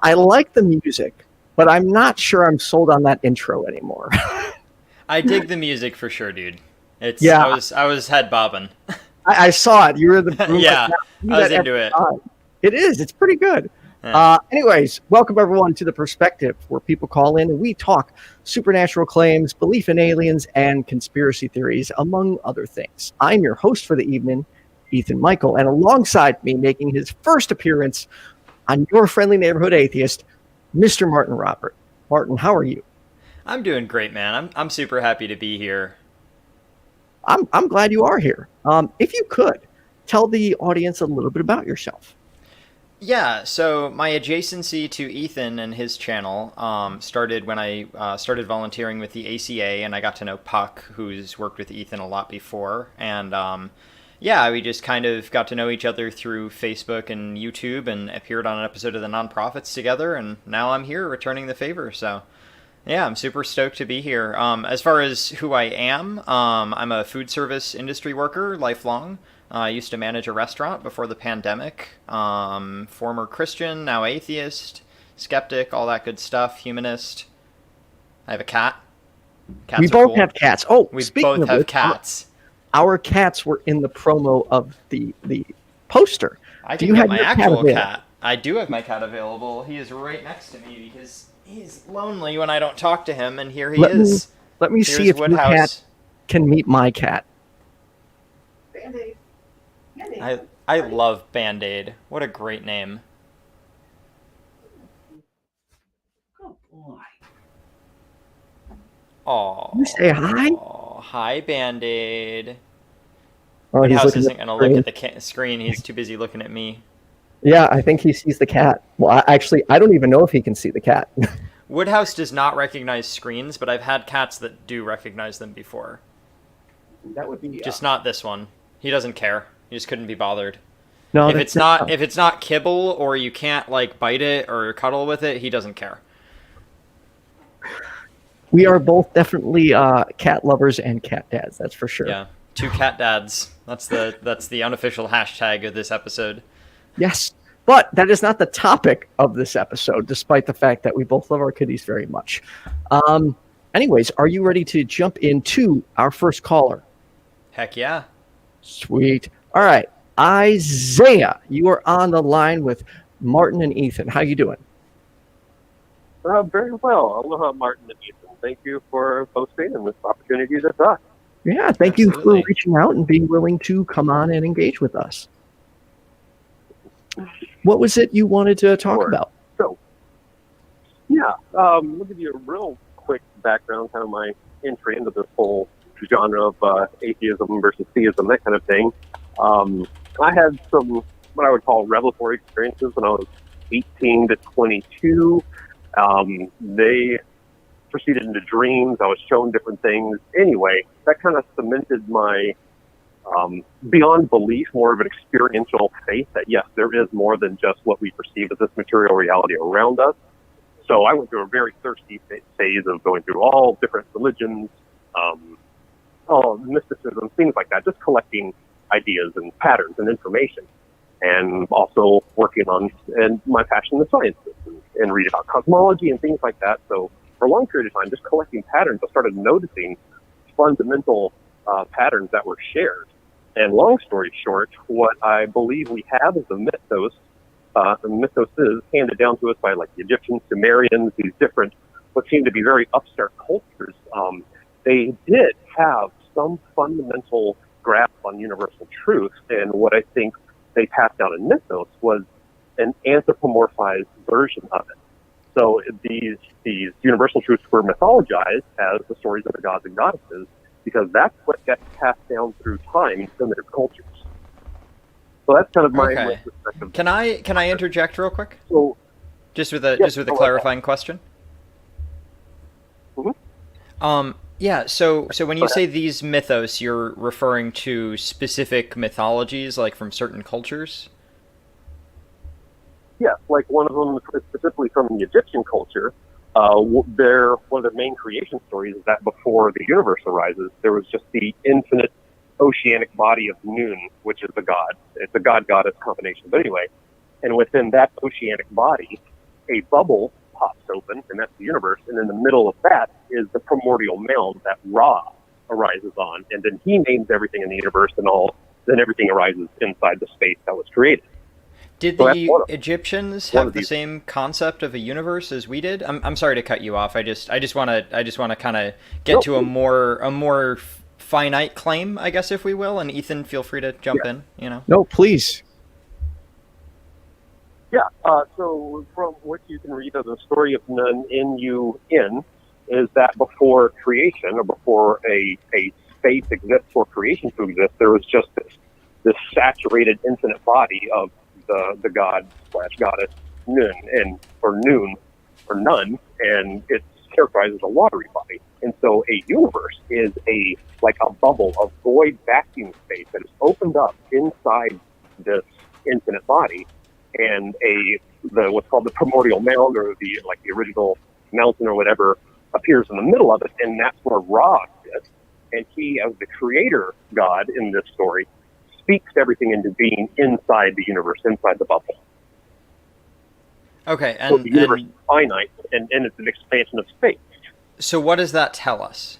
I like the music, but I'm not sure I'm sold on that intro anymore. I dig the music for sure, dude. It's Yeah, I was head bobbing. I saw it. You were in the room like Yeah, that. I knew I was that into every it. time. It is. It's pretty good. Yeah. Anyways, welcome everyone to The Perspective, where people call in and we talk supernatural claims, belief in aliens, and conspiracy theories, among other things. I'm your host for the evening, Ethan Micheal, and alongside me, making his first appearance on your friendly neighborhood atheist, Mr. Martin Robert. Martin, how are you? I'm doing great, man. I'm super happy to be here. I'm glad you are here. If you could, tell the audience a little bit about yourself. Yeah, so my adjacency to Ethan and his channel started when I started volunteering with the ACA, and I got to know Puck, who's worked with Ethan a lot before. And yeah, we just kind of got to know each other through Facebook and YouTube and appeared on an episode of the Nonprofits together, and now I'm here returning the favor. So yeah, I'm super stoked to be here. As far as who I am, I'm a food service industry worker, lifelong. I used to manage a restaurant before the pandemic. Former Christian, now atheist, skeptic, all that good stuff, humanist. I have a cat. Cats We are both cool. have cats. Oh, We speaking both of have which, cats. our cats were in the promo of the poster. I Do can you get have my your actual available? cat. I do have my cat available. He is right next to me because he's lonely when I don't talk to him, and here he is. Let me see Here's if your cat Woodhouse. can meet my cat. I love Bandaid. What a great name. Good boy. Oh, You say hi? hi Bandaid. Oh, he's Woodhouse looking isn't at going to the look at screen. the screen. He's too busy looking at me. Yeah, I think he sees the cat. Well, I don't even know if he can see the cat. Woodhouse does not recognize screens, but I've had cats that do recognize them before. That would be Just not this one. He doesn't care. He just couldn't be bothered. no. If it's not kibble or you can't like bite it or cuddle with it, he doesn't care. We are both definitely cat lovers and cat dads. That's for sure. Yeah, two cat dads. That's the unofficial hashtag of this episode. Yes, but that is not the topic of this episode, despite the fact that we both love our kitties very much. Anyways, are you ready to jump into our first caller? Heck yeah. Sweet. All right, Isaiah, you are on the line with Martin and Ethan. How you doing? Very well. Aloha, Martin and Ethan. Thank you for hosting and this opportunity to talk. Yeah, thank you Absolutely. for reaching out and being willing to come on and engage with us. What was it you wanted to talk Sure. about? So, yeah, I'll give you a real quick background, kind of my entry into this whole genre of atheism versus theism, that kind of thing. I had some, what I would call revelatory experiences when I was 18 to 22. They proceeded into dreams. I was shown different things. Anyway, that kind of cemented my beyond belief, more of an experiential faith that yes, there is more than just what we perceive as this material reality around us. So I went through a very thirsty phase of going through all different religions, all mysticism, things like that, just collecting ideas and patterns and information, and also working on and my passion in the sciences and reading about cosmology and things like that. So for a long period of time, just collecting patterns, I started noticing fundamental patterns that were shared. And long story short, what I believe we have is a mythos. The mythos is handed down to us by like the Egyptians, Sumerians, these different, what seem to be very upstart cultures. They did have some fundamental grasp on universal truth. And what I think they passed down in mythos was an anthropomorphized version of it. So these universal truths were mythologized as the stories of the gods and goddesses, because that's what gets passed down through time in primitive cultures. So that's kind of my perspective. Can I interject real quick? So Just with a clarifying question. Mm-hmm. Yeah, so when you say these mythos, you're referring to specific mythologies, like from certain cultures? Yes, like one of them specifically from the Egyptian culture. One of their main creation stories is that before the universe arises, there was just the infinite oceanic body of Nun, which is the god. It's a god-goddess combination. But anyway, and within that oceanic body, a bubble pops open, and that's the universe, and in the middle of that is the primordial mound that Ra arises on, and then he names everything in the universe, and then everything arises inside the space that was created. Did the Egyptians have the same concept of a universe as we did? I'm sorry to cut you off. I just want to kind of get to a more finite claim, I guess, if we will. And Ethan, feel free to jump in. No, please. Yeah. So from what you can read of the story of Nun, N-U-N, is that before creation, or before a space exists for creation to exist, there was just this saturated infinite body of the god / goddess Nun, or Nun, and it's characterized as a watery body. And so a universe is like a bubble of void vacuum space that is opened up inside this infinite body, and what's called the primordial mound, or the original mountain or whatever, appears in the middle of it, and that's where Ra sits. And he, as the creator god in this story, speaks everything into being inside the universe, inside the bubble. Okay, so the universe is finite, and it's an expansion of space. So what does that tell us?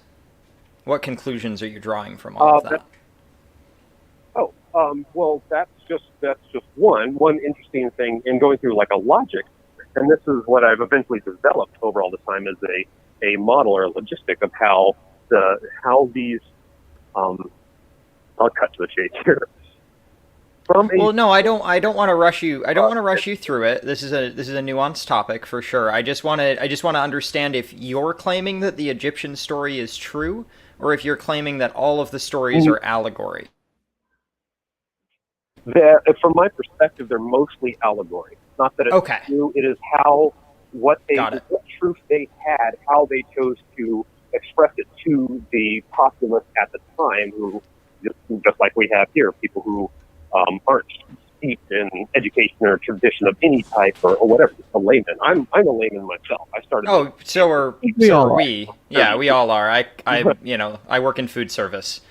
What conclusions are you drawing from all of that? Well, that's just one interesting thing in going through like a logic, and this is what I've eventually developed over all the time, is a model or a logistic of how these. I'll cut to the chase here. Well, no, I don't want to rush you. I don't want to rush you through it. This is a nuanced topic for sure. I just want to understand if you're claiming that the Egyptian story is true, or if you're claiming that all of the stories are allegory. From my perspective, they're mostly allegory. Not that it's true. It is what truth they had, how they chose to express it to the populace at the time, who just like we have here, people who aren't steeped in education or tradition of any type or whatever. Just a layman. I'm a layman myself. I started. Oh, so are we? Yeah, we all are. I work in food service.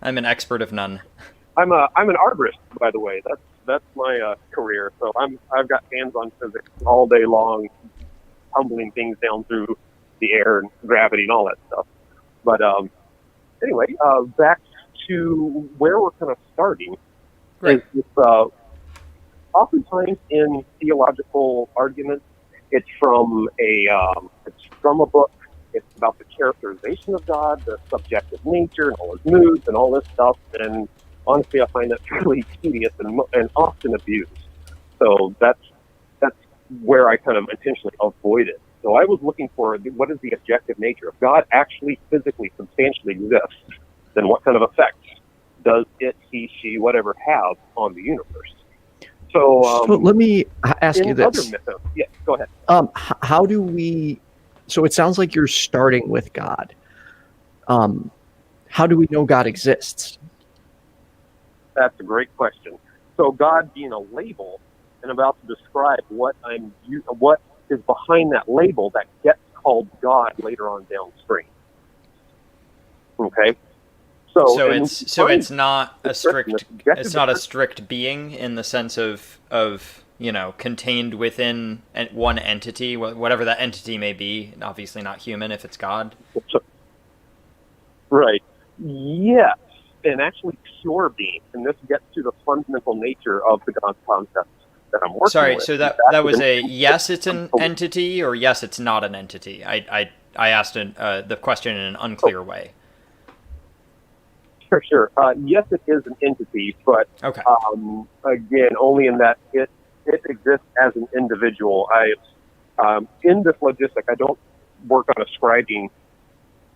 I'm an expert of none. I'm an arborist, by the way. That's my career. So I've got hands-on physics all day long, tumbling things down through the air and gravity and all that stuff. But anyway, back to where we're kind of starting. Right. Is oftentimes in theological arguments, it's from a book. It's about the characterization of God, the subjective nature, and all his moods, and all this stuff. And honestly, I find that really tedious and often abused. So that's where I kind of intentionally avoid it. So I was looking for what is the objective nature. If God actually physically, substantially exists, then what kind of effects does it, he, she, whatever have on the universe? So let me ask you this. Yeah, go ahead. How do we? So it sounds like you're starting with God. How do we know God exists? That's a great question. So God being a label, and about to describe what is behind that label that gets called God later on downstream. Okay. So it's not a strict being in the sense of contained within one entity, whatever that entity may be. Obviously not human if it's God. Right. Yes, and actually pure being, and this gets to the fundamental nature of the God concept that I'm working with. Sorry, so that was a yes, it's an entity, or yes, it's not an entity. I asked the question in an unclear way. Sure. Yes, it is an entity, but again, only in that it exists as an individual. In this logistic, I don't work on ascribing.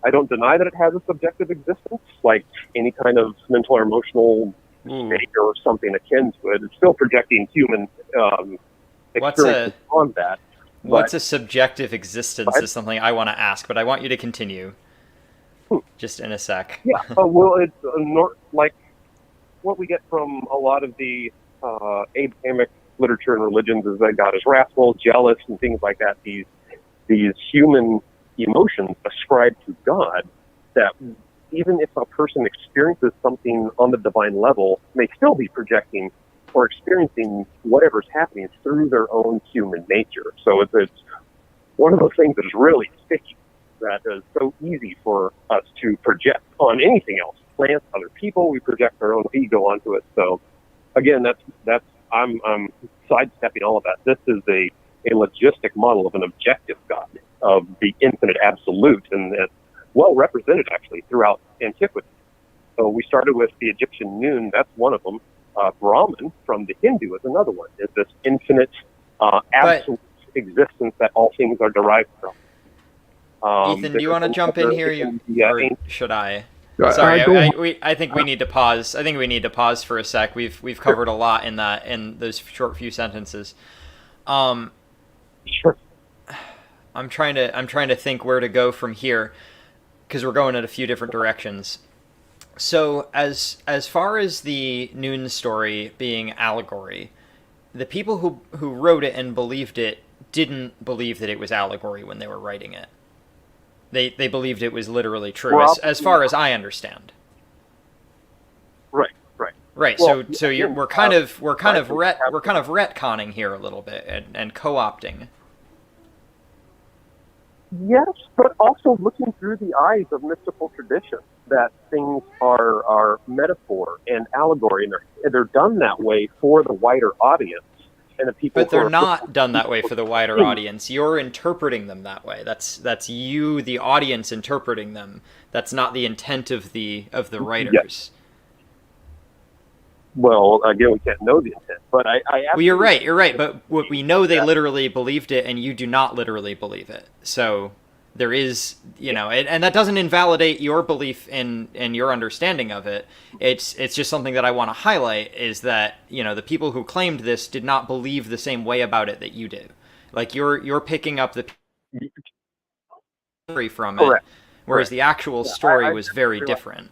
I don't deny that it has a subjective existence, like any kind of mental or emotional state or something akin to it. It's still projecting human experience on that. What's a subjective existence is something I want to ask, but I want you to continue. Just in a sec. Yeah, well, it's like what we get from a lot of the Abrahamic literature and religions is that God is wrathful, jealous, and things like that. These human emotions ascribed to God that even if a person experiences something on the divine level, may still be projecting or experiencing whatever's happening through their own human nature. So it's one of those things that is really sticky, that is so easy for us to project on anything else. Plants, other people, we project our own ego onto it. So again, I'm sidestepping all of that. This is a logistic model of an objective God, of the infinite absolute, and it's well represented actually throughout antiquity. So we started with the Egyptian Noon, that's one of them. Brahman from the Hindu is another one. Is this infinite absolute existence that all things are derived from. Ethan, do you want to jump in here, or should I? Sorry, I think we need to pause. I think we need to pause for a sec. We've covered a lot in those short few sentences. Sure. I'm trying to think where to go from here, because we're going in a few different directions. So as far as the Noon story being allegory, the people who wrote it and believed it didn't believe that it was allegory when they were writing it. They believed it was literally true, as far as I understand. Right. Well, so we're kind of retconning here a little bit and co-opting. Yes, but also looking through the eyes of mystical tradition, that things are metaphor and allegory, and they're done that way for the wider audience. And the people, but they're not done that way for the wider audience. You're interpreting them that way. That's you, the audience, interpreting them. That's not the intent of the writers. Yes. Well, again, we can't know the intent, but I well, you're right. But what we know, they literally believed it, and you do not literally believe it. So there is, and that doesn't invalidate your belief in your understanding of it. It's just something that I want to highlight, is that, the people who claimed this did not believe the same way about it that you do. Like, you're picking up the story from it, whereas the actual story was very different.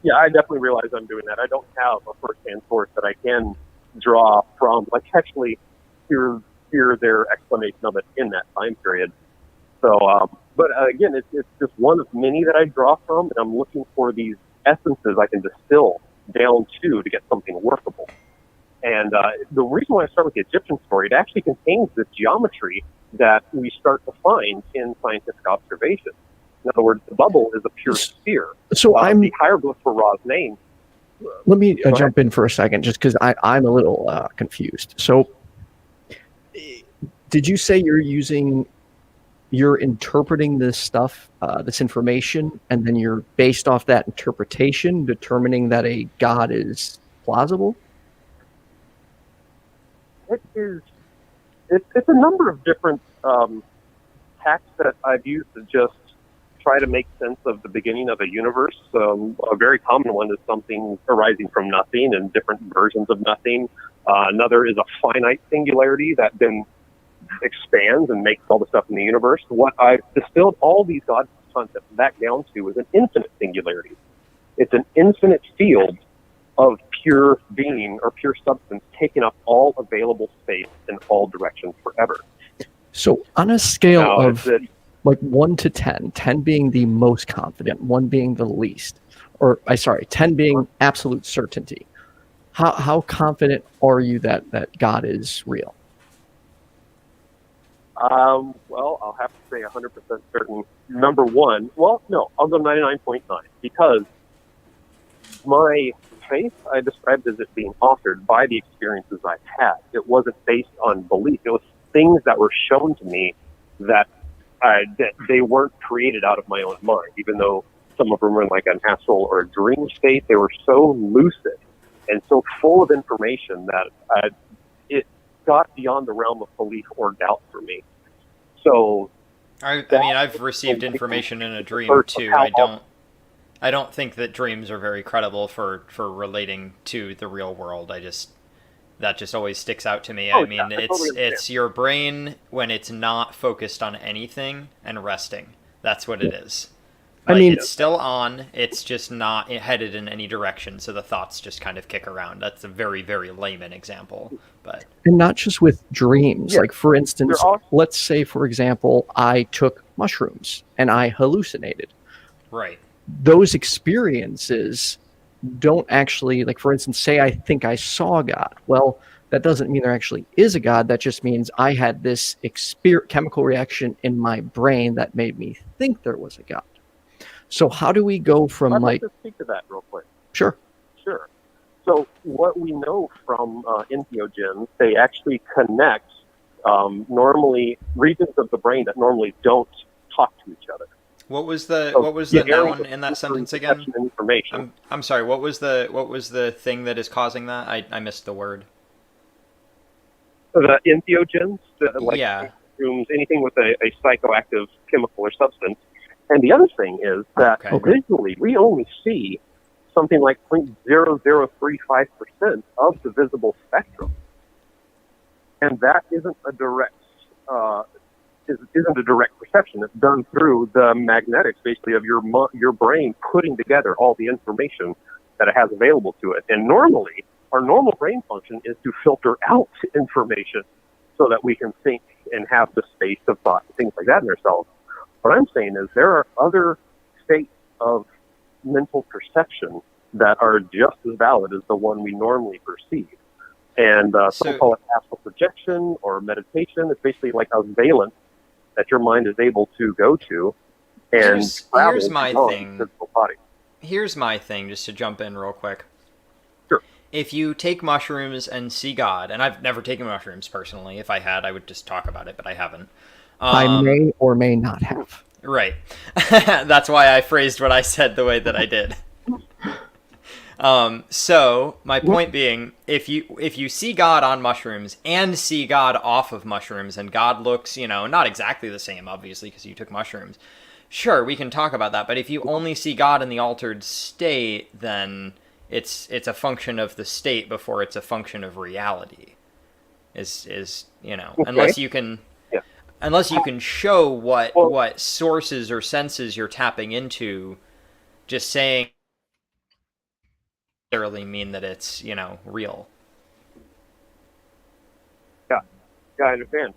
Yeah, I definitely realize I'm doing that. I don't have a first-hand source that I can draw from, like, actually hear their explanation of it in that time period. So, but again, it's just one of many that I draw from, and I'm looking for these essences I can distill down to get something workable. And the reason why I start with the Egyptian story, it actually contains this geometry that we start to find in scientific observation. In other words, the bubble is a pure sphere. So the hieroglyph for Ra's name. Let me jump in for a second, just because I'm a little confused. So, did you say you're interpreting this stuff, this information, and then you're based off that interpretation determining that a god is plausible? It is. It's a number of different tactics that I've used to just try to make sense of the beginning of a universe. A very common one is something arising from nothing and different versions of nothing. Another is a finite singularity that then expands and makes all the stuff in the universe. What I've distilled all these God concepts back down to is an infinite singularity. It's an infinite field of pure being or pure substance taking up all available space in all directions forever. So on a scale of like 1 to 10, 10 being the most confident, 1 being the least, 10 being absolute certainty, how confident are you that God is real? Well, I'll have to say 100% certain. Number one, well, no, I'll go 99.9, because my faith, I described as it being authored by the experiences I've had. It wasn't based on belief. It was things that were shown to me that they weren't created out of my own mind, even though some of them were in like an astral or a dream state. They were so lucid and so full of information that it got beyond the realm of belief or doubt for me. So, I've received information in a dream too. I don't think that dreams are very credible for relating to the real world. That just always sticks out to me. It's your brain when it's not focused on anything and resting. That's what it is. It's still on. It's just not headed in any direction, so the thoughts just kind of kick around. That's a very, very layman example. And not just with dreams. Yeah. Like, for instance, let's say, for example, I took mushrooms and I hallucinated. Right. Those experiences don't actually, like, for instance, say I think I saw God. Well, that doesn't mean there actually is a God. That just means I had this chemical reaction in my brain that made me think there was a God. So how do we go from I'd like... like to speak to that real quick. Sure. Sure. So what we know from entheogens, they actually connect normally regions of the brain that normally don't talk to each other. What was the Yeah, noun in that sentence again? perception and information. I'm sorry. What was the thing that is causing that? I missed the word. The entheogens, Yeah. mushrooms, anything with a psychoactive chemical or substance. And the other thing is that visually, we only see something like 0.0035% of the visible spectrum, and that isn't a direct perception. It's done through the magnetics, basically, of your brain putting together all the information that it has available to it. And normally, our normal brain function is to filter out information so that we can think and have the space of thought and things like that in ourselves. What I'm saying is there are other states of mental perception that are just as valid as the one we normally perceive. And some call it astral projection or meditation. It's basically like a valence that your mind is able to go to and here's my thing. The physical body. Here's my thing, just to jump in real quick. Sure. If you take mushrooms and see God, and I've never taken mushrooms personally. If I had, I would just talk about it, but I haven't. I may or may not have. Right. That's why I phrased what I said the way that I did. So my point being, if you see God on mushrooms and see God off of mushrooms, and God looks, not exactly the same, obviously, because you took mushrooms, sure, we can talk about that. But if you only see God in the altered state, then it's a function of the state before it's a function of reality. Unless you can. Unless you can show what sources or senses you're tapping into, just saying doesn't necessarily mean that it's, real. Yeah, I understand.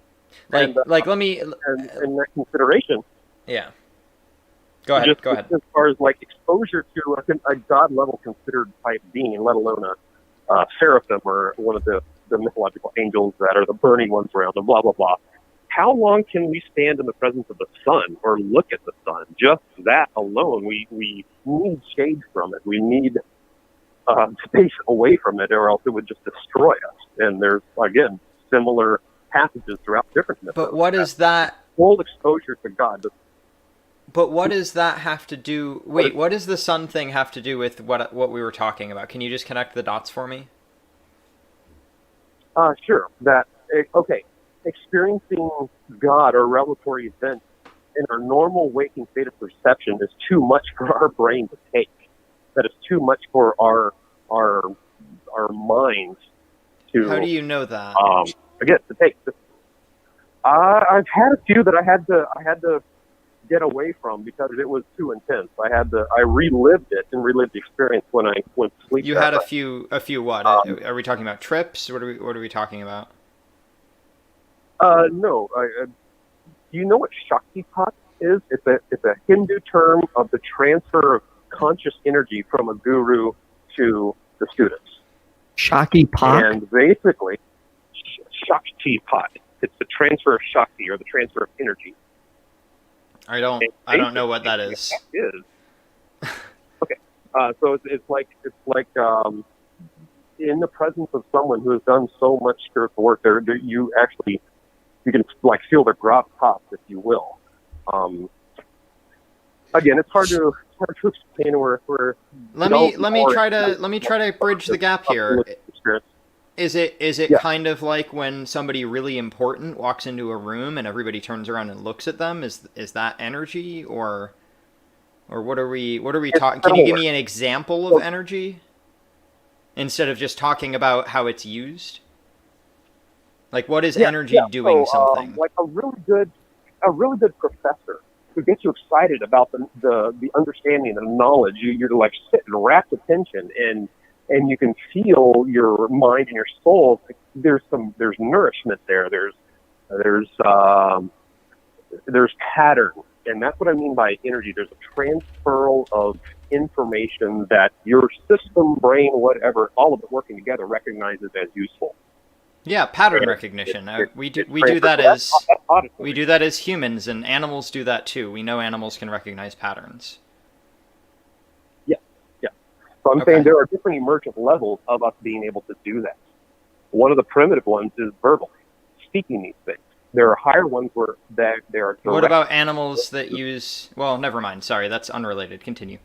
Let me... And that consideration... Yeah. Go ahead. As far as, exposure to a God-level considered type being, let alone a seraphim or one of the mythological angels that are the burning ones around them, blah, blah, blah. How long can we stand in the presence of the sun or look at the sun? Just that alone, we need shade from it. We need space away from it, or else it would just destroy us. And there's, again, similar passages throughout different myths. But what is that? Full exposure to God. But what does that have to do? Wait, what does the sun thing have to do with what we were talking about? Can you just connect the dots for me? Sure. Experiencing God or revelatory events in our normal waking state of perception is too much for our brain to take. That is too much for our minds to. How do you know that? Again, to take. I've had a few that I had to get away from because it was too intense. I relived it and relived the experience when I went to sleep. You had a few what? Are we talking about trips? What are we talking about? No. Do you know what Shaktipat is? It's a Hindu term of the transfer of conscious energy from a guru to the students. Shaktipat? And basically, Shaktipat. It's the transfer of Shakti, or the transfer of energy. I don't know what that is. Okay. So it's like in the presence of someone who has done so much spiritual work, you can feel their gravitas, if you will. Again, it's hard to explain where. Let me try to bridge the gap here. Is it kind of like when somebody really important walks into a room and everybody turns around and looks at them? Is that energy, or what are we talking? Can you give me an example of energy instead of just talking about how it's used? Like, what is energy doing something? Like a really good professor who gets you excited about the understanding and the knowledge. You're like sit in rapt attention, and you can feel your mind and your soul. There's nourishment there. There's pattern, and that's what I mean by energy. There's a transferal of information that your system, brain, whatever, all of it working together recognizes as useful. Yeah, pattern recognition. We do that as humans, and animals do that too. We know animals can recognize patterns. Yeah, yeah. So I'm saying there are different emergent levels of us being able to do that. One of the primitive ones is verbal, speaking these things. There are higher ones where there are direct. What about animals that use... Well, never mind. Sorry, that's unrelated. Continue.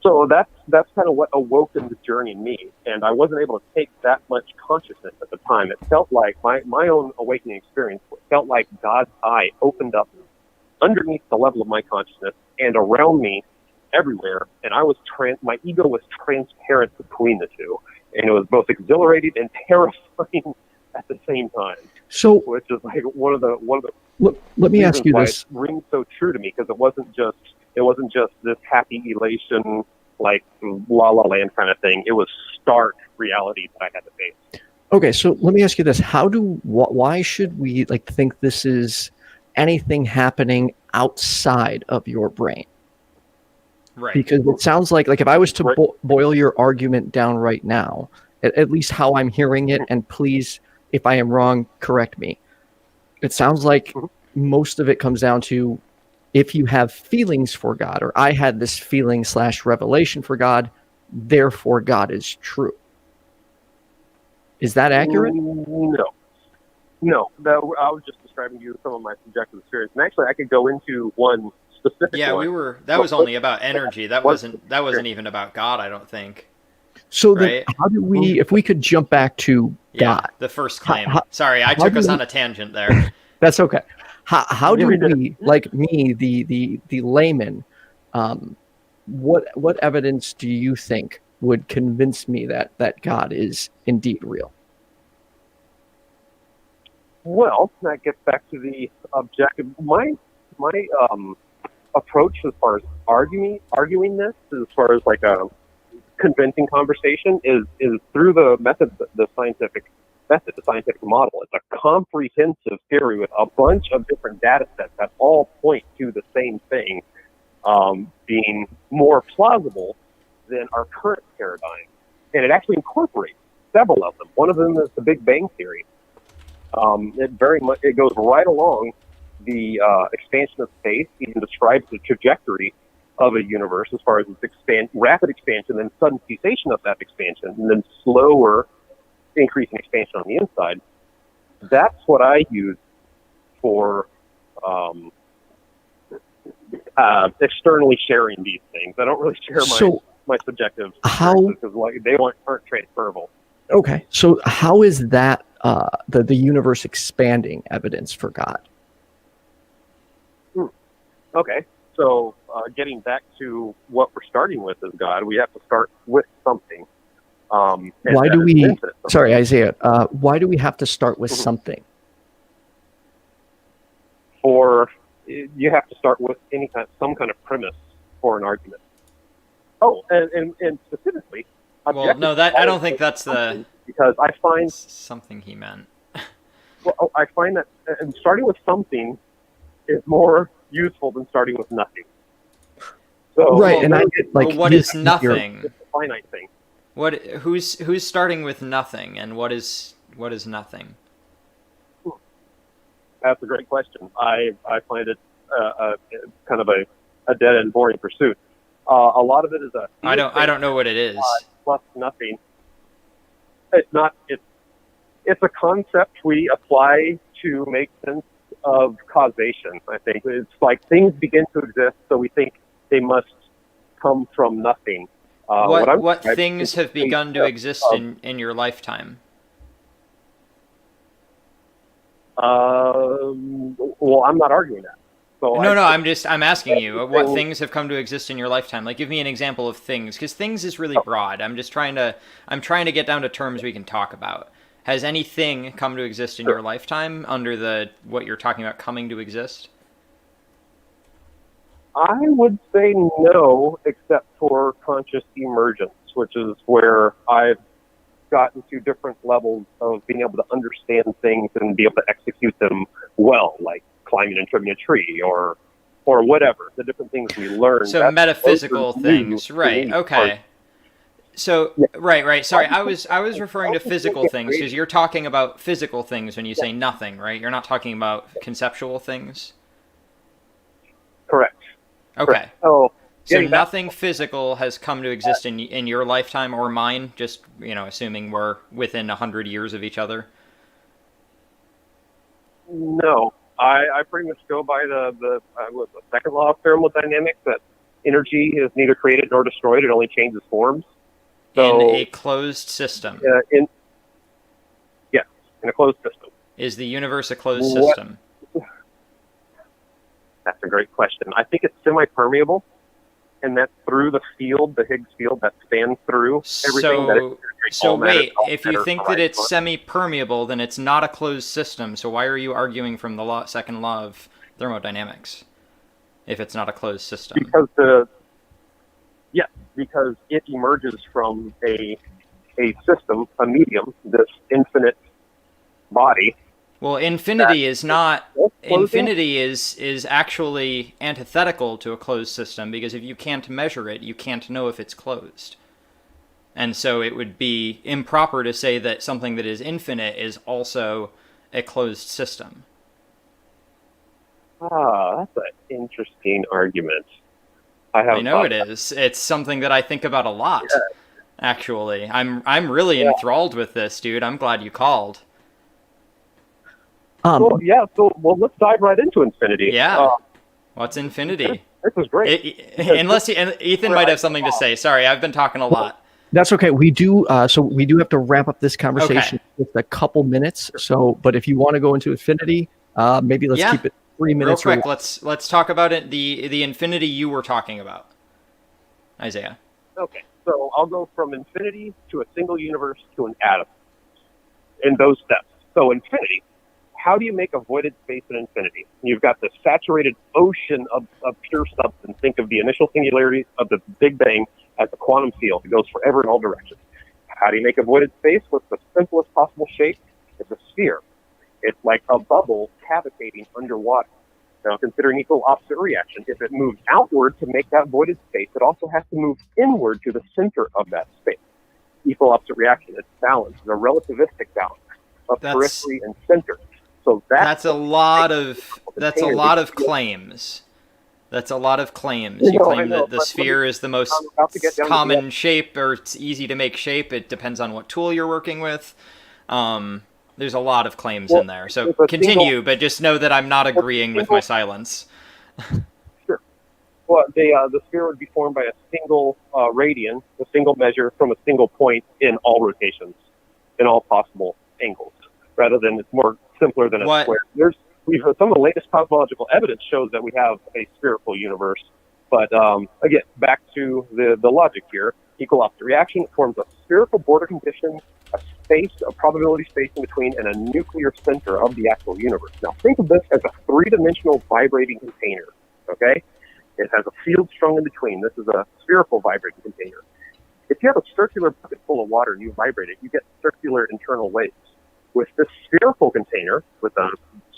So that's kind of what awoke in the journey in me, and I wasn't able to take that much consciousness at the time. It felt like my own awakening experience felt like God's eye opened up underneath the level of my consciousness and around me everywhere, and my ego was transparent between the two, and it was both exhilarating and terrifying at the same time. So, which is like one of the let me ask you this. It rings so true to me, because it wasn't just this happy elation, like La La Land kind of thing. It was stark reality that I had to face. Okay, so let me ask you this: why should we think this is anything happening outside of your brain? Right. Because it sounds like if I was to boil your argument down right now, at least how I'm hearing it, and please, if I am wrong, correct me. It sounds like most of it comes down to, if you have feelings for God, or I had this feeling / revelation for God, therefore God is true. Is that accurate? No. I was just describing to you some of my subjective experience, and actually I could go into one specific. Yeah, one. That was only about energy. That wasn't even about God, I don't think. So right? Then how do we, if we could jump back to God? The first claim. Sorry, I took us on a tangent there. That's okay. How do we, like me, the layman, what evidence do you think would convince me that God is indeed real? Well, that gets back to the objective. My approach as far as arguing this, as far as like a convincing conversation, is through the method, the scientific method, the scientific model. It's a comprehensive theory with a bunch of different data sets that all point to the same thing, being more plausible than our current paradigm. And it actually incorporates several of them. One of them is the Big Bang Theory. It goes right along the expansion of space, even describes the trajectory of a universe as far as its rapid expansion, then sudden cessation of that expansion, and then slower increasing expansion on the inside. That's what I use for externally sharing these things. I don't really share my subjective experiences because they aren't transferable. Okay, so how is that the universe expanding evidence for God? Okay, so getting back to what we're starting with as God, we have to start with something. Why do we? Sorry, Isaiah. Why do we have to start with something? You have to start with some kind of premise for an argument. Oh, and specifically. Well, no, I don't think that's because I find something he meant. Well, I find that starting with something is more useful than starting with nothing. So, right, and I get what is nothing? It's a finite thing. Who's starting with nothing, and what is nothing? That's a great question. I find it kind of a dead and boring pursuit. A lot of it is I don't know what it is. Plus nothing. It's not. It's a concept we apply to make sense of causation. I think it's like things begin to exist, so we think they must come from nothing. What things have begun to exist in your lifetime? Well, I'm not arguing that. So I'm asking you what things have come to exist in your lifetime. Like, give me an example of things, because things is really broad. I'm trying to get down to terms we can talk about. Has anything come to exist in your lifetime under what you're talking about coming to exist? I would say no, except for conscious emergence, which is where I've gotten to different levels of being able to understand things and be able to execute them well, like climbing and trimming a tree, or or whatever, the different things we learn. So metaphysical things, right? Okay. So right. Sorry, I was referring to physical things because you're talking about physical things when you say nothing, right? You're not talking about conceptual things. Correct. Okay. Correct. So Nothing physical has come to exist in your lifetime or mine. Just assuming we're within 100 years of each other. No, I pretty much go by the second law of thermodynamics, that energy is neither created nor destroyed; it only changes forms. So, in a closed system. In a closed system. Is the universe a closed system? That's a great question. I think it's semi-permeable, and that's through the field, the Higgs field, that spans through everything. So wait, if you think that it's semi-permeable, then it's not a closed system. So why are you arguing from the second law of thermodynamics if it's not a closed system? Because it emerges from a system, a medium, this infinite body. Well, infinity is not. Infinity is actually antithetical to a closed system, because if you can't measure it, you can't know if it's closed. And so it would be improper to say that something that is infinite is also a closed system. That's an interesting argument. I know it is. It's something that I think about a lot. Yeah. Actually, I'm really enthralled with this, dude. I'm glad you called. So let's dive right into infinity. Yeah. What's infinity? This is great. Ethan might have something to say. Sorry, I've been talking a lot. That's okay. We do have to wrap up this conversation with a couple minutes. So, but if you want to go into infinity, maybe let's keep it 3 minutes. Real quick, let's talk about it. The infinity you were talking about, Isaiah. Okay, so I'll go from infinity to a single universe to an atom in those steps. So infinity, how do you make a voided space in infinity? You've got this saturated ocean of pure substance. Think of the initial singularity of the Big Bang as a quantum field. It goes forever in all directions. How do you make a voided space? What's the simplest possible shape? It's a sphere. It's like a bubble cavitating underwater. Now, considering equal opposite reaction, if it moves outward to make that voided space, it also has to move inward to the center of that space. Equal opposite reaction, it's balance, it's a relativistic balance of periphery and center. So that's a lot of claims. That's a lot of claims. You claim that the sphere is the most common shape, or it's easy to make shape. It depends on what tool you're working with. There's a lot of claims in there. So continue, but just know that I'm not agreeing with my silence. Sure. Well, the sphere would be formed by a single radian, a single measure from a single point in all rotations, in all possible angles, rather than it's more simpler than a square. Some of the latest cosmological evidence shows that we have a spherical universe. But again, back to the logic here. Equal opposite reaction forms a spherical border condition, a probability space in between, and a nuclear center of the actual universe. Now, think of this as a three-dimensional vibrating container, okay? It has a field strung in between. This is a spherical vibrating container. If you have a circular bucket full of water and you vibrate it, you get circular internal waves. With this spherical container, with a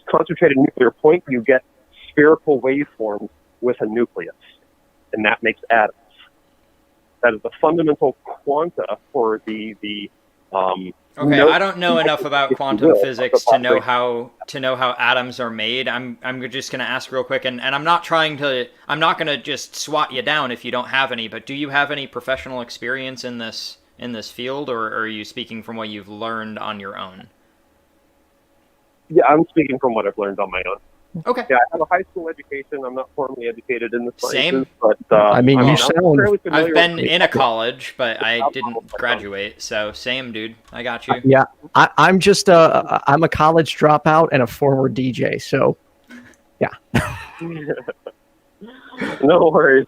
concentrated nuclear point, you get spherical waveforms with a nucleus, and that makes atoms. That is the fundamental quanta for the Okay, I don't know enough about quantum physics to know how atoms are made. I'm just going to ask real quick, and I'm not going to just swat you down if you don't have any, but do you have any professional experience in this field, or are you speaking from what you've learned on your own? Yeah, I'm speaking from what I've learned on my own. Okay. Yeah, I have a high school education. I'm not formally educated in the sciences. Same. But, you sound... I've been in a college, but I didn't graduate. So same, dude. I got you. Yeah, I'm just I'm a college dropout and a former DJ. So, yeah. No worries.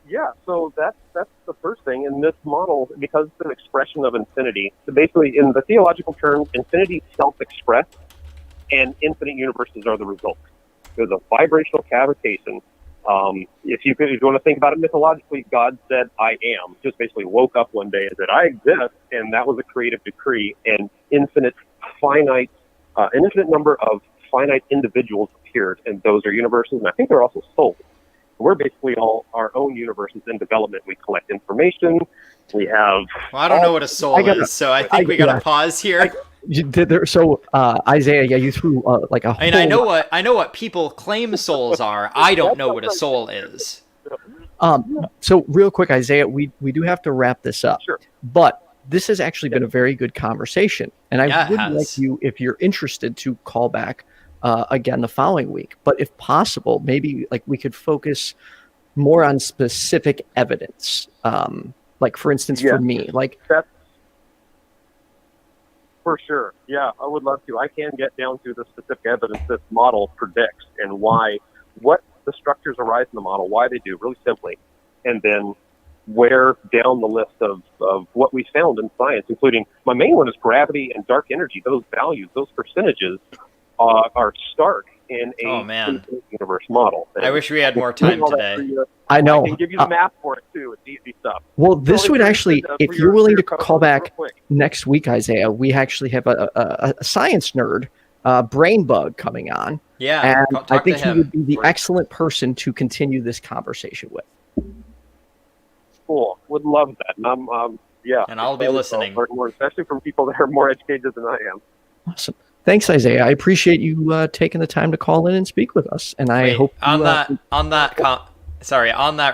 Yeah, so that's the first thing. In this model, because it's an expression of infinity, so basically in the theological term, infinity is self-expressed, and infinite universes are the result. There's a vibrational cavitation. If you want to think about it mythologically, God said, "I am." Just basically woke up one day and said, "I exist," and that was a creative decree. And an infinite number of finite individuals volunteers, and those are universes, and I think they're also souls. We're basically all our own universes in development. We collect information. We have. Well, I don't know what a soul is, so I think we got to pause here. So Isaiah, yeah, you threw like a. I mean, I know what people claim souls are. I don't know what a soul is. So real quick, Isaiah, we do have to wrap this up. Sure. But this has actually been a very good conversation, and I would has. like you, if you're interested, to call back again the following week. But if possible, maybe like we could focus more on specific evidence. Like for instance, for me, like that's for sure. Yeah, I would love to. I can get down to the specific evidence this model predicts and why, what the structures arise in the model, why they do, really simply, and then where down the list of what we found in science, including my main one is gravity and dark energy. Those values, those percentages are stark in a universe model. And I wish we had more time today. I know. I can give you the math for it too. It's easy stuff. Well, this would actually, if you're willing to call back next week, Isaiah, we actually have a science nerd, Brain Bug, coming on. Yeah, and I think he would be the excellent person to continue this conversation with. Cool. Would love that. And yeah. And I'll be listening. More, especially from people that are more educated than I am. Awesome. Thanks, Isaiah. I appreciate you taking the time to call in and speak with us. And I hope on that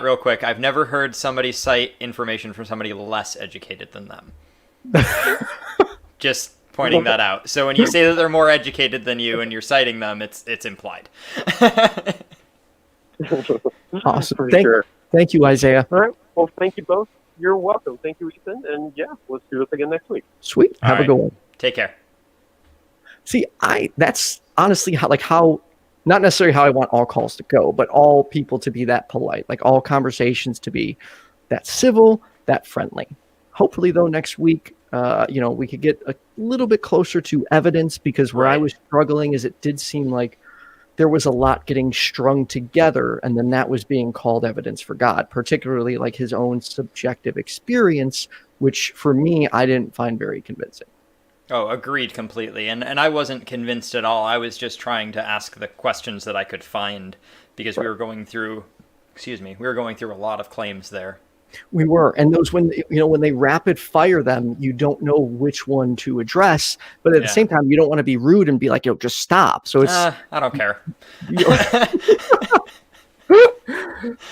real quick, I've never heard somebody cite information from somebody less educated than them. Just pointing that out. So when you say that they're more educated than you and you're citing them, it's implied. Awesome. Thank you, Isaiah. All right. Well, thank you both. You're welcome. Thank you, Ethan. And yeah, let's do this again next week. Sweet. Have a good one. Take care. See, that's honestly how, not necessarily how I want all calls to go, but all people to be that polite, like all conversations to be that civil, that friendly. Hopefully, though, next week, we could get a little bit closer to evidence, because where I was struggling is it did seem like there was a lot getting strung together, and then that was being called evidence for God, particularly like his own subjective experience, which for me, I didn't find very convincing. Oh, agreed completely. And I wasn't convinced at all. I was just trying to ask the questions that I could find, because we were going through a lot of claims there. We were. And those, when they rapid fire them, you don't know which one to address, but at the same time, you don't want to be rude and be like, just stop. So it's, I don't care.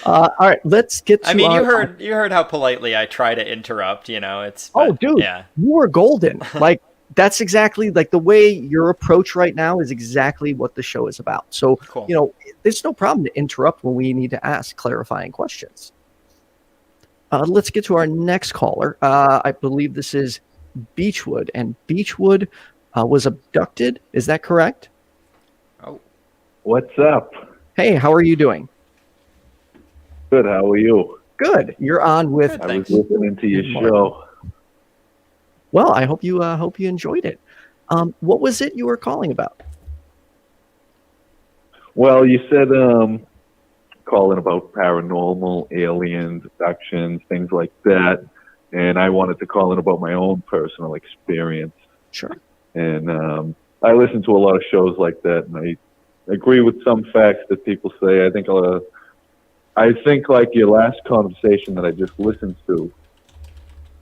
All right, let's get to you heard how politely I try to interrupt, it's, dude, you were golden. Like, that's exactly like the way your approach right now is exactly what the show is about. So, cool. There's no problem to interrupt when we need to ask clarifying questions. Let's get to our next caller. I believe this is Beechwood, and Beechwood was abducted. Is that correct? Oh, what's up? Hey, how are you doing? Good. How are you? Good. You're on with. I was listening to your show. Well, I hope you enjoyed it. What was it you were calling about? Well, you said calling about paranormal, aliens, abductions, things like that, and I wanted to call in about my own personal experience. Sure. And I listen to a lot of shows like that, and I agree with some facts that people say. I think like your last conversation that I just listened to,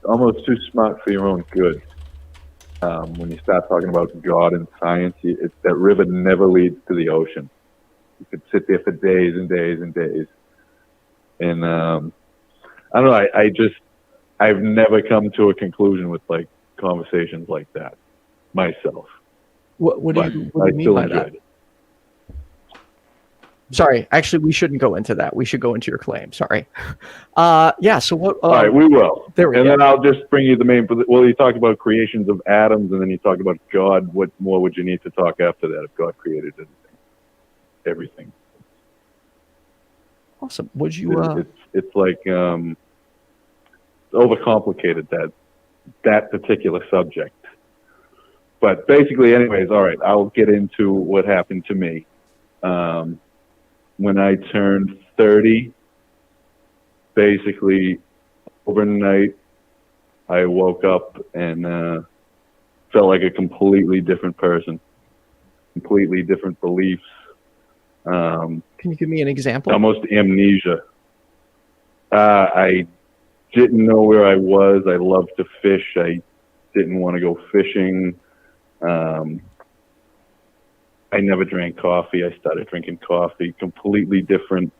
almost too smart for your own good. When you start talking about God and science, that river never leads to the ocean. You could sit there for days and days and days. And I don't know, I've never come to a conclusion with like conversations like that myself. What do you mean by that? Sorry, actually, we shouldn't go into that. We should go into your claim. Sorry. So what? All right, we will. There we go. And then I'll just bring you the main. Well, you talked about creations of atoms, and then you talked about God. What more would you need to talk after that if God created everything? Awesome. Would you? It's like it's overcomplicated that particular subject. But basically, anyways, all right. I'll get into what happened to me. When I turned 30, basically overnight, I woke up and felt like a completely different person, completely different beliefs, Can you give me an example? Almost amnesia. I didn't know where I was. I loved to fish. I didn't want to go fishing. I never drank coffee. I started drinking coffee. Completely different.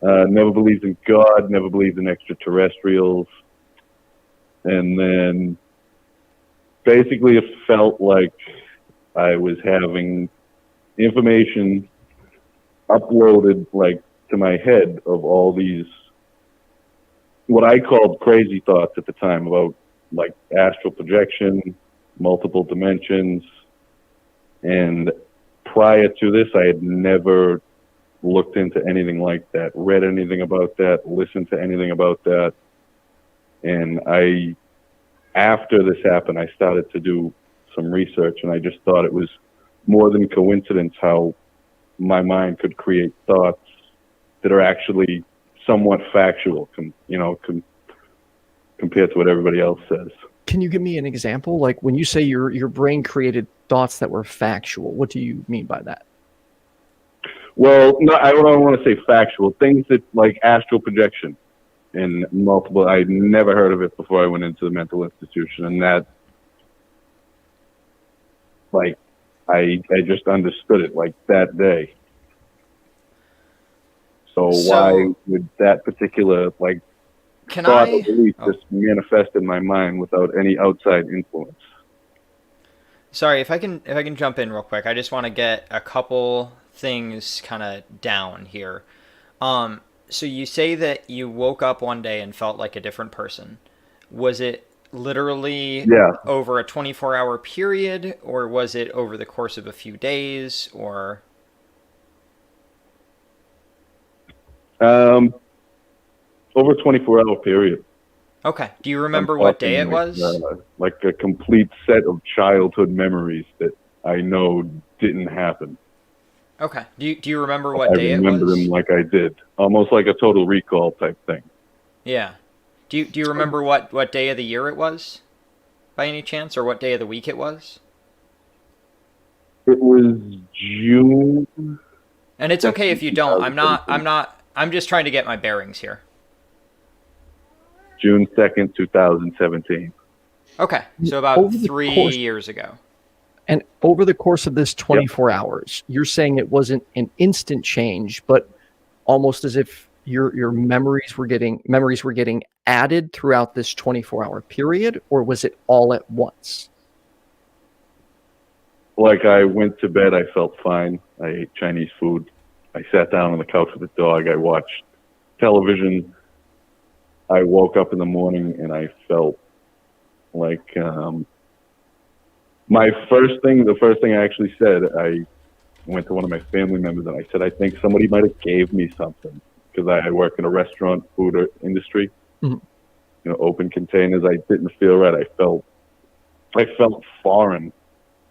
Never believed in God. Never believed in extraterrestrials. And then basically it felt like I was having information uploaded like to my head of all these what I called crazy thoughts at the time about like astral projection, multiple dimensions. And prior to this, I had never looked into anything like that, read anything about that, listened to anything about that. And after this happened, I started to do some research, and I just thought it was more than coincidence how my mind could create thoughts that are actually somewhat factual, compared to what everybody else says. Can you give me an example? Like when you say your brain created thoughts that were factual, what do you mean by that? Well, no, I don't want to say factual. Things that like astral projection and multiple. I'd never heard of it before I went into the mental institution, and that, like, I just understood it like that day. So why would that particular like thought or belief just manifest in my mind without any outside influence? Sorry, if I can jump in real quick. I just want to get a couple things kind of down here. So you say that you woke up one day and felt like a different person. Was it literally over a 24-hour period, or was it over the course of a few days, or? Over a 24-hour period. Okay. Do you remember what day it was? Like a complete set of childhood memories that I know didn't happen. Okay. Do you remember what day it was? I remember them like I did. Almost like a total recall type thing. Yeah. Do you remember what day of the year it was, by any chance, or what day of the week it was? It was June. And it's okay if you don't. I'm just trying to get my bearings here. June 2nd, 2017. Okay. So about 3 years ago. And over the course of this 24 hours, you're saying it wasn't an instant change, but almost as if your memories were getting added throughout this 24-hour period, or was it all at once? Like I went to bed, I felt fine. I ate Chinese food. I sat down on the couch with the dog. I watched television. I woke up in the morning and I felt like the first thing I actually said, I went to one of my family members and I said, I think somebody might have gave me something, because I work in a restaurant food industry. Mm-hmm. Open containers. I didn't feel right. I felt foreign,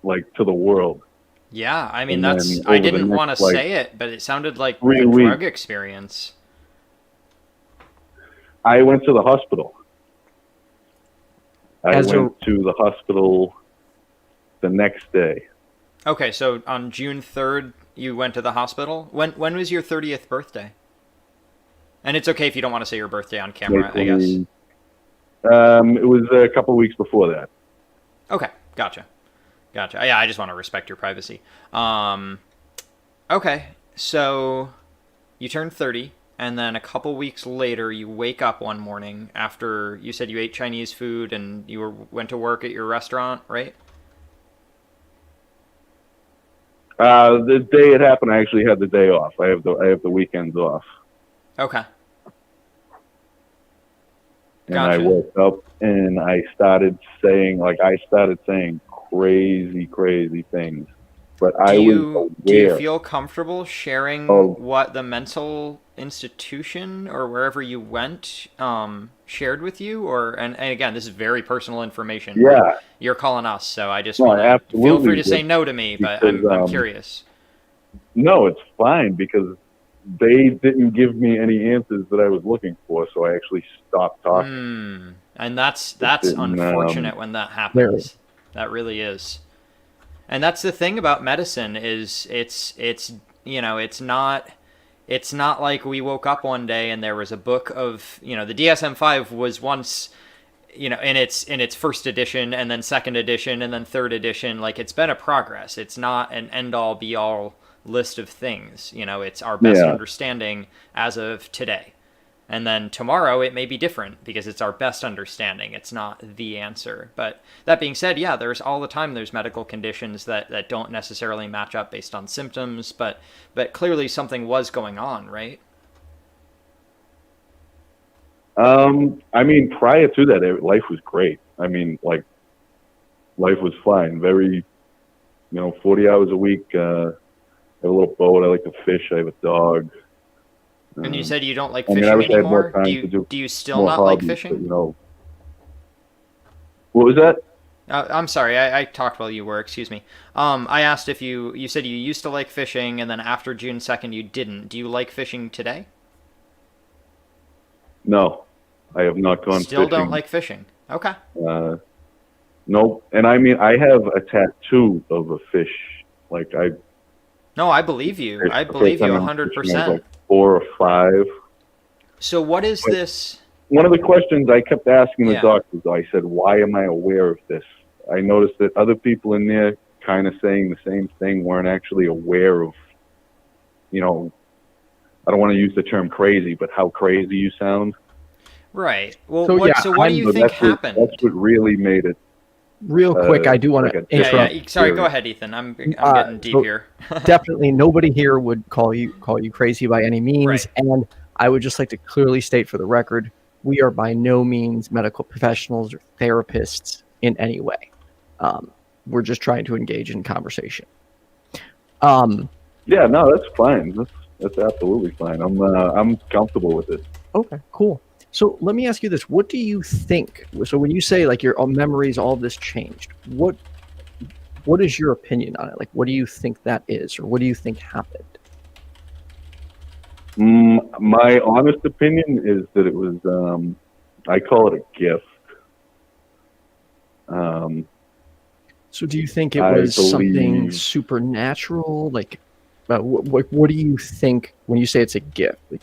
like to the world. Yeah, I mean, I didn't want to say it, but it sounded like a drug experience. I went to the hospital. I went to the hospital the next day. Okay, so on June 3rd, you went to the hospital? When was your 30th birthday? And it's okay if you don't want to say your birthday on camera, I guess. It was a couple of weeks before that. Okay, gotcha. Yeah, I just want to respect your privacy. Okay, so you turned 30, and then a couple weeks later, you wake up one morning after you said you ate Chinese food and you went to work at your restaurant, right? The day it happened, I actually had the day off. I have the weekends off. Okay. And gotcha. I woke up and I started saying crazy things. But do you feel comfortable sharing what the mental institution or wherever you went shared with you? And again, this is very personal information. Yeah. You're calling us, so I just want to feel free to say no to me, but I'm curious. No, it's fine, because they didn't give me any answers that I was looking for, so I actually stopped talking. And that's unfortunate when that happens. That really is. And that's the thing about medicine is it's You know, it's not like we woke up one day and there was a book of, you know, the DSM-5 was once, you know, in its first edition and then second edition and then third edition. Like, it's been a progress. It's not an end-all be-all list of things. You know, it's our best understanding as of today. And then tomorrow it may be different because it's our best understanding. It's not the answer. But that being said, yeah, there's all the time there's medical conditions that don't necessarily match up based on symptoms, but clearly something was going on, right? I mean, prior to that, life was great. I mean, like, life was fine. Very, 40 hours a week. I have a little boat. I like to fish. I have a dog. And you said you don't like fishing I wish I had more anymore? time Do you still not like fishing? But, what was that? I'm sorry, I talked while you were, excuse me. I asked if you said you used to like fishing, and then after June 2nd you didn't. Do you like fishing today? No, I have not gone Still fishing. don't like fishing. Okay. Nope. And I mean, I have a tattoo of a fish. Like, No, I believe you. I believe you 100%. Like 4 or 5. So what is this? One of the questions I kept asking the doctors, I said, why am I aware of this? I noticed that other people in there kind of saying the same thing weren't actually aware of, I don't want to use the term crazy, but how crazy you sound. Right. Well, so what do you think happened? That's what really made it. Real quick, I do want to interrupt. Yeah. Sorry, go ahead, Ethan. I'm getting deep here. Definitely, nobody here would call you crazy by any means. Right. And I would just like to clearly state for the record, we are by no means medical professionals or therapists in any way. We're just trying to engage in conversation. Yeah, no, that's fine. That's absolutely fine. I'm comfortable with it. Okay, cool. So let me ask you this. What do you think? So when you say like your memories, all of this changed, what is your opinion on it? Like, what do you think that is? Or what do you think happened? My honest opinion is that it was, I call it a gift. So do you think it was something supernatural? Like, what do you think when you say it's a gift? Like,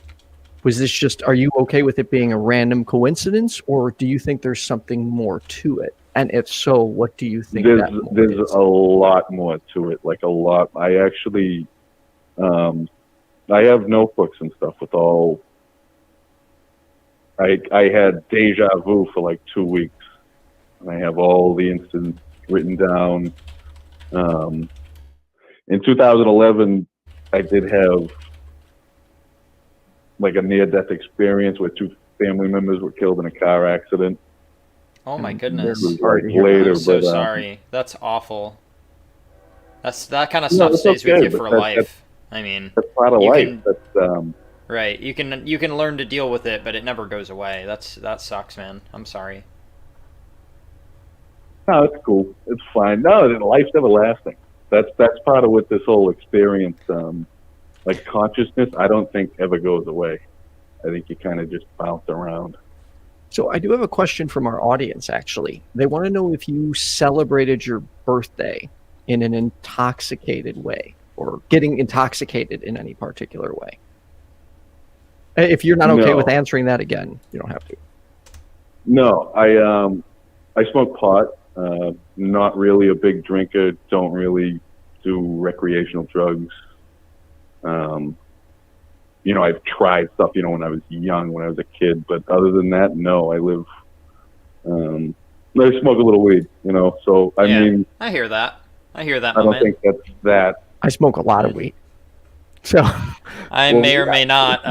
was this just, are you okay with it being a random coincidence, or do you think there's something more to it? And if so, what do you think there's a lot more to it, like a lot. I actually, I have notebooks and stuff with all, I had deja vu for like 2 weeks, and I have all the incidents written down. In 2011, I did have like a near-death experience where 2 family members were killed in a car accident. Oh my goodness! I'm so sorry. That's awful. That kind of stuff stays with you for life. I mean, that's part of life. Right. You can learn to deal with it, but it never goes away. That sucks, man. I'm sorry. No, it's cool. It's fine. No, life's everlasting. That's part of what this whole experience. Like consciousness, I don't think ever goes away. I think you kind of just bounce around. So I do have a question from our audience, actually. They want to know if you celebrated your birthday in an intoxicated way, or getting intoxicated in any particular way. If you're not okay with answering that again, you don't have to. No, I smoke pot. Not really a big drinker. Don't really do recreational drugs. I've tried stuff, when I was young, when I was a kid, but other than that, no, I smoke a little weed, so I mean. I hear that, I don't think that's that. I smoke a lot of weed. So. I may or may not,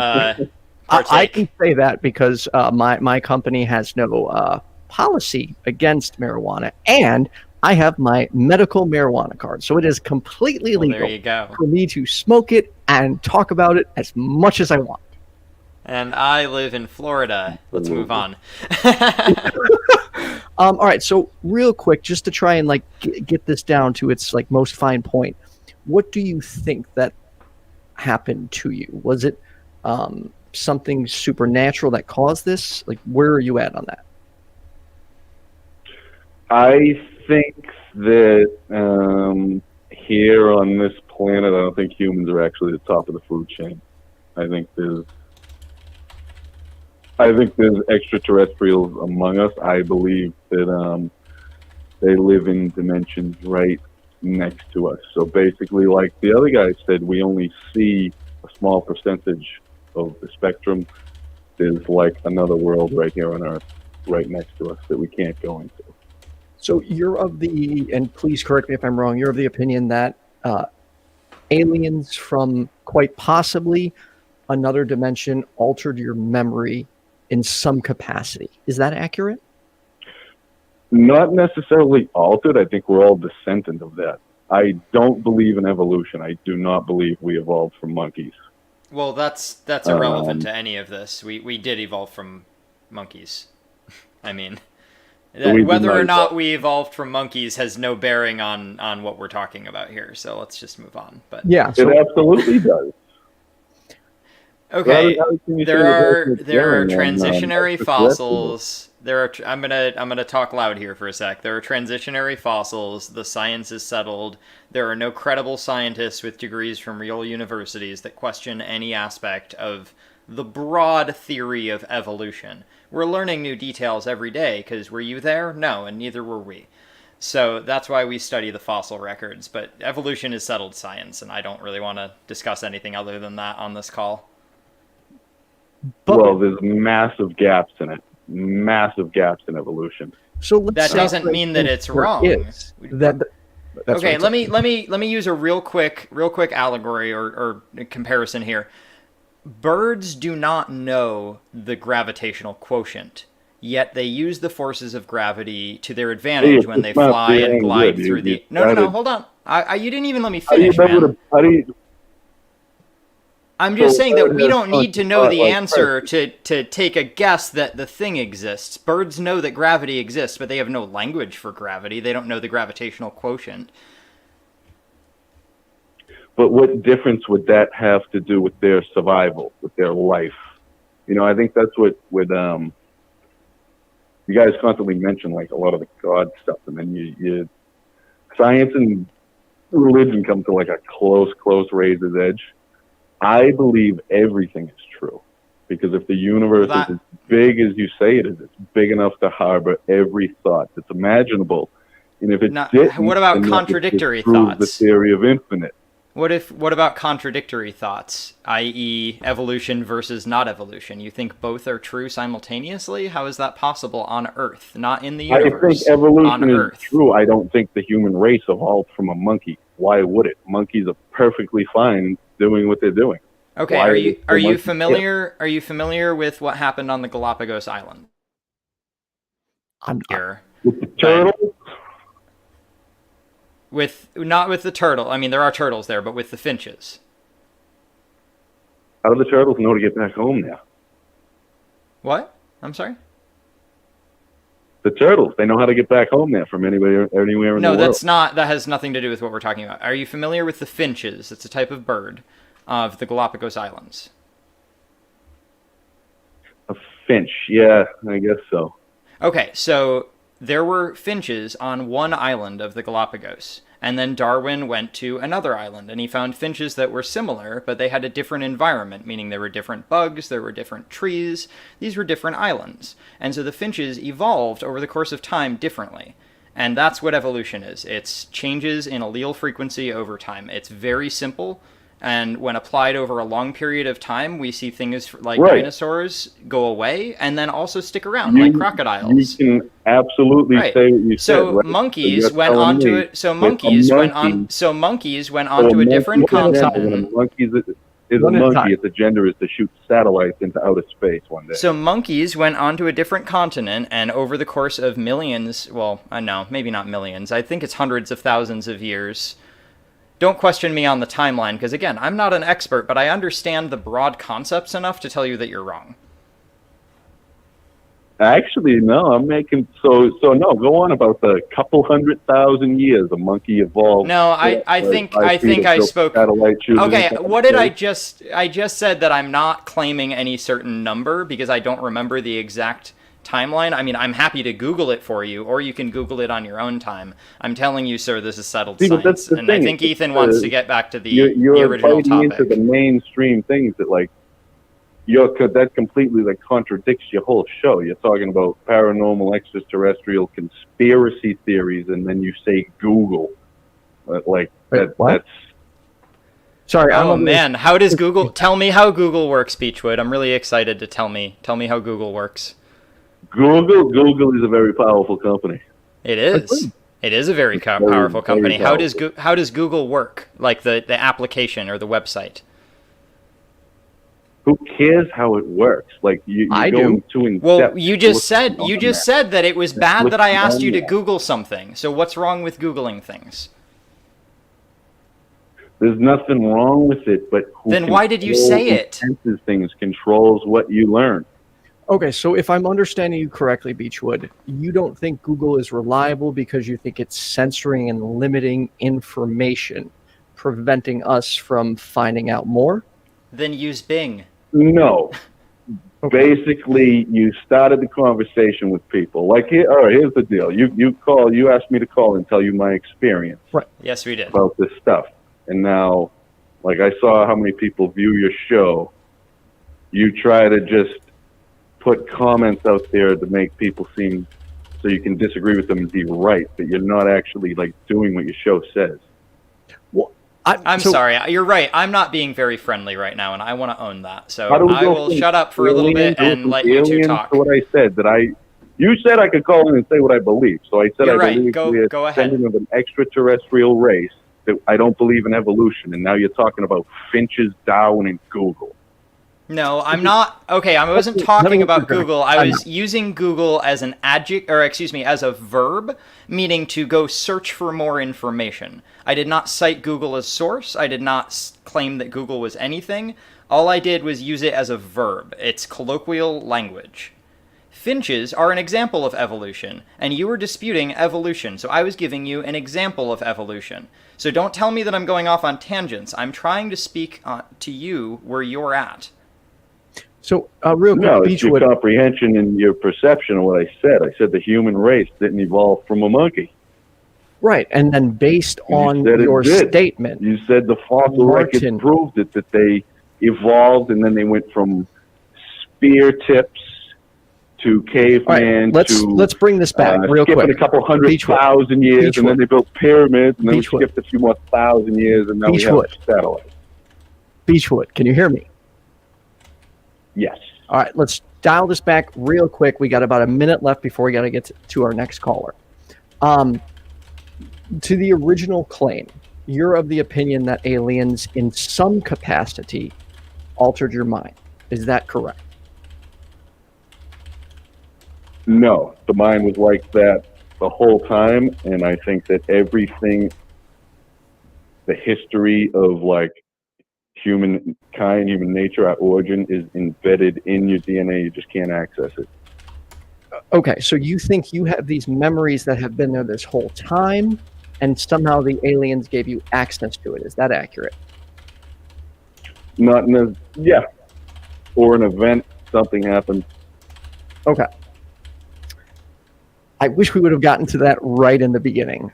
I can say that because my company has no policy against marijuana, and I have my medical marijuana card, so it is completely legal there you go. For me to smoke it and talk about it as much as I want. And I live in Florida. Let's move on. All right, so real quick, just to try and get this down to its most fine point, what do you think that happened to you? Was it something supernatural that caused this? Like, where are you at on that? I think that here on this planet, I don't think humans are actually the top of the food chain. I think there's extraterrestrials among us. I believe that they live in dimensions right next to us. So basically, like the other guy said, we only see a small percentage of the spectrum. There's like another world right here on Earth, right next to us that we can't go into. So you're of the, and please correct me if I'm wrong, you're of the opinion that aliens from quite possibly another dimension altered your memory in some capacity. Is that accurate? Not necessarily altered. I think we're all descendant of that. I don't believe in evolution. I do not believe we evolved from monkeys. Well, that's irrelevant to any of this. We did evolve from monkeys. I mean, whether or not we evolved from monkeys has no bearing on what we're talking about here. So let's just move on. But yeah, it absolutely does. Okay, there are transitionary fossils. I'm gonna talk loud here for a sec. There are transitionary fossils. The science is settled. There are no credible scientists with degrees from real universities that question any aspect of the broad theory of evolution. We're learning new details every day, because were you there? No, and neither were we. So that's why we study the fossil records. But evolution is settled science, and I don't really want to discuss anything other than that on this call. Well, there's massive gaps in it. Massive gaps in evolution. So that doesn't mean that it's wrong. Okay, let me use a real quick allegory or comparison here. Birds do not know the gravitational quotient, yet they use the forces of gravity to their advantage when they fly and glide through the. No, hold on. You didn't even let me finish, man. I'm just saying that we don't need to know the answer to take a guess that the thing exists. Birds know that gravity exists, but they have no language for gravity. They don't know the gravitational quotient. But what difference would that have to do with their survival, with their life? You know, I think that's what you guys constantly mention, like a lot of the God stuff, and then you science and religion come to like a close razor's edge. I believe everything is true, because if the universe is as big as you say it is, it's big enough to harbor every thought that's imaginable. And if it didn't, what about contradictory thoughts? The theory of infinite. What about contradictory thoughts, i.e. evolution versus not evolution? You think both are true simultaneously? How is that possible on Earth, not in the universe? I think evolution is true. I don't think the human race evolved from a monkey. Why would it? Monkeys are perfectly fine doing what they're doing. Okay, are you familiar with what happened on the Galapagos Island? I'm here. With the turtles? Not with the turtle. I mean, there are turtles there, but with the finches. How do the turtles know to get back home now? What? I'm sorry? The turtles, they know how to get back home there from anywhere in the world. No, that has nothing to do with what we're talking about. Are you familiar with the finches? It's a type of bird of the Galapagos Islands. A finch, yeah, I guess so. Okay, so there were finches on one island of the Galapagos, and then Darwin went to another island, and he found finches that were similar, but they had a different environment, meaning there were different bugs, there were different trees, these were different islands. And so the finches evolved over the course of time differently. And that's what evolution is. It's changes in allele frequency over time. It's very simple. And when applied over a long period of time, we see things like dinosaurs go away and then also stick around, like crocodiles. You can absolutely say what you said. So monkeys went on to it. So monkeys went on to a different continent. Is a monkey. Its agenda is to shoot satellites into outer space one day. So monkeys went onto a different continent, and over the course of millions, well, no, maybe not millions. I think it's hundreds of thousands of years. Don't question me on the timeline, because again, I'm not an expert, but I understand the broad concepts enough to tell you that you're wrong. Actually, no, I'm making no. Go on about the couple 100,000 years a monkey evolved. No, I think I spoke. Okay, what did I just said that I'm not claiming any certain number because I don't remember the exact timeline, I mean, I'm happy to Google it for you, or you can Google it on your own time. I'm telling you, sir, this is settled science. And I think Ethan wants to get back to the original topic. Into the mainstream things that, like, that completely, like, contradicts your whole show. You're talking about paranormal, extraterrestrial, conspiracy theories, and then you say Google. That's... Sorry. Oh man, how does Google? Tell me how Google works, Beechwood. I'm really excited to tell me how Google works. Google is a very powerful company. It is. It is a very powerful company. How does Google work? Like the application or the website? Who cares how it works? Like I do. Well, you just said that it was bad that I asked you to Google something. So what's wrong with Googling things? There's nothing wrong with it, but then why did you say it? Things controls what you learn. Okay, so if I'm understanding you correctly, Beechwood, you don't think Google is reliable because you think it's censoring and limiting information, preventing us from finding out more? Then use Bing. No. Okay. Basically, you started the conversation with people. Like, here's the deal. You asked me to call and tell you my experience. Right. Yes, we did. About this stuff. And now, like, I saw how many people view your show. You try to just put comments out there to make people seem so you can disagree with them and be right, but you're not actually, like, doing what your show says. Well, I'm sorry. You're right. I'm not being very friendly right now, and I want to own that. So I will shut up for a little bit and let you two talk. What I said, you said I could call in and say what I believe. So I said you're I believe right. Go ahead. Descendant of an extraterrestrial race. That I don't believe in evolution, and now you're talking about finches, Darwin, and Google. No, I'm not. Okay, I wasn't talking about Google. I was using Google as an as a verb, meaning to go search for more information. I did not cite Google as source. I did not claim that Google was anything. All I did was use it as a verb. It's colloquial language. Finches are an example of evolution, and you were disputing evolution, so I was giving you an example of evolution. So don't tell me that I'm going off on tangents. I'm trying to speak to you where you're at. So, real quick, no, it's your comprehension and your perception of what I said. I said the human race didn't evolve from a monkey. Right, and then based on your statement... You said the fossil record proved it, that they evolved, and then they went from spear tips to caveman let's bring this back real quick. A couple 100,000 years, and then they built pyramids, and then we skipped a few more 1,000 years, and now we have satellites. Beechwood, can you hear me? Yes. All right, let's dial this back real quick. We got about a minute left before we got to get to our next caller. To the original claim, you're of the opinion that aliens, in some capacity, altered your mind. Is that correct? No, the mind was like that the whole time, and I think that everything, the history of, like, humankind, human nature, our origin, is embedded in your DNA. You just can't access it. Okay, so you think you have these memories that have been there this whole time, and somehow the aliens gave you access to it. Is that accurate? Yeah. Or an event, something happened. Okay. I wish we would have gotten to that right in the beginning.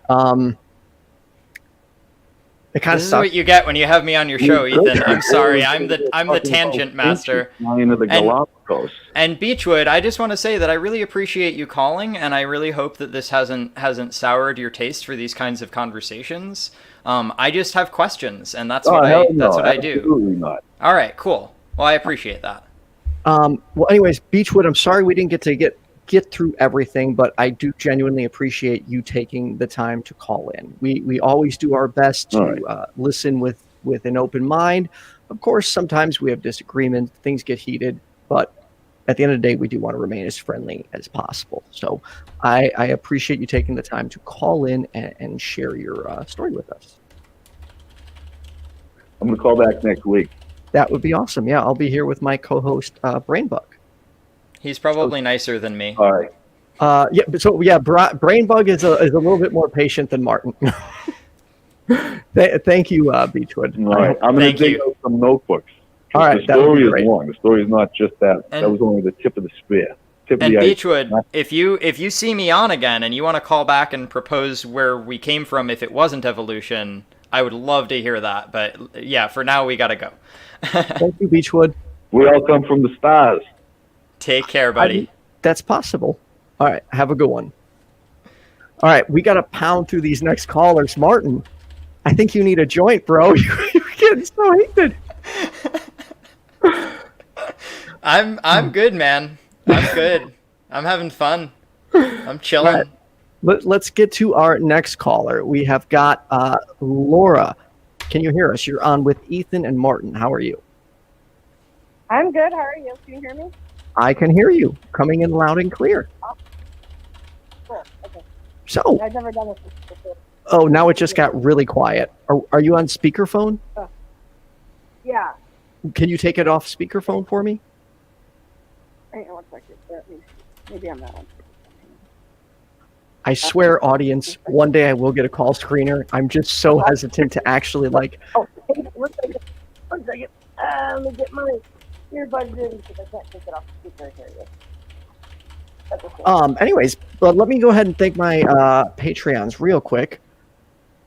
It kind of sucks. This is what you get when you have me on your show, Ethan. I'm sorry. I'm the tangent master. And Beechwood, I just want to say that I really appreciate you calling, and I really hope that this hasn't soured your taste for these kinds of conversations. I just have questions, and that's what I do. Absolutely not. All right, cool. Well, I appreciate that. Well, anyways, Beechwood, I'm sorry we didn't get through everything, but I do genuinely appreciate you taking the time to call in. We always do our best to listen with an open mind. Of course, sometimes we have disagreements, things get heated, but at the end of the day, we do want to remain as friendly as possible. So I appreciate you taking the time to call in and share your story with us. I'm going to call back next week. That would be awesome. Yeah, I'll be here with my co-host, Brainbug. He's probably nicer than me. All right. Brainbug is a little bit more patient than Martin. Thank you, Beechwood. All right. I'm going to dig out some notebooks. All right. The story is long. The story is not just that. That was only the tip of the spear. tip of And the Beechwood, ice. if you see me on again and you want to call back and propose where we came from if it wasn't evolution, I would love to hear that. But yeah, for now we gotta go. Thank you, Beechwood. We all come from the stars. Take care, buddy. That's possible. All right, have a good one. All right, we got to pound through these next callers. Martin, I think you need a joint, bro. You're getting so heated. I'm good, man. I'm good. I'm having fun. I'm chilling. All right. Let's get to our next caller. We have got Laura. Can you hear us? You're on with Ethan and Martin. How are you? I'm good. How are you? Can you hear me? I can hear you coming in loud and clear. Oh, cool. Okay. So, I've never done this before. oh, now it just got really quiet. Are you on speakerphone? Yeah. Can you take it off speakerphone for me? Hang on 1 second. Let me see. Maybe I'm not on. I swear, audience, one day I will get a call screener. I'm just so hesitant to actually like. Oh, hang on 1 second. 1 second. Let me get my earbuds in because I can't take it off the speaker here yet. That's okay. Anyways, but let me go ahead and thank my Patreons real quick.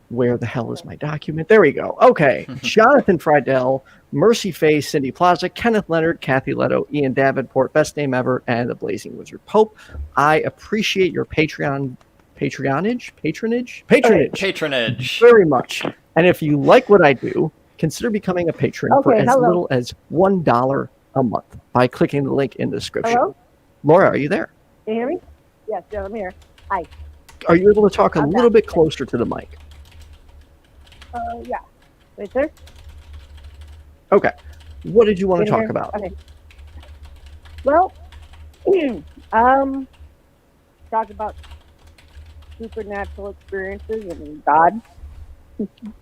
Where the hell is my document? There we go. Okay. Jonathon, Friedel, Mercy Face, Cindy Plaza, Kenneth, Leonard, Kathy Letto, Ian Davenport, Best Name Ever, and the Blazing Wizard Pope. I appreciate your patronage very much. And if you like what I do, consider becoming a patron for as little as $1 a month by clicking the link in the description. Hello? Laura, are you there? Can you hear me? Yes, yeah, I'm here. Hi. Are you able to talk a little bit closer to the mic? Yeah. Right there? Okay. What did you want to talk about? Okay. Well, talk about supernatural experiences and God.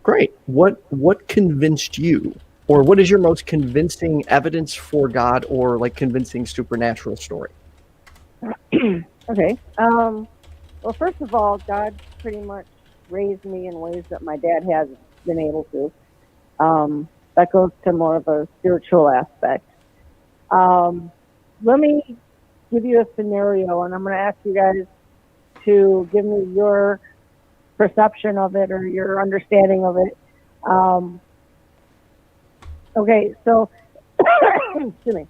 Great. What convinced you, or what is your most convincing evidence for God, or like convincing supernatural story? Okay. Well, first of all, God pretty much raised me in ways that my dad hasn't been able to. That goes to more of a spiritual aspect. Let me give you a scenario, and I'm going to ask you guys to give me your perception of it or your understanding of it. Okay, so, excuse me.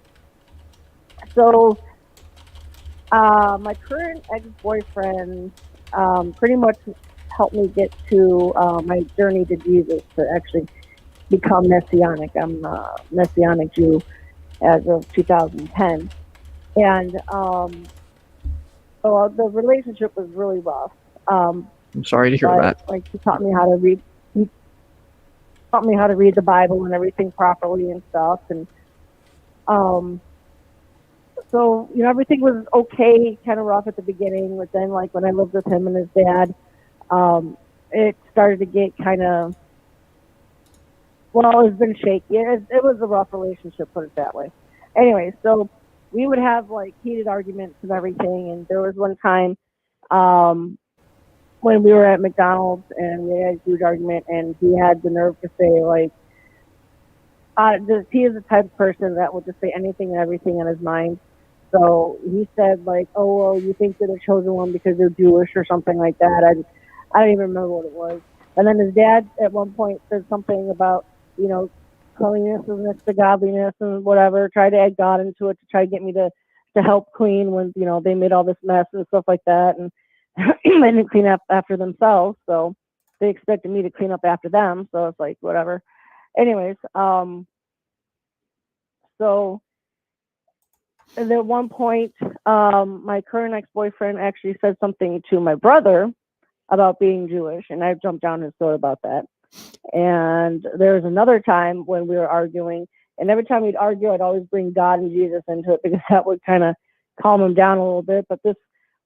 So, my current ex-boyfriend pretty much helped me get to my journey to Jesus, to actually become Messianic. I'm a Messianic Jew as of 2010. And so the relationship was really rough. I'm sorry to hear that. Like, he taught me how to read. He taught me how to read the Bible and everything properly and stuff. And so, you know, everything was okay, kind of rough at the beginning. But then, like, when I lived with him and his dad, it started to get kind of, well, it's been shaky. It was a rough relationship, put it that way. Anyway, so we would have, like, heated arguments and everything. And there was one time when we were at McDonald's and we had a huge argument, and he had the nerve to say, like, he is the type of person that will just say anything and everything in his mind. So he said, like, oh, well, you think they're the chosen one because they're Jewish or something like that. I don't even remember what it was. And then his dad at one point said something about, you know, cleanliness is next to godliness and whatever, tried to add God into it to try to get me to help clean when, you know, they made all this mess and stuff like that. And they didn't clean up after themselves. So they expected me to clean up after them. So it's like, whatever. Anyways, so at one point, my current ex-boyfriend actually said something to my brother about being Jewish, and I jumped down his throat about that. And there was another time when we were arguing, and every time we'd argue, I'd always bring God and Jesus into it because that would kind of calm him down a little bit. But this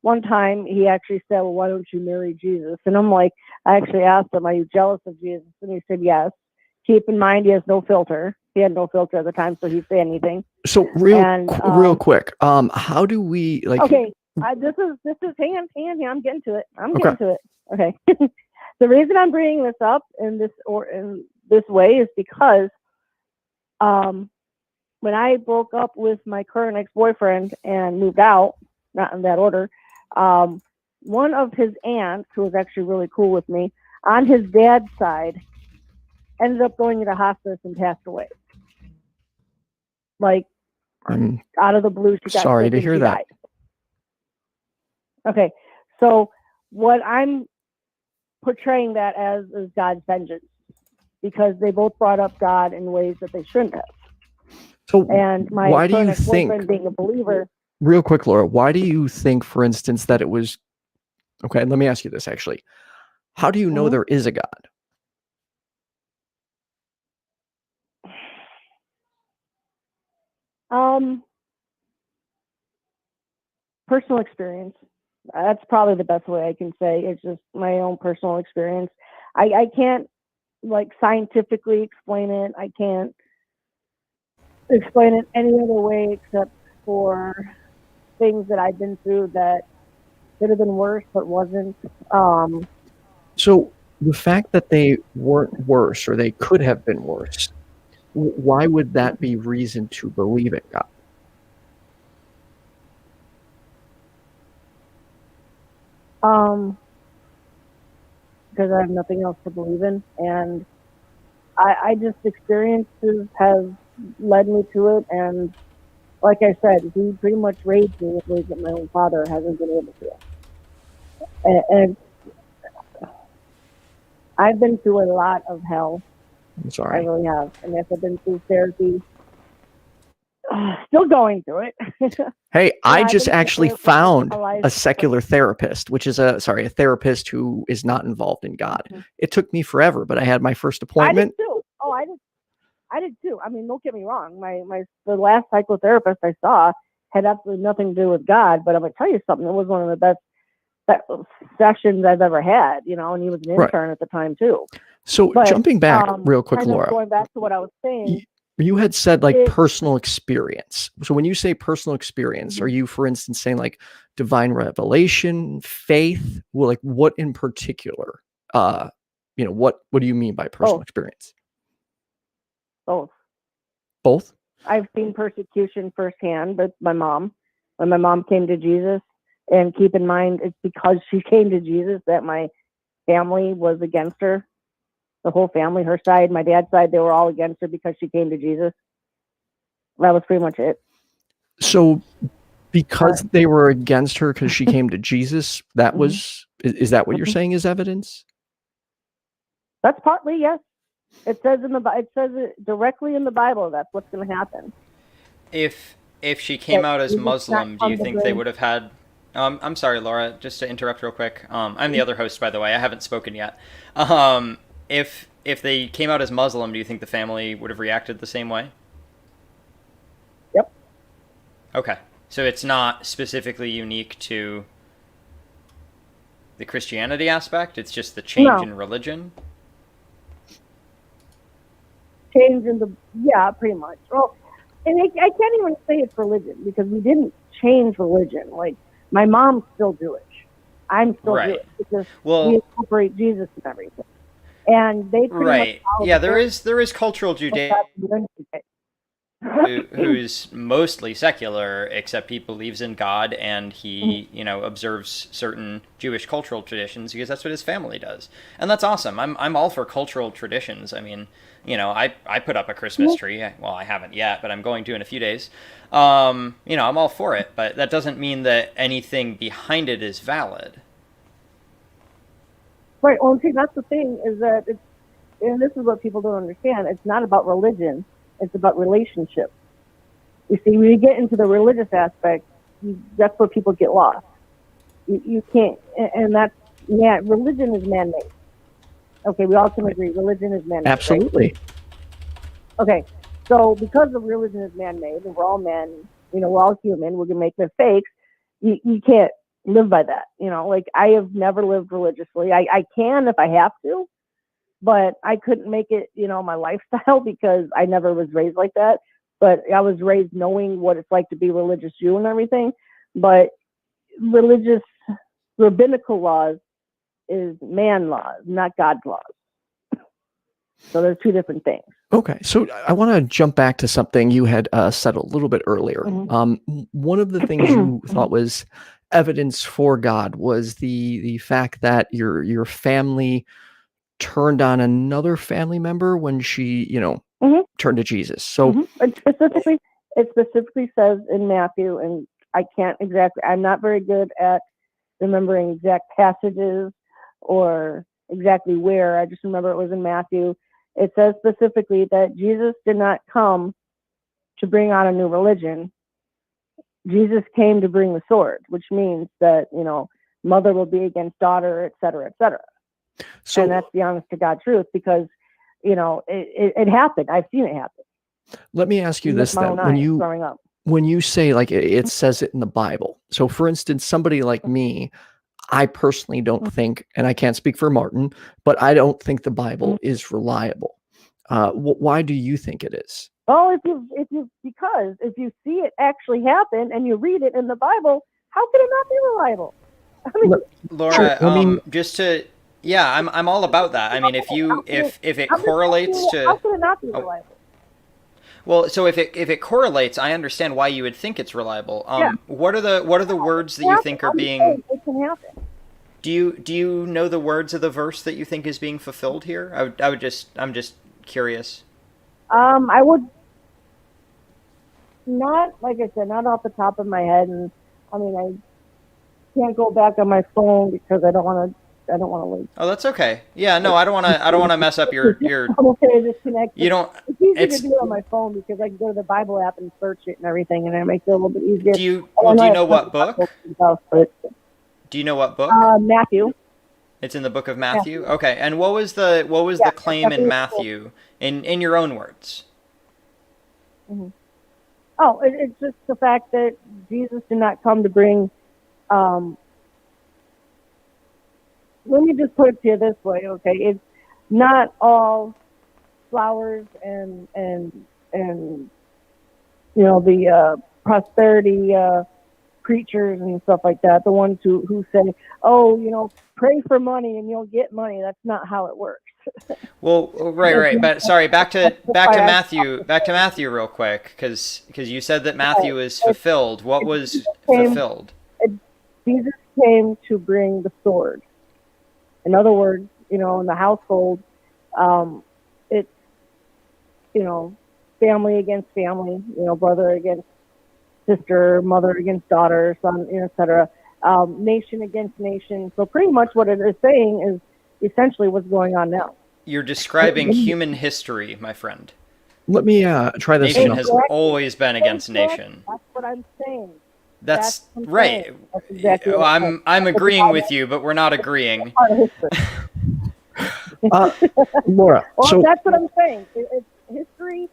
one time, he actually said, well, why don't you marry Jesus? And I'm like, I actually asked him, are you jealous of Jesus? And he said, yes. Keep in mind, he has no filter. He had no filter at the time, so he'd say anything. So real quick, how do we like? Okay, this is hang on, I'm getting to it. Getting to it. Okay. The reason I'm bringing this up in this way is because when I broke up with my current ex-boyfriend and moved out, not in that order. One of his aunts, who was actually really cool with me, on his dad's side, ended up going into hospice and passed away. Like, I'm out of the blue, she got sorry sick to and hear she that. died. Okay, so what I'm portraying that as is God's vengeance, because they both brought up God in ways that they shouldn't have. So And my why do you current think, ex-boyfriend, being a believer, real quick, Laura, why do you think, for instance, that it was, okay, let me ask you this actually. How do you know there is a God? Personal experience. That's probably the best way I can say. It's just my own personal experience. I can't like scientifically explain it. I can't explain it any other way except for things that I've been through that could have been worse but wasn't. So the fact that they weren't worse, or they could have been worse, why would that be reason to believe in God? Because I have nothing else to believe in, and I just experiences have led me to it, and like I said, he pretty much raised me with ways that my own father hasn't been able to. And I've been through a lot of hell. I'm I sorry. really have, and yes, I've been through therapy. Still going through it. Hey, I I've just been through actually therapy found my life. a secular therapist, which is a therapist who is not involved in God. It took me forever, but I had my first I did appointment. too. Oh, I did too. I mean, don't get me wrong. The last psychotherapist I saw had absolutely nothing to do with God, but I'm gonna tell you something. It was one of the best sessions I've ever had. You know, and he was an Right. intern at the time too. So But, jumping back real quick, kind of Laura, going back to what I was saying, you had said like It- personal experience. So when you say personal experience, are you, for instance, saying like divine revelation, faith? Well, like what in particular? What do you mean by personal experience? both. Both? I've seen persecution firsthand with my mom. When my mom came to Jesus, and keep in mind, it's because she came to Jesus that my family was against her. The whole family, her side, my dad's side, they were all against her because she came to Jesus. That was pretty much it. So because they were against her because she came to Jesus, that was, is that what you're saying is evidence? That's partly, yes. It says it directly in the Bible. That's what's going to happen. If she came out as Jesus Muslim, do you not think they would have had? I'm sorry, Laura. Just to interrupt real quick. I'm the other host, by the way. I haven't spoken yet. If they came out as Muslim, do you think the family would have reacted the same way? Yep. Okay, so it's not specifically unique to the Christianity aspect. It's just the change in religion. Change in pretty much. Well, and I can't even say it's religion because we didn't change religion. Like my mom's still Jewish. I'm still Jewish because we incorporate Jesus and everything. And they pretty much there is cultural Judaism who's mostly secular, except he believes in God and he observes certain Jewish cultural traditions because that's what his family does, and that's awesome. I'm all for cultural traditions. I mean, I put up a Christmas tree. Well, I haven't yet, but I'm going to in a few days. I'm all for it, but that doesn't mean that anything behind it is valid. Right. Well, see, that's the thing is that and this is what people don't understand. It's not about religion. It's about relationship. You see, when you get into the religious aspect, that's where people get lost. You can't, and that's, religion is man-made. Okay, we all can agree religion is man-made. Absolutely. Right? Okay, so because the religion is man-made, and we're all men, we're all human, we're going to make mistakes, you can't live by that. Like I have never lived religiously. I can if I have to, but I couldn't make it, my lifestyle because I never was raised like that. But I was raised knowing what it's like to be religious Jew and everything. But religious, rabbinical laws is man laws, not God's laws. So there's two different things. Okay, so I want to jump back to something you had said a little bit earlier. Mhm. One of the things you thought was evidence for God was the fact that your family turned on another family member when she, Mhm. turned to Jesus. So It specifically says in Matthew, and I'm not very good at remembering exact passages or exactly where. I just remember it was in Matthew. It says specifically that Jesus did not come to bring on a new religion. Jesus came to bring the sword, which means that, mother will be against daughter, et cetera, et cetera. So and that's the honest to God truth, because, it happened. I've seen it happen. let me ask you With this my then. own eyes growing up. When you say like it says it in the Bible. So for instance, somebody like me, I personally don't think, and I can't speak for Martin, but I don't think the Bible is reliable. Why do you think it is? Well, because if you see it actually happen and you read it in the Bible, how can it not be reliable? I mean, Laura, I'm all about that. I mean, if it correlates to, how can it not be reliable? Well, so if it correlates, I understand why you would think it's reliable. What are the words that you think are being? It can happen. Do you know the words of the verse that you think is being fulfilled here? I'm just curious. I would not, like I said, not off the top of my head, and I mean, I can't go back on my phone because I don't want to leave. Oh, that's okay. Yeah, no, I don't want to mess up your. I'm okay to disconnect. You don't. It's easier to do it on my phone because I can go to the Bible app and search it and everything, and it makes it a little bit easier. Do you know what book? Do you know what book? Matthew. It's in the book of Matthew. Okay, and what was the claim in Matthew in your own words? Mm-hmm. Oh, it's just the fact that Jesus did not come to bring. Let me just put it to you this way, okay? It's not all flowers and the prosperity preachers and stuff like that. The ones who say, "Oh, pray for money and you'll get money." That's not how it works. Well, right. But sorry, back to Matthew real quick, because you said that Matthew is fulfilled. What was fulfilled? Jesus came to bring the sword. In other words, in the household, it's family against family, brother against sister, mother against daughter, son, etc. Nation against nation. So pretty much what it is saying is essentially what's going on now. You're describing human history, my friend. Let me try this. Nation has always been against nation. That's what I'm saying. That's right. That's exactly I'm agreeing with you, but we're not agreeing. Laura, well, so that's what I'm saying. History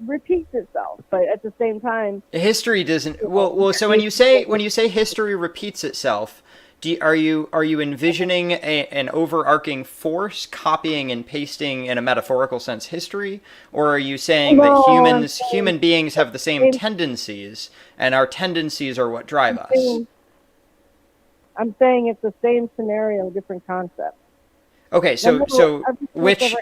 repeats itself, but at the same time, history doesn't. Well. So when you say history repeats itself, are you envisioning an overarching force copying and pasting in a metaphorical sense history, or are you saying that human beings have the same tendencies, and our tendencies are what drive us? I'm saying it's the same scenario, different concept. Okay, so which you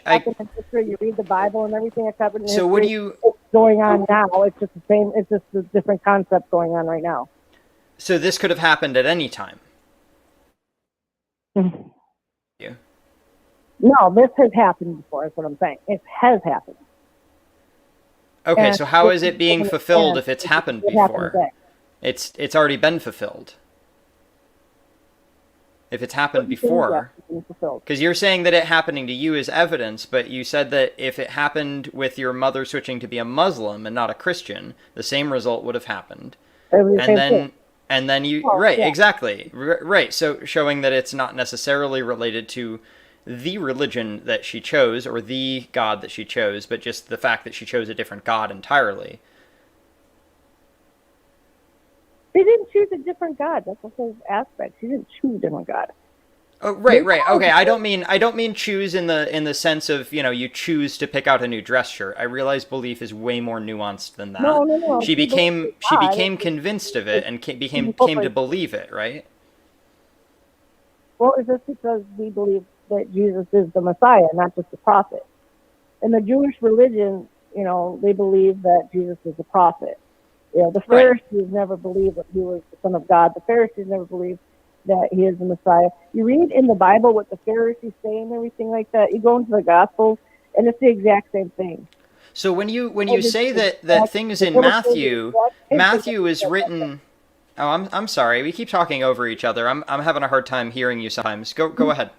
read the Bible and everything that's happened in history. So what do you? It's going on now. It's just the same. It's just a different concept going on right now. So this could have happened at any time. Yeah. No, this has happened before. Is what I'm saying. It has happened. Okay, so how is it being fulfilled if it's happened before? It's already been fulfilled. If it's happened before, because you're saying that it happening to you is evidence, but you said that if it happened with your mother switching to be a Muslim and not a Christian, the same result would have happened. And then you exactly right. So showing that it's not necessarily related to the religion that she chose or the God that she chose, but just the fact that she chose a different God entirely. She didn't choose a different God. That's the whole aspect. She didn't choose a different God. Oh, right. Okay, I don't mean choose in the sense of, you choose to pick out a new dress shirt. I realize belief is way more nuanced than that. No. She became convinced of it and came to believe it, right? Well, it's just because we believe that Jesus is the Messiah, not just the prophet. in the Jewish religion, they believe that Jesus is a prophet. The Right. Pharisees never believed that he was the Son of God. The Pharisees never believed that he is the Messiah. You read in the Bible what the Pharisees say and everything like that. You go into the Gospels, and it's the exact same thing. So when you say that things in Matthew is written. Oh, I'm sorry. We keep talking over each other. I'm having a hard time hearing you sometimes. Go ahead.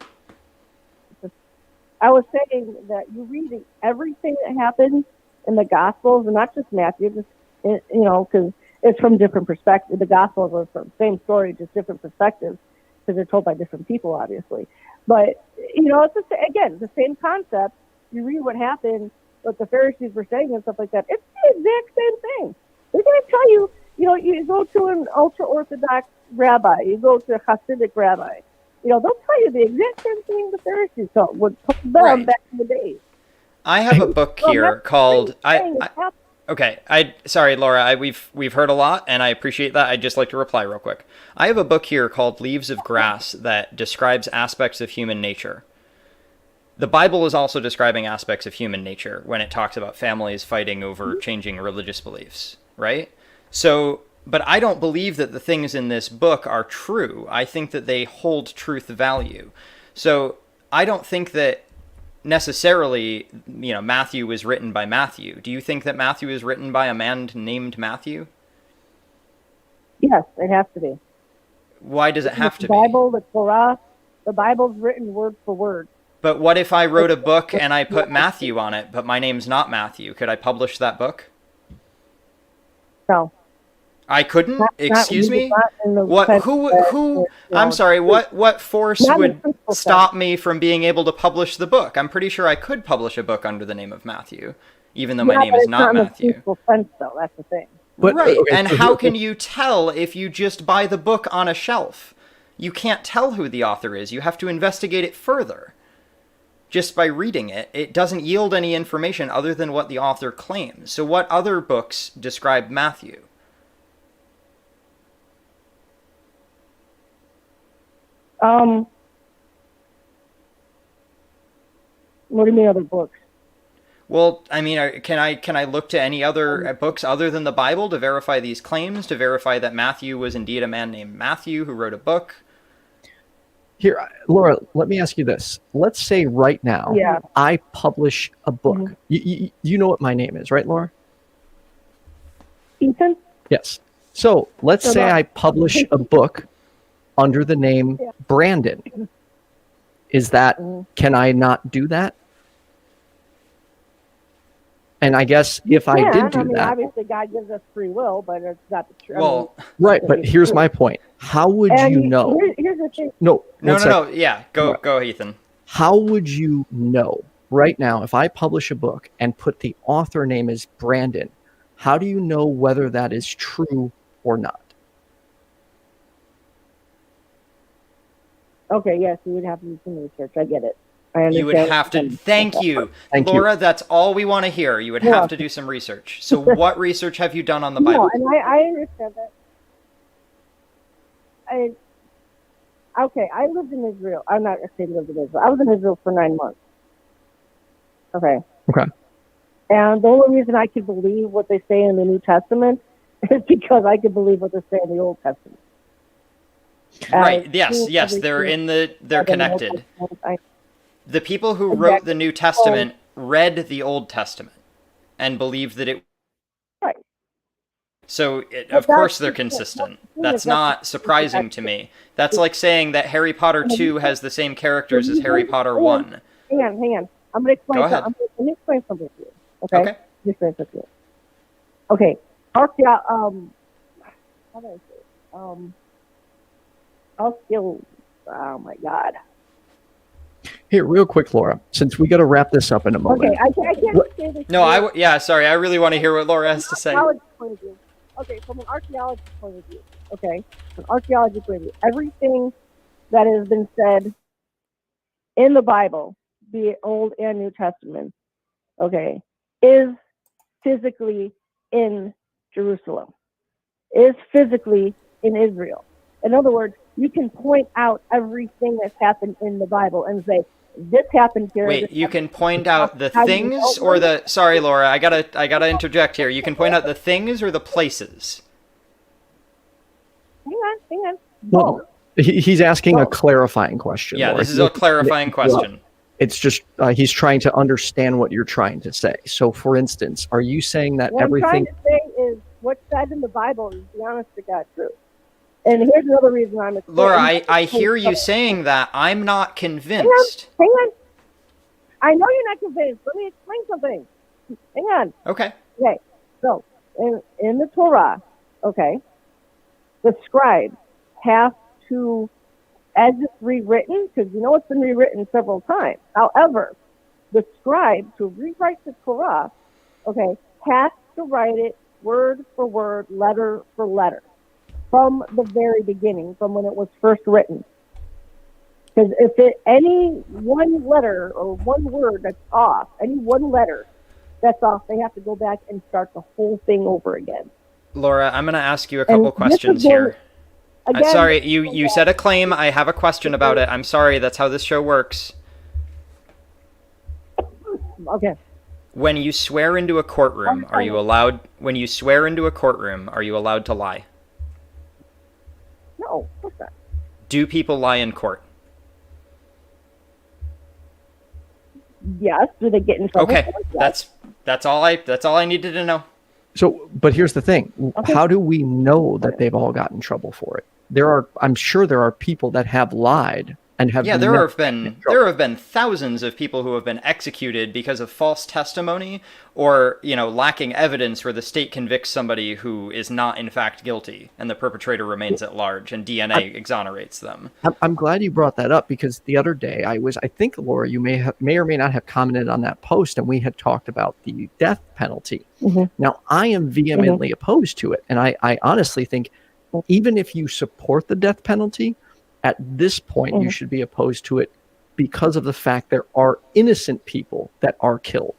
I was saying that you read everything that happens in the Gospels, and not just Matthew, just because it's from different perspectives. The Gospels are from the same story, just different perspectives, because they're told by different people, obviously. But it's again the same concept. You read what happened, what the Pharisees were saying and stuff like that. It's the exact same thing. They're going to tell you. You go to an ultra-Orthodox rabbi, you go to a Hasidic rabbi, they'll tell you the exact same thing the Pharisees would tell them Right. back in the day. I have a book here called sorry, Laura. We've heard a lot, and I appreciate that. I'd just like to reply real quick. I have a book here called Leaves of Grass that describes aspects of human nature. The Bible is also describing aspects of human nature when it talks about families fighting over changing religious beliefs, right? So, but I don't believe that the things in this book are true. I think that they hold truth value. So I don't think that necessarily, Matthew was written by Matthew. Do you think that Matthew is written by a man named Matthew? Yes, it has to be. Why does it have to be? The Bible, the Torah, the Bible's written word for word. But what if I wrote a book and I put Matthew on it, but my name's not Matthew? Could I publish that book? No. I couldn't? Excuse me? What? Who? I'm sorry. What force would stop me from being able to publish the book? I'm pretty sure I could publish a book under the name of Matthew, even though my name is not Matthew. In a sense, though. That's the thing. Right. And how can you tell if you just buy the book on a shelf? You can't tell who the author is. You have to investigate it further. Just by reading it, it doesn't yield any information other than what the author claims. So what other books describe Matthew? What do you mean other books? Well, I mean, can I look to any other books other than the Bible to verify these claims, to verify that Matthew was indeed a man named Matthew who wrote a book? Here, Laura, let me ask you this. Let's say right now I publish a book. Mm-hmm. You know what my name is, right, Laura? Ethan? Yes. So let's say I publish a book under the name Brandon. Is that, can I not do that? And I guess if I did do that, obviously God gives us free will, but it's not the truth. Well, right. But here's my point. How would you know? Here's the thing. No. Yeah, go, Ethan. How would you know right now if I publish a book and put the author name as Brandon? How do you know whether that is true or not? Okay, yes, you would have to do some research. I get it. I understand. You would have to. Thank you, Laura. That's all we want to hear. You would have to do some research. So, what research have you done on the Bible? No, and I understand that. I lived in Israel. I'm not saying lived in Israel. I was in Israel for 9 months. Okay. And the only reason I could believe what they say in the New Testament is because I could believe what they say in the Old Testament. Right. Yes. They're connected. The people who wrote the New Testament read the Old Testament and believed that it. Right. So, of course, they're consistent. That's not surprising to me. That's like saying that Harry Potter 2 has the same characters as Harry Potter 1. Hang on. I'm going to explain. Go ahead. Let me explain something to you. Okay. Let me explain something to you. Okay. How do I say it? Oh my God. Here, real quick, Laura, since we got to wrap this up in a moment. Okay, I can't say this. No, sorry. I really want to hear what Laura has to say. Okay, from an archaeology point of view. Okay, from an archaeology point of view, everything that has been said in the Bible, be it Old and New Testament, okay, is physically in Jerusalem, is physically in Israel. In other words, you can point out everything that's happened in the Bible and say, this happened here. Wait, this you happened can point out the How you things don't or know? the... Sorry, Laura, I gotta interject here. You can point out the things or the places. Hang on. Well, Both. he's asking a Both. clarifying question. Yeah, Laura. this is a clarifying question. It's just he's trying to understand what you're trying to say. So, for instance, are you saying that What everything? I'm trying to say is what's said in the Bible is the honest to God truth. And here's another reason I'm explaining. Laura, I hear you saying that. I'm not convinced. Hang on. I know you're not convinced. Let me explain something. Hang on. Okay. Okay. So, in the Torah, okay, the scribes have to, as it's rewritten, because you know it's been rewritten several times. However, the scribe, to rewrite the Torah, okay, has to write it word for word, letter for letter, from the very beginning, from when it was first written. Because if any one letter or one word that's off, any one letter that's off, they have to go back and start the whole thing over again. Laura, I'm going to ask you a couple And questions this is here. Again, Sorry, you said a claim. I have a question about it. I'm sorry, that's how this show works. Okay. When you swear into a courtroom, are you allowed... When you swear into a courtroom, are you allowed to lie? No, of course not. Do people lie in court? Yes. Do they get in trouble? Okay, for it? Yes. that's all I needed to know. So, but here's the thing: Okay. how do we know that they've all gotten in trouble for it? I'm sure there are people that have lied and have. Yeah, never there have been thousands of people who have been executed because of false testimony or, lacking evidence where the state convicts somebody who is not in fact guilty and the perpetrator remains at large and DNA exonerates them. I'm glad you brought that up because the other day I think, Laura, you may or may not have commented on that post, and we had talked about the death penalty. Mhm. Now, I am vehemently opposed to it, and I honestly think even if you support the death penalty, at this point you should be opposed to it because of the fact there are innocent people that are killed.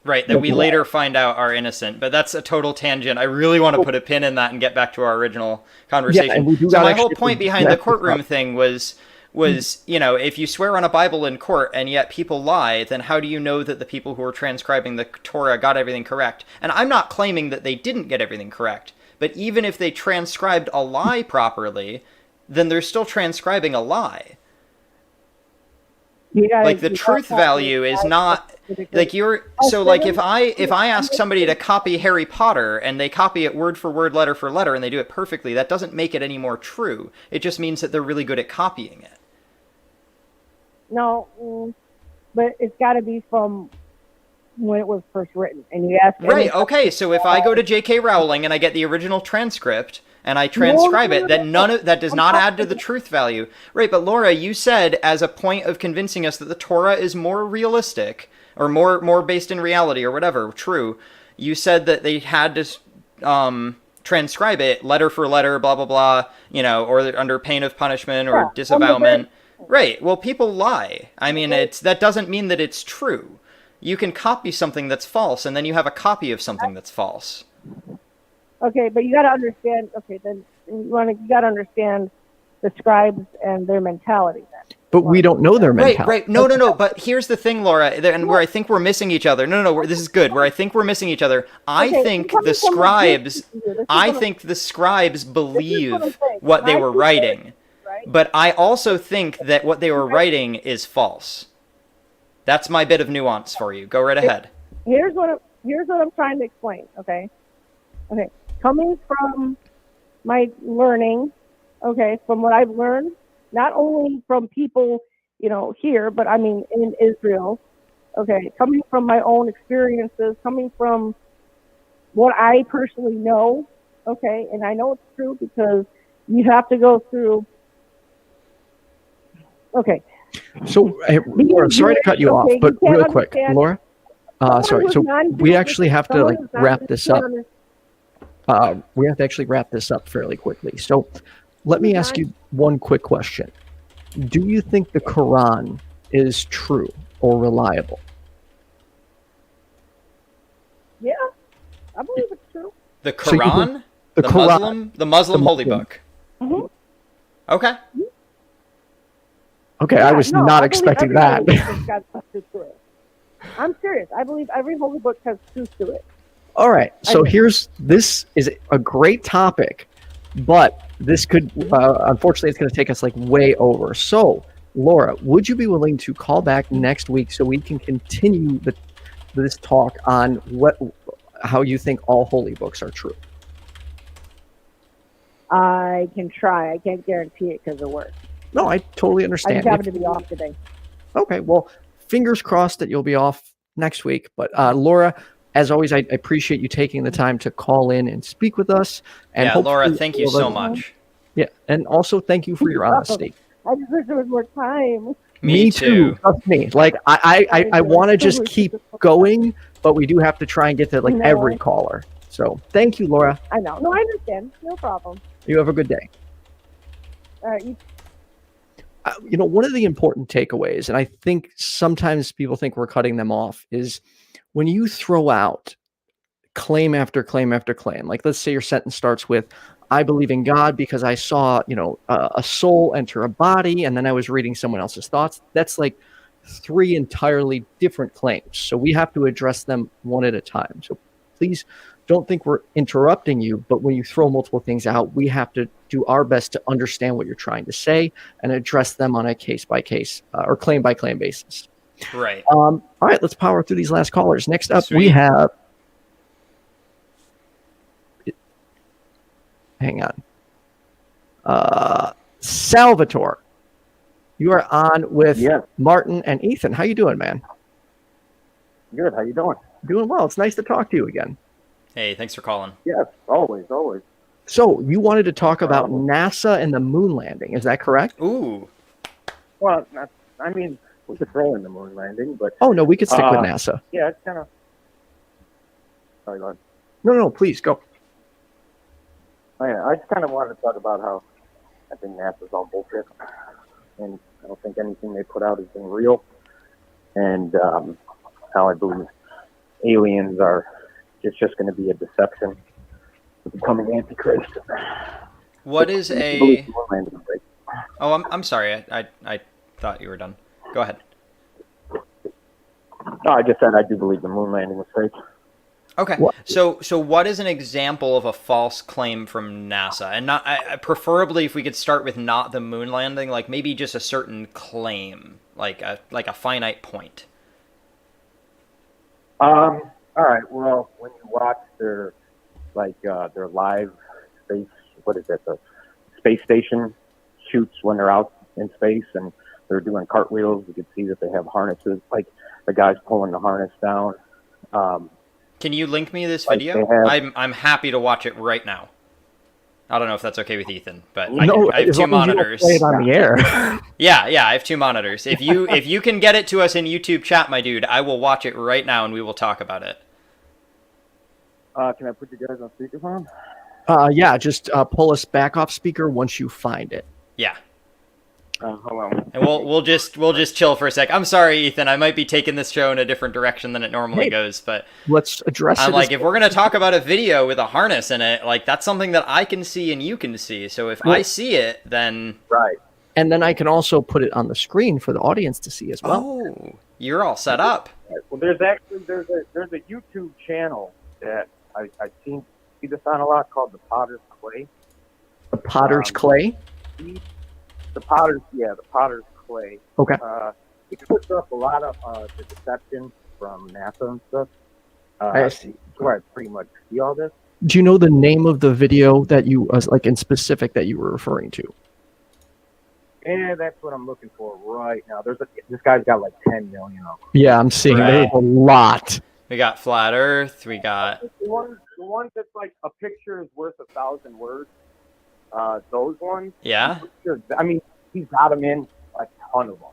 Right, that we later find out are innocent, but that's a total tangent. I really want to put a pin in that and get back to our original conversation. and we do so gotta my whole actually point behind the wrap this courtroom up. thing was if you swear on a Bible in court and yet people lie, then how do you know that the people who are transcribing the Torah got everything correct? And I'm not claiming that they didn't get everything correct, but even if they transcribed a lie properly, then they're still transcribing a lie. Like the truth value is not like if I ask somebody to copy Harry Potter and they copy it word for word, letter for letter, and they do it perfectly, that doesn't make it any more true. It just means that they're really good at copying it. No, but it's got to be from when it was first written, and you ask. Right. Okay. So if I go to J.K. Rowling and I get the original transcript and I transcribe it, then that does not add to the truth value. Right. But Laura, you said as a point of convincing us that the Torah is more realistic or more based in reality or whatever. True. You said that they had to transcribe it letter for letter, blah blah blah. Or under pain of punishment or disavowment. Right. Well, people lie. I mean, that doesn't mean that it's true. You can copy something that's false, and then you have a copy of something that's false. Okay, but you got to understand. Okay, then you got to understand the scribes and their mentality. Then. But we don't know their mentality. Right. No. But here's the thing, Laura, and where I think we're missing each other. No. This is good. Where I think we're missing each other. I think the scribes believe what they were writing. But I also think that what they were writing is false. That's my bit of nuance for you. Go right ahead. Here's what I'm trying to explain. Okay. Coming from my learning, from what I've learned, not only from people, here, but I mean in Israel. Okay, coming from my own experiences, coming from what I personally know. Okay, and I know it's true because you have to go through. Okay. So, Laura, sorry to cut you off, but real quick, Laura. Sorry. So we actually have to wrap this up. We have to actually wrap this up fairly quickly. So, let me ask you one quick question: do you think the Quran is true or reliable? Yeah, I believe it's true. The Quran, the Quran, the Muslim holy book. Mm-hmm. Okay. Okay, Yeah, I was no, not I believe expecting every that. holy book has got truth to it. I'm serious. I believe every holy book has truth to it. All right, so I do. this is a great topic, but this could, unfortunately, it's going to take us like way over. So, Laura, would you be willing to call back next week so we can continue this talk on how you think all holy books are true? I can try. I can't guarantee it because of work. No, I totally I understand. just happen to be off today. Okay, well, fingers crossed that you'll be off next week. But Laura, as always, I appreciate you taking the time to call in and speak with us. And Yeah, Laura, hopefully thank you all of so us- much. Yeah, and also thank you for your honesty. I just wish there was more time. Me too. Trust me. Like I want to just keep going, but we do have to try and get to like No. every caller. So thank you, Laura. I know. No, I understand. No problem. You have a good day. All right. One of the important takeaways, and I think sometimes people think we're cutting them off, is when you throw out claim after claim after claim. Like, let's say your sentence starts with, I believe in God because I saw, a soul enter a body, and then I was reading someone else's thoughts. That's like 3 entirely different claims. So we have to address them one at a time. So please don't think we're interrupting you, but when you throw multiple things out, we have to do our best to understand what you're trying to say and address them on a case-by-case or claim-by-claim basis. Right. All right, let's power through these last callers. Next up, we Sweet. have... Hang on. Salvatore. You are on with Yes. Martin and Ethan. How you doing, man? Good. How you doing? Doing well. It's nice to talk to you again. Hey, thanks for calling. Yes. Always. Always. So you wanted to talk about NASA and the moon landing. Is that correct? Ooh. Well, we could throw in the moon landing, but Oh, no, we could stick with NASA. yeah, it's kind of. Sorry, go ahead. No, please go. Oh, yeah, I just kind of wanted to talk about how I think NASA's all bullshit, and I don't think anything they put out has been real, and how I believe aliens are. It's just going to be a deception. We're becoming antichrist. What is I believe a... the moon landing is fake. Oh, I'm sorry. I thought you were done. Go ahead. No, I just said I do believe the moon landing was fake. Okay. What- So what is an example of a false claim from NASA? And not preferably if we could start with not the moon landing, like maybe just a certain claim, like a finite point. All right. Well, when you watch their live space, what is it? The space station shoots when they're out in space and they're doing cartwheels. You can see that they have harnesses, like the guy's pulling the harness down. Can you link me this Like video? they have- I'm happy to watch it right now. I don't know if that's okay with Ethan, but No, I have as two long as you don't monitors. play it on the air. Yeah, I have two monitors. If you can get it to us in YouTube chat, my dude, I will watch it right now and we will talk about it. Can I put you guys on speakerphone? Yeah, just pull us back off speaker once you find it. Yeah. Hold on. And we'll just chill for a sec. I'm sorry, Ethan. I might be taking this show in a different direction than it normally Hey, goes, but Let's address I'm it. like, if we're gonna talk about a video with a harness in it, like that's something that I can see and you can see. So if I see it, then Right. And then I can also put it on the screen for the audience to see as well. oh, you're all set up. Well, there's a YouTube channel that I've see this on a lot called the Potter's Clay. The Potter's Clay. The Potter's Clay. Okay. It puts up a lot of the deception from NASA and stuff. I see. Where I pretty much see all this. Do you know the name of the video that you, like in specific, that you were referring to? Yeah, that's what I'm looking for right now. This guy's got like 10 million of them. Yeah, I'm seeing Right. there's a lot. We got flat Earth. We got The one that's like a picture is worth 1,000 words. Those ones. yeah. I mean, he's got them in a ton of them.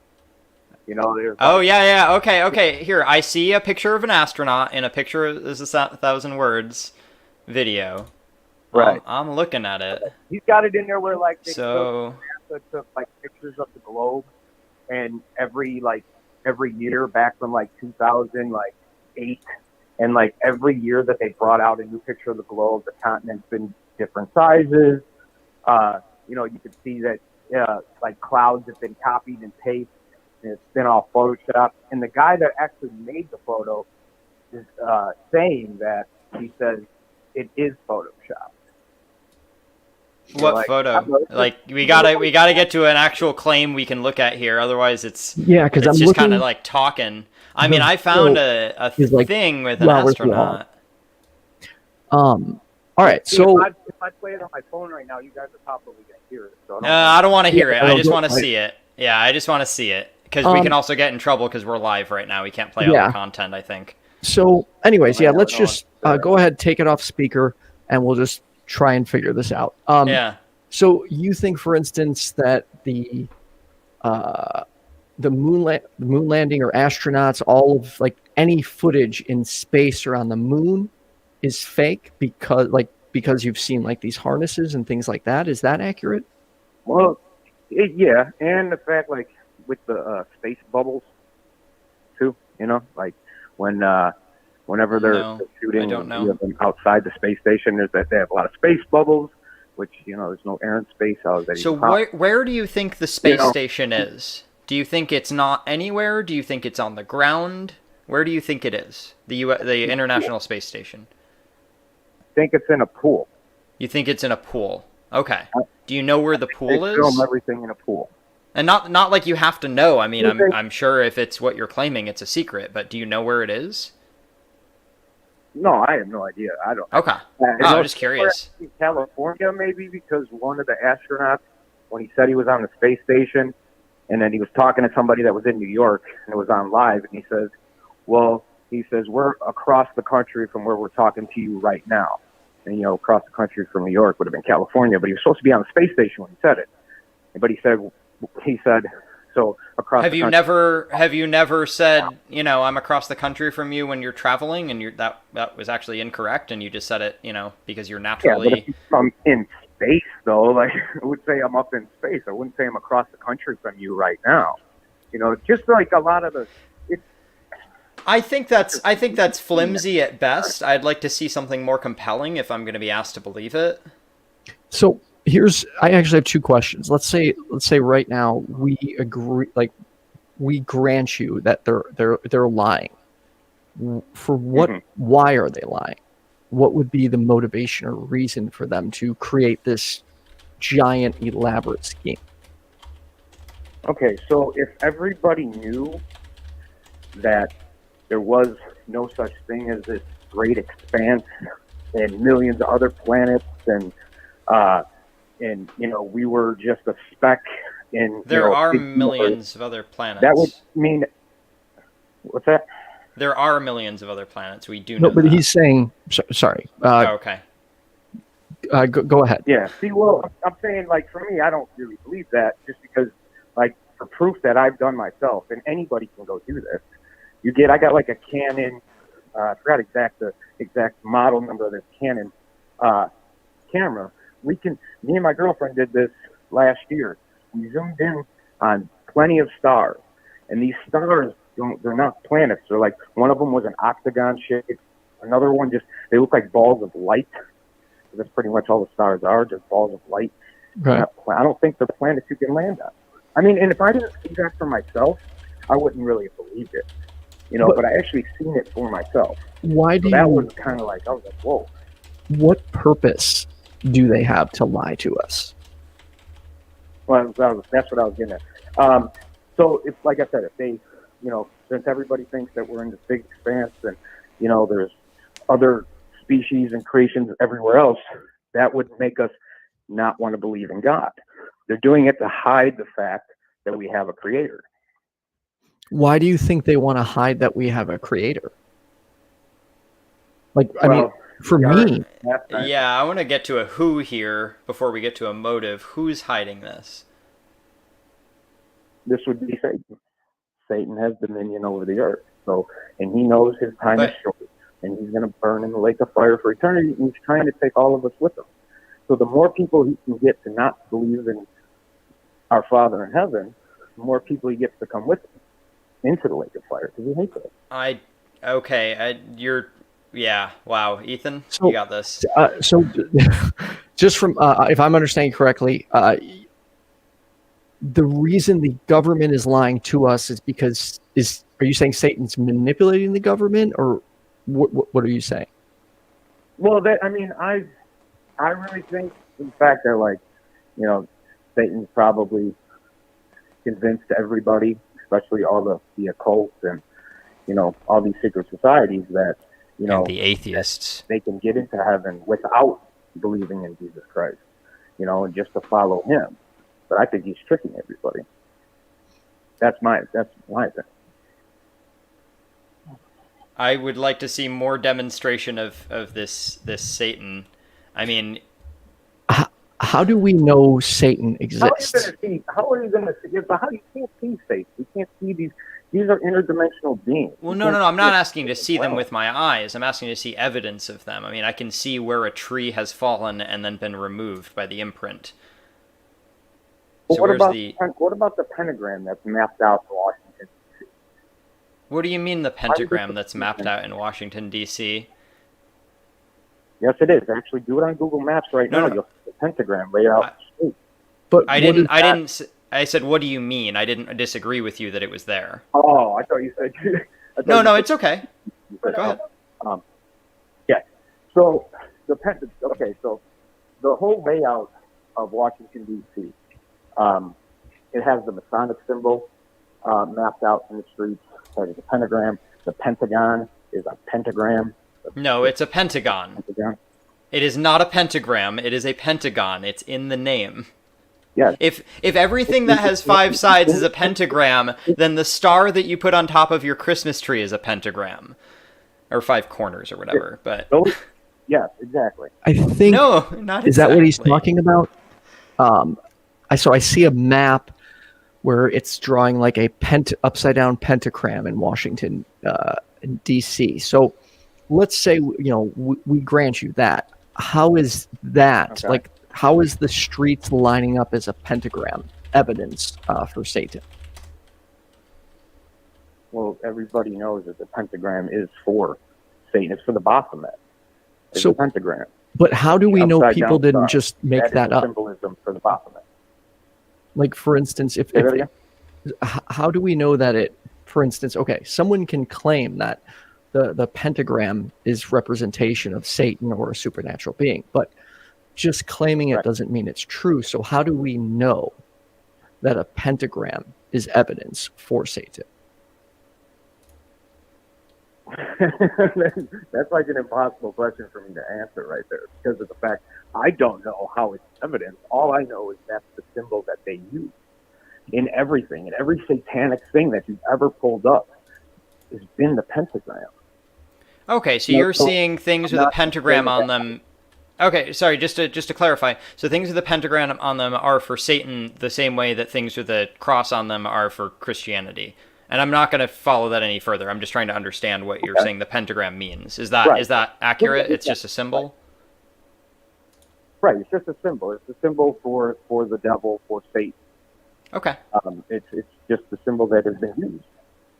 You know, there's. Oh yeah. Okay. Here, I see a picture of an astronaut in a picture. This is 1,000 words video. Right. I'm looking at it. He's got it in there where like they So took like pictures of the globe, and every year back from like 2008, and like every year that they brought out a new picture of the globe, the continent's been different sizes. You know, you could see that like clouds have been copied and pasted, and it's been all photoshopped. And the guy that actually made the photo is saying that he says it is photoshopped. What like, photo? Like we gotta get to an actual claim we can look at here. Otherwise, it's because I'm just looking kind of like talking. I mean, I found a like thing with 2 an hours astronaut. All right, See, so if I play it on my phone right now, you guys are probably gonna hear it. So I don't want to hear it. I just go- want to see it. Yeah, I just want to see it because we can also get in trouble because we're live right now. We can't play all the content, I think. So, anyways, Yeah, let's no, just go ahead, take it off speaker, and we'll just try and figure this out. Yeah. So, you think, for instance, that the moon landing or astronauts, all of like any footage in space or on the moon, is fake because you've seen like these harnesses and things like that? Is that accurate? Well, yeah, and the fact like with the space bubbles too, like whenever they're shooting outside the space station, there's that they have a lot of space bubbles, which there's no air in space. So where do you think the space station is? Do you think it's not anywhere? Do you think it's on the ground? Where do you think it is? The International Space Station. I think it's in a pool. You think it's in a pool? Okay. Do you know where the pool They is? film everything in a pool. And not like you have to know. I mean, I'm sure if it's what you're claiming, it's a secret. But do you know where it is? No, I have no idea. I don't. Okay. I'm just curious. In California, maybe because one of the astronauts, when he said he was on the space station, and then he was talking to somebody that was in New York, and it was on live, and he says, we're across the country from where we're talking to you right now. And, across the country from New York would have been California, but he was supposed to be on the space station when he said it. But he said, so across have the you country. Have you never said, I'm across the country from you when you're traveling, and that was actually incorrect, and you just said it, because you're naturally. Yeah, but if I'm in space, though, like I would say I'm up in space. I wouldn't say I'm across the country from you right now. Just like a lot of the. I think that's flimsy at best. I'd like to see something more compelling if I'm going to be asked to believe it. So I actually have 2 questions. Let's say right now we agree, like we grant you that they're lying. For what? Why are they lying? What would be the motivation or reason for them to create this giant elaborate scheme? Okay, so if everybody knew that there was no such thing as this great expanse and millions of other planets, and we were just a speck in. There are millions of other planets. That would mean. What's that? There are millions of other planets. We do know. No, but that. he's saying. Sorry. Okay. Go ahead. Yeah. See, well, I'm saying, like, for me, I don't really believe that, just because, like, for proof that I've done myself, and anybody can go do this. I got like a Canon, I forgot the exact model number of this Canon camera. Me and my girlfriend did this last year. We zoomed in on plenty of stars, and these stars they're not planets. They're like, one of them was an octagon shape, another one they look like balls of light. That's pretty much all the stars are, just balls of light. Right. I don't think they're planets you can land on. I mean, and if I didn't see that for myself, I wouldn't really have believed it. But I actually seen it for myself. Why do that was kind of like, I was like, whoa. What purpose do they have to lie to us? Well, that's what I was getting at. So if, like I said, if they, since everybody thinks that we're in this big expanse and, there's other species and creations everywhere else, that would make us not want to believe in God. They're doing it to hide the fact that we have a creator. Why do you think they want to hide that we have a creator? Like, I mean, for me... Yeah, I want to get to a who here before we get to a motive. Who's hiding this? This would be Satan. Satan has dominion over the earth. And he knows his time is short. And he's going to burn in the lake of fire for eternity. And he's trying to take all of us with him. So the more people he can get to not believe in our Father in heaven, the more people he gets to come with him into the lake of fire, because he hates it. Yeah, wow. Ethan, you got this. So just from, if I'm understanding correctly, the reason the government is lying to us is because are you saying Satan's manipulating the government, or what are you saying? Well, I really think the fact that, like, Satan's probably convinced everybody, especially all the occult and, all these secret societies that, and the atheists, they can get into heaven without believing in Jesus Christ, and just to follow him. But I think he's tricking everybody. That's my opinion. I would like to see more demonstration of this Satan. I mean, how do we know Satan exists? How are you going to see? How you can't see Satan? You can't see these. These are interdimensional beings. Well, no. I'm not asking to see them with my eyes. I'm asking to see evidence of them. I mean, I can see where a tree has fallen and then been removed by the imprint. Well, So what about the pentagram that's mapped out in Washington, D.C.? What do you mean the pentagram that's mapped out in Washington, D.C.? Yes, it is. Actually, do it on Google Maps right now. You'll see the pentagram laid out. But I said, what do you mean? I didn't disagree with you that it was there. Oh, I thought you said. No, it's okay. Go ahead. Yeah. So so the whole layout of Washington, D.C. It has the Masonic symbol mapped out in the streets. It has a pentagram. The Pentagon is a pentagram. No, it's a pentagon. It is not a pentagram. It is a pentagon. It's in the name. Yes. If everything that has 5 sides is a pentagram, then the star that you put on top of your Christmas tree is a pentagram, or 5 corners or whatever. But yes, exactly. I think no, not exactly. Is that what he's talking about? I see a map where it's drawing like a upside down pentagram in Washington, in D.C. So let's say we grant you that. How is that like? How is the streets lining up as a pentagram evidence for Satan? Well, everybody knows that the pentagram is for Satan. It's for the Baphomet. It's a pentagram. But how do we know people didn't just make that up? Symbolism for the Baphomet. Like, for instance, how do we know that it? For instance, someone can claim that the pentagram is representation of Satan or a supernatural being, but just claiming it doesn't mean it's true. So how do we know that a pentagram is evidence for Satan? That's like an impossible question for me to answer right there, because of the fact I don't know how it's evidence. All I know is that's the symbol that they use in everything, in every satanic thing that you've ever pulled up has been the pentagram. Okay, so you're seeing things with a pentagram on them. Okay, sorry, just to clarify. So things with a pentagram on them are for Satan the same way that things with a cross on them are for Christianity. And I'm not going to follow that any further. I'm just trying to understand what you're saying the pentagram means. Is that accurate? It's just a symbol? Right, it's just a symbol. It's a symbol for the devil, for Satan. Okay. It's just the symbol that has been used.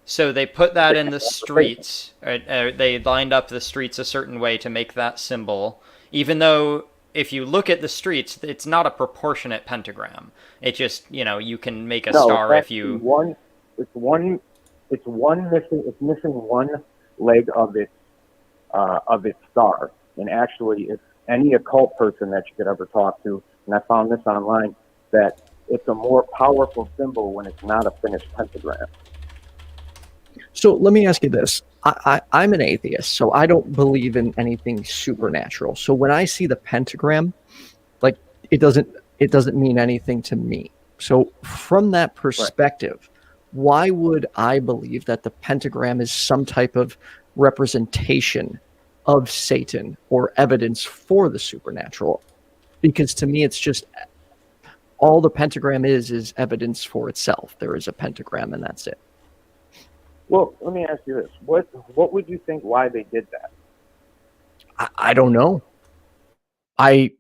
So they put that in the streets. They lined up the streets a certain way to make that symbol. Even though, if you look at the streets, it's not a proportionate pentagram. It just, you can make a star if you. It's missing one leg of its star. And actually, it's any occult person that you could ever talk to, and I found this online, that it's a more powerful symbol when it's not a finished pentagram. So let me ask you this. I'm an atheist, so I don't believe in anything supernatural. So when I see the pentagram, like, it doesn't mean anything to me. So from that perspective, why would I believe that the pentagram is some type of representation of Satan or evidence for the supernatural? Because to me, it's just all the pentagram is evidence for itself. There is a pentagram and that's it. Well, let me ask you this. What would you think why they did that? I don't know. The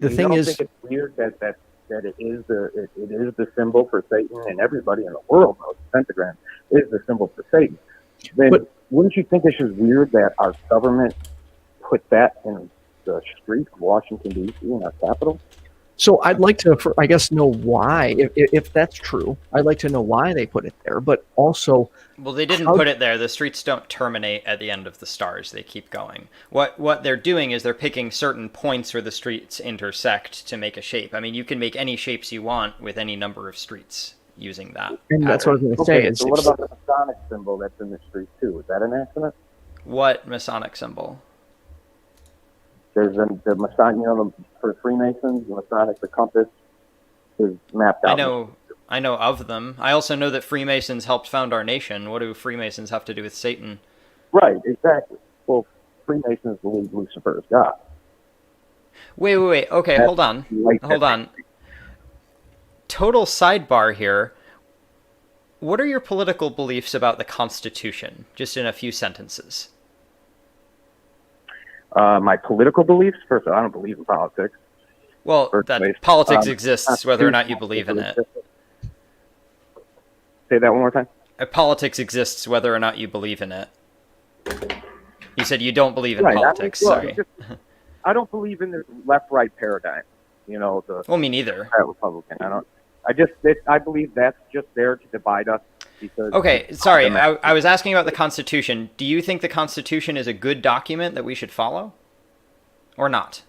thing is, think it's weird that it is the symbol for Satan, and everybody in the world knows the pentagram is the symbol for Satan. Then wouldn't you think it's just weird that our government put that in the streets of Washington, D.C., in our capital? So I'd like to, I guess, know why, if that's true. I'd like to know why they put it there, but also. Well, they didn't put it there. The streets don't terminate at the end of the stars. They keep going. What they're doing is they're picking certain points where the streets intersect to make a shape. I mean, you can make any shapes you want with any number of streets using that. And that's what I was going to say. Okay, so what about the Masonic symbol that's in the street too? Is that an accident? What Masonic symbol? There's the Masonic, for Freemasons, the Masonic, the compass is mapped out. I know of them. I also know that Freemasons helped found our nation. What do Freemasons have to do with Satan? Right, exactly. Well, Freemasons believe Lucifer is God. Wait. Okay, hold on. Total sidebar here. What are your political beliefs about the Constitution? Just in a few sentences. My political beliefs? First of all, I don't believe in politics. Well, politics exists whether or not you believe in it. Say that one more time. Politics exists whether or not you believe in it. You said you don't believe in politics. Sorry. I don't believe in the left-right paradigm. Well, me neither. Republican. I believe that's just there to divide us. Okay, sorry. I was asking about the Constitution. Do you think the Constitution is a good document that we should follow? Or not?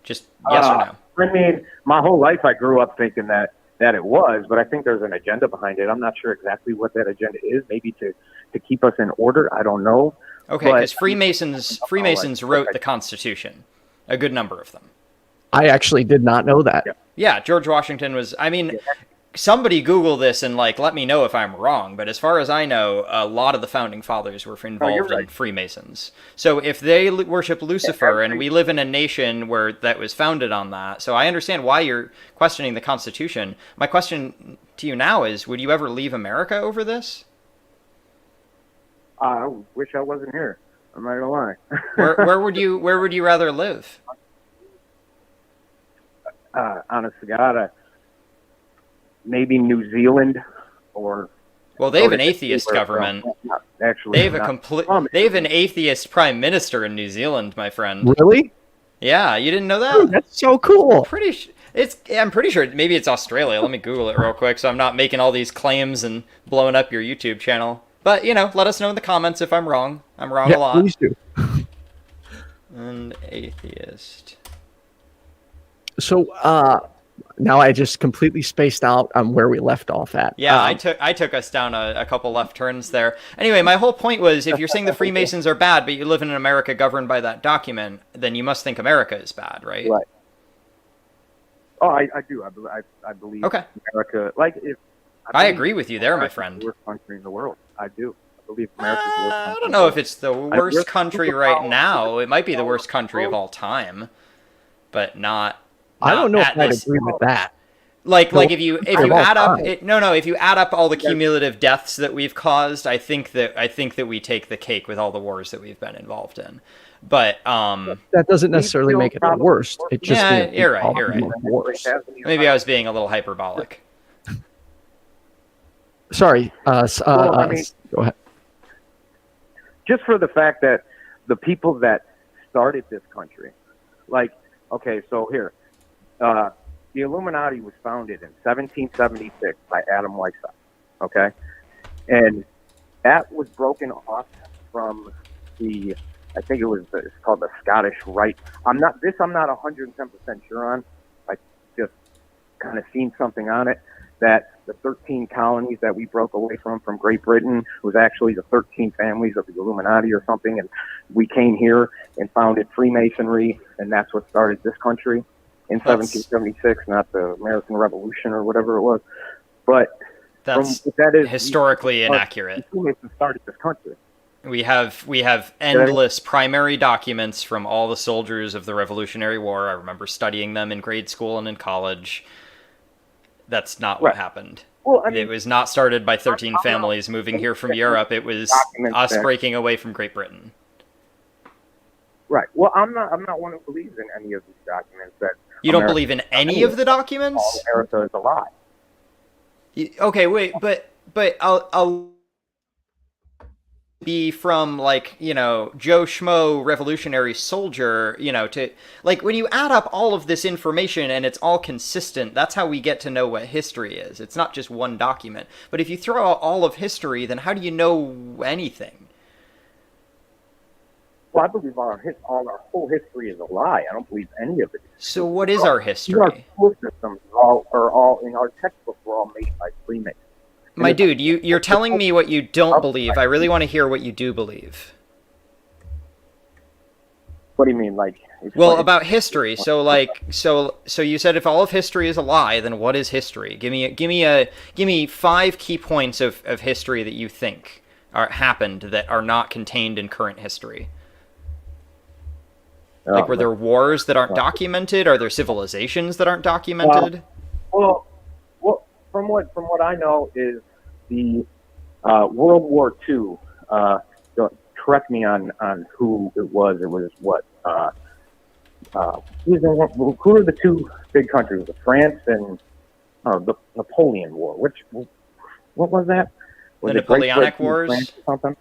Just yes or no? I mean, my whole life I grew up thinking that it was, but I think there's an agenda behind it. I'm not sure exactly what that agenda is. Maybe to keep us in order. I don't know. Okay, because Freemasons wrote the Constitution. A good number of them. I actually did not know that. Yeah, George Washington was... I mean... Somebody Google this and let me know if I'm wrong. But as far as I know, a lot of the founding fathers were involved in Freemasons. So if they worship Lucifer and we live in a nation where that was founded on that, so I understand why you're questioning the Constitution. My question to you now is: would you ever leave America over this? I wish I wasn't here. I'm not gonna lie. Where would you rather live? Honest to God, maybe New Zealand or... Well, they have an atheist government. Actually, they have an atheist prime minister in New Zealand, my friend. Really? Yeah, you didn't know that? Dude, that's so cool. I'm pretty sure maybe it's Australia. Let me Google it real quick so I'm not making all these claims and blowing up your YouTube channel. But, let us know in the comments if I'm wrong. I'm wrong a lot. Please do. An atheist. So, now I just completely spaced out on where we left off at. Yeah, I took us down a couple left turns there. Anyway, my whole point was, if you're saying the Freemasons are bad, but you live in an America governed by that document, then you must think America is bad, right? Right. Oh, I do. I believe America. I agree with you there, my friend. The worst country in the world. I do. I believe America's the worst country. I don't know if it's the worst country right now. It might be the worst country of all time, but not. I don't know if I'd agree with that. If you add up if you add up all the cumulative deaths that we've caused, I think that we take the cake with all the wars that we've been involved in. But that doesn't necessarily make it the worst. It just you're right. Worse. Maybe I was being a little hyperbolic. Sorry. Go ahead. Just for the fact that the people that started this country, so here. The Illuminati was founded in 1776 by Adam Weishaupt, okay? And that was broken off from I think it's called the Scottish Rite. I'm not 110% sure on. I just kind of seen something on it that the 13 colonies that we broke away from Great Britain was actually the 13 families of the Illuminati or something, and we came here and founded Freemasonry, and that's what started this country. In 1776, not the American Revolution or whatever it was, but that is historically inaccurate. Freemasons started this country. We have endless primary documents from all the soldiers of the Revolutionary War. I remember studying them in grade school and in college. That's not what happened. Well, it was not started by 13 families moving here from Europe. It was us breaking away from Great Britain. Right. Well, I'm not one who believes in any of these documents. You don't believe in any of the documents? All America is a lie. Okay, wait, but I'll be from, like, you know, Joe Schmo revolutionary soldier, you know, to, like, when you add up all of this information and it's all consistent, that's how we get to know what history is. It's not just one document. But if you throw out all of history, then how do you know anything? Well, I believe our whole history is a lie. I don't believe any of it. So what is our history? Our school systems are all in our textbooks were all made by Freemasons. My dude, you're telling me what you don't believe. I really want to hear what you do believe. What do you mean, like? Well, about history. So, like, so you said if all of history is a lie, then what is history? Give me 5 key points of history that you think happened that are not contained in current history. Like, were there wars that aren't documented? Are there civilizations that aren't documented? Well, from what I know is the World War II. Don't correct me on who it was. It was what? Who are the 2 big countries? France and the Napoleon War. What was that? Was the it Great Napoleonic Britain, Wars? France or something?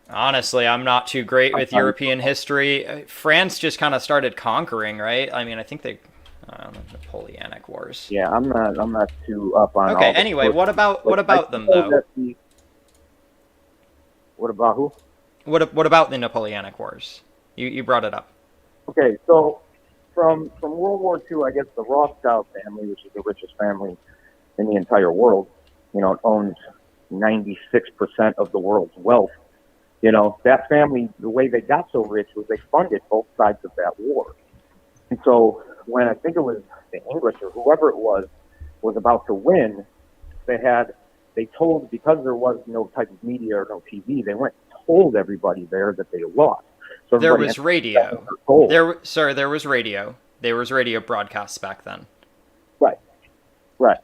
Honestly, I'm not too great with European history. France just kind of started conquering, right? I mean, I think they... Napoleonic Wars. Yeah, I'm not too up on. Okay. All the Anyway, sources, what about them though? What about who? What about the Napoleonic Wars? You brought it up. Okay, so from World War II, I guess the Rothschild family, which is the richest family in the entire world, you know, it owns 96% of the world's wealth. You know, that family, the way they got so rich was they funded both sides of that war. And so when I think it was the English or whoever it was about to win, they told, because there was no type of media or no TV, they went and told everybody there that they lost. So there was radio. There was radio. There was radio broadcasts back then. Right.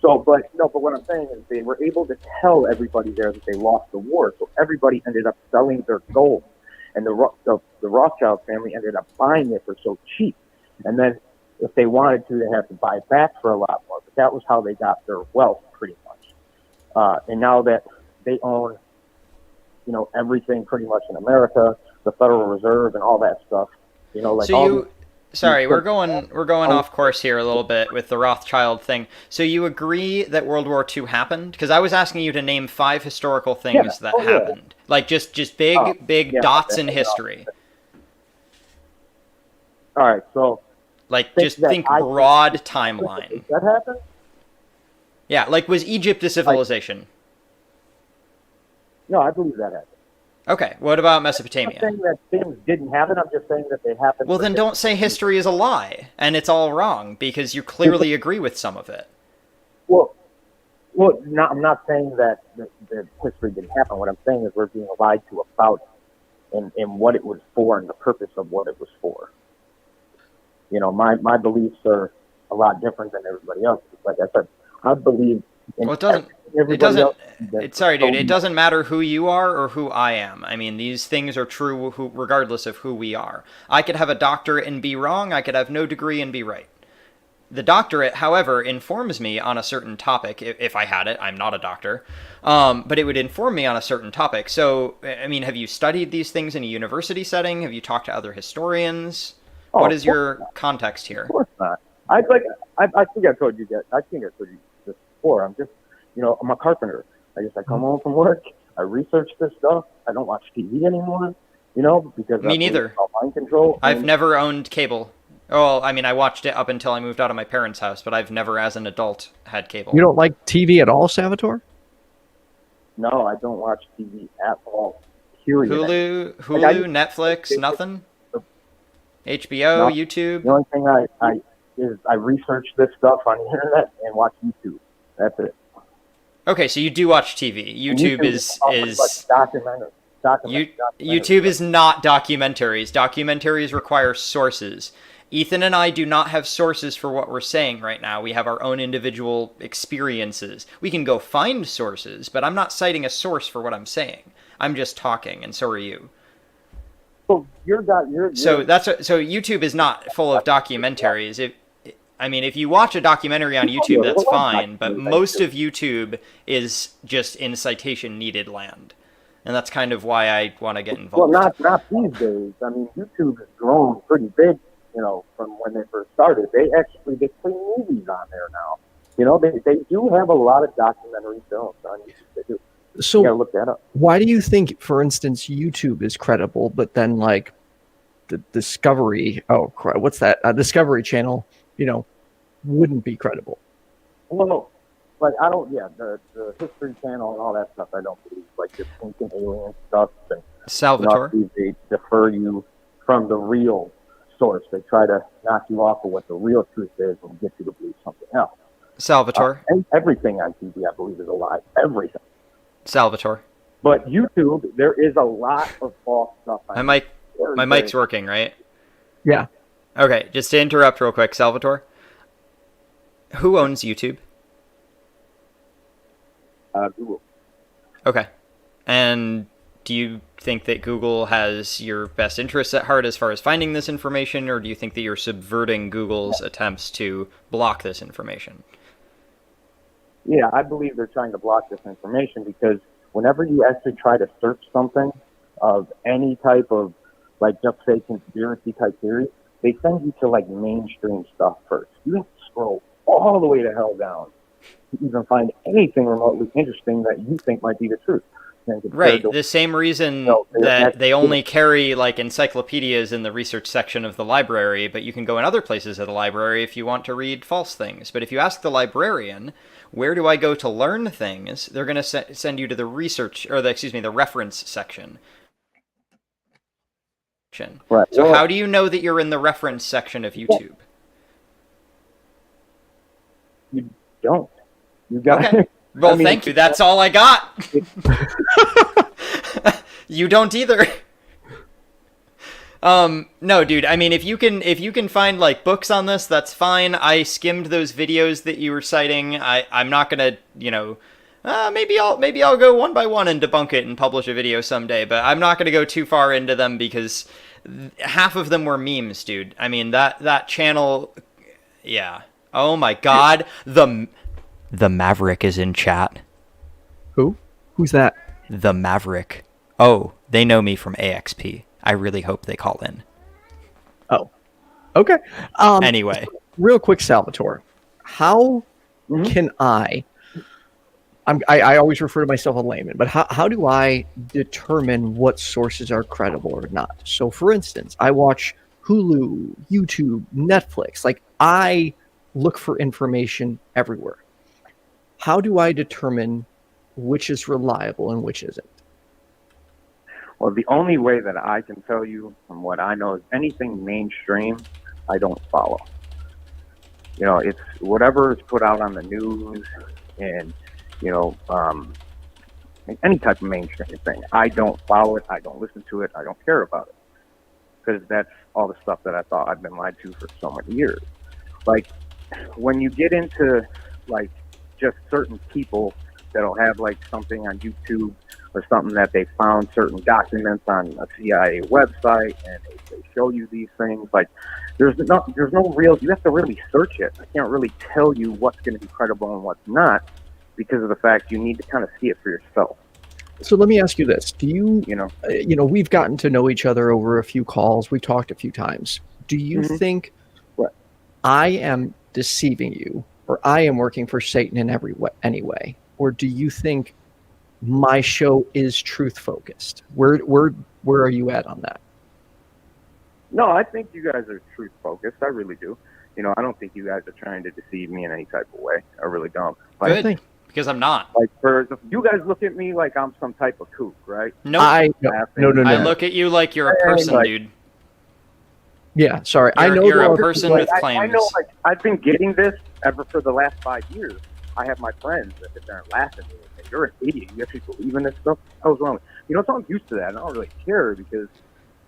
So, but what I'm saying is they were able to tell everybody there that they lost the war. So everybody ended up selling their gold, and the Rothschild family ended up buying it for so cheap. And then, if they wanted to, they had to buy it back for a lot more. But that was how they got their wealth, pretty much. And now that they own, you know, everything pretty much in America, the Federal Reserve and all that stuff, you know, like Sorry, we're going off course here a little bit with the Rothschild thing. So you agree that World War II happened? Because I was asking you to name 5 historical things that happened, like just big dots in history. All right, so like just think broad timeline. That happened? Yeah, like was Egypt a civilization? No, I believe that happened. Okay, what about Mesopotamia? I'm not saying that things didn't happen. I'm just saying that they happened. Well, then don't say history is a lie and it's all wrong because you clearly agree with some of it. Well, I'm not saying that the history didn't happen. What I'm saying is we're being lied to about it and what it was for and the purpose of what it was for. You know, my beliefs are a lot different than everybody else's. Like I said, I believe in it doesn't matter who you are or who I am. I mean, these things are true regardless of who we are. I could have a doctorate and be wrong. I could have no degree and be right. The doctorate, however, informs me on a certain topic. If I had it, I'm not a doctor. But it would inform me on a certain topic. So, I mean, have you studied these things in a university setting? Have you talked to other historians? What is your context here? Of course not. I think I told you that. I think I told you this before. I'm just, you know, I'm a carpenter. I come home from work. I research this stuff. I don't watch TV anymore. You know, because me neither. Mind control. I've never owned cable. Oh, I mean, I watched it up until I moved out of my parents' house, but I've never, as an adult, had cable. You don't like TV at all, Salvatore? No, I don't watch TV at all. Period. Hulu, Netflix, nothing. HBO, YouTube. The only thing I research this stuff on the internet and watch YouTube. That's it. Okay, so you do watch TV. YouTube is YouTube is not documentaries. Documentaries require sources. Ethan and I do not have sources for what we're saying right now. We have our own individual experiences. We can go find sources, but I'm not citing a source for what I'm saying. I'm just talking, and so are you. So so YouTube is not full of documentaries. If you watch a documentary on YouTube, that's fine, but most of YouTube is just in citation needed land. and that's kind of why I want to get Well, involved. not these days. I mean, YouTube has grown pretty big, you know, from when they first started. They play movies on there now. You know, they do have a lot of documentary films on YouTube. They do. So You gotta look that up. why do you think, for instance, YouTube is credible, but then like the Discovery, what's that? Discovery Channel, you know, wouldn't be credible? Well, like the History Channel and all that stuff, I don't believe. Like the ancient alien stuff, and Salvatore? they defer you from the real source. They try to knock you off of what the real truth is and get you to believe something else. Salvatore? And everything on TV, I believe, is a lie. Everything. Salvatore? But YouTube, there is a lot of false stuff. My mic's working, right? Yeah. Okay, just to interrupt real quick, Salvatore. Who owns YouTube? Google. Okay. And do you think that Google has your best interests at heart as far as finding this information, or do you think that you're subverting Google's attempts to block this information? Yeah, I believe they're trying to block this information because whenever you actually try to search something of any type of, like, just say conspiracy type theory, they send you to like mainstream stuff first. You have to scroll all the way to hell down to even find anything remotely interesting that you think might be the truth. Right, the same reason that they only carry like encyclopedias in the research section of the library, but you can go in other places of the library if you want to read false things. But if you ask the librarian, where do I go to learn things, they're going to send you to the research, or the reference section. Right. So how do you know that you're in the reference section of YouTube? You don't. You got Okay. Well, thank you. That's all I got. You don't either. No, dude. I mean, if you can find like books on this, that's fine. I skimmed those videos that you were citing. I'm not gonna, maybe I'll go one by one and debunk it and publish a video someday. But I'm not gonna go too far into them because half of them were memes, dude. I mean that channel, yeah. Oh my God, the Maverick is in chat. Who? Who's that? The Maverick. Oh, they know me from AXP. I really hope they call in. Oh, okay. Anyway. Real quick, Salvatore. How can I always refer to myself as a layman, but how do I determine what sources are credible or not? So, for instance, I watch Hulu, YouTube, Netflix. Like, I look for information everywhere. How do I determine which is reliable and which isn't? Well, the only way that I can tell you from what I know is anything mainstream, I don't follow. It's whatever is put out on the news and, any type of mainstream thing. I don't follow it. I don't listen to it. I don't care about it. Because that's all the stuff that I thought I've been lied to for so many years. Like, when you get into, like, just certain people that'll have, like, something on YouTube or something that they found certain documents on a CIA website, and they show you these things. Like, there's no real. You have to really search it. I can't really tell you what's going to be credible and what's not because of the fact you need to kind of see it for yourself. So let me ask you this: do you, we've gotten to know each other over a few calls. We've talked a few times. Do you think I am deceiving you, or I am working for Satan in any way, or do you think my show is truth focused? Where are you at on that? No, I think you guys are truth focused. I really do. I don't think you guys are trying to deceive me in any type of way. I really don't. Good, because I'm not. Like, you guys look at me like I'm some type of kook, right? No, no. I look at you like you're a person, dude. Yeah, sorry. You're a person with claims. I know, like, I've been getting this ever for the last 5 years. I have my friends that sit there and laugh at me and say, "You're an idiot. You actually believe in this stuff? What's wrong?" So I'm used to that. And I don't really care because,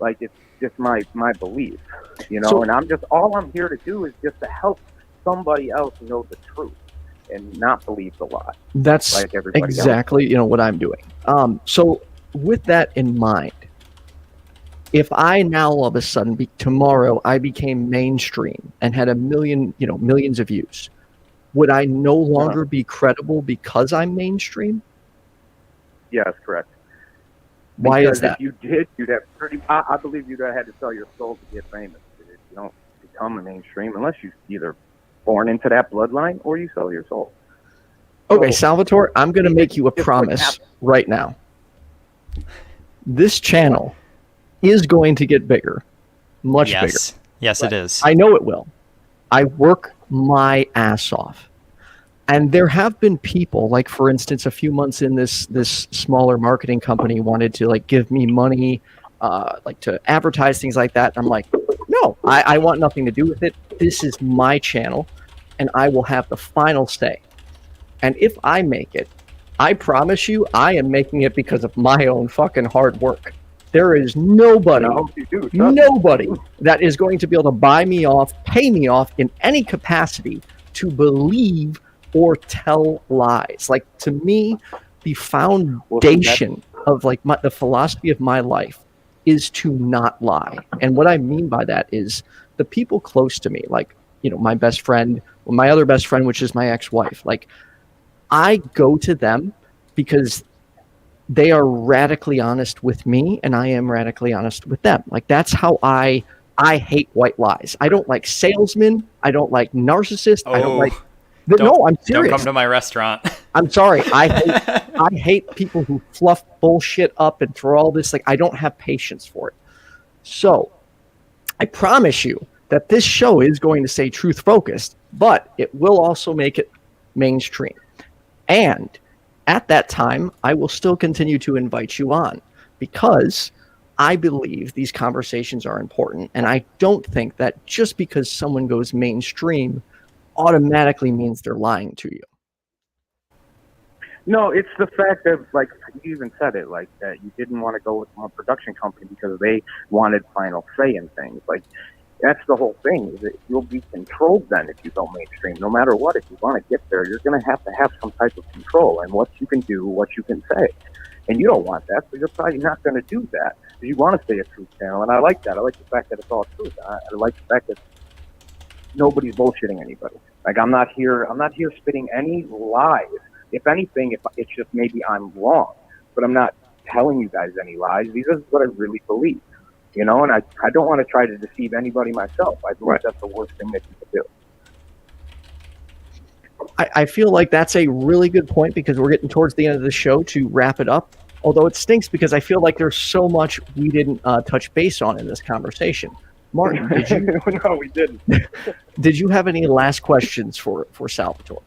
like, it's just my belief, So, and all I'm here to do is just to help somebody else know the truth and not believe the lie. That's like everybody exactly what I'm doing. So with that in mind, if I now all of a sudden tomorrow I became mainstream and had millions of views, would I no longer be credible because I'm mainstream? Yes, correct. Why Because is that? if you did, you'd have I believe you'd have had to sell your soul to get famous. You don't become a mainstream unless you either born into that bloodline or you sell your soul. Okay, So, Salvatore, I'm going to make you a Just what promise happened. right now. This channel is going to get bigger, much bigger. Yes, it is. I know it will. I work my ass off. And there have been people, like for instance, a few months in, this smaller marketing company wanted to like give me money, like to advertise things like that. And I'm like, no, I want nothing to do with it. This is my channel, and I will have the final say. And if I make it, I promise you, I am making it because of my own fucking hard work. There is nobody, I hope you do. Trust me. nobody that is going to be able to buy me off, pay me off in any capacity to believe or tell lies. Like, to me, the foundation of like the philosophy of my life is to not lie. And what I mean by that is the people close to me, like, you know, my best friend, my other best friend, which is my ex-wife, like, I go to them because they are radically honest with me and I am radically honest with them. Like, that's how I hate white lies. I don't like salesmen. I don't like narcissists. I don't like... No, I'm serious. Don't come to my restaurant. I'm sorry. I hate people who fluff bullshit up and throw all this. Like, I don't have patience for it. So I promise you that this show is going to stay truth focused, but it will also make it mainstream. And at that time, I will still continue to invite you on because I believe these conversations are important. And I don't think that just because someone goes mainstream automatically means they're lying to you. No, it's the fact that, like, you even said it, like, that you didn't want to go with one production company because they wanted final say in things. Like, that's the whole thing, is that you'll be controlled then if you go mainstream. No matter what, if you want to get there, you're going to have some type of control and what you can do, what you can say. And you don't want that, so you're probably not going to do that. You want to stay a truth channel, and I like that. I like the fact that it's all truth. I like the fact that nobody's bullshitting anybody. Like, I'm not here spitting any lies. If anything, it's just maybe I'm wrong, but I'm not telling you guys any lies. These are what I really believe, you know. And I don't want to try to deceive anybody myself. I believe that's the worst thing that you could do. I feel like that's a really good point because we're getting towards the end of the show to wrap it up. Although it stinks because I feel like there's so much we didn't touch base on in this conversation. Martin, did you? No, we didn't. Did you have any last questions for Salvatore?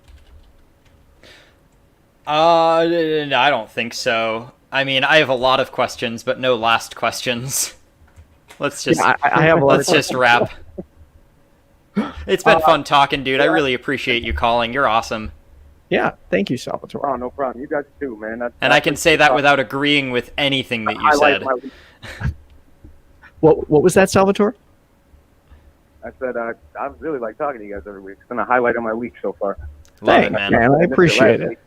I don't think so. I mean, I have a lot of questions, but no last questions. Let's just I have a lot let's just wrap. It's been fun talking, dude. I really appreciate you calling. You're awesome. Yeah, thank you, Salvatore. Oh, no problem. You guys too, man. And I can say that without agreeing with anything that you said. What was that, Salvatore? I said I really like talking to you guys every week. It's been a highlight of my week so far. Love it, man. I appreciate it.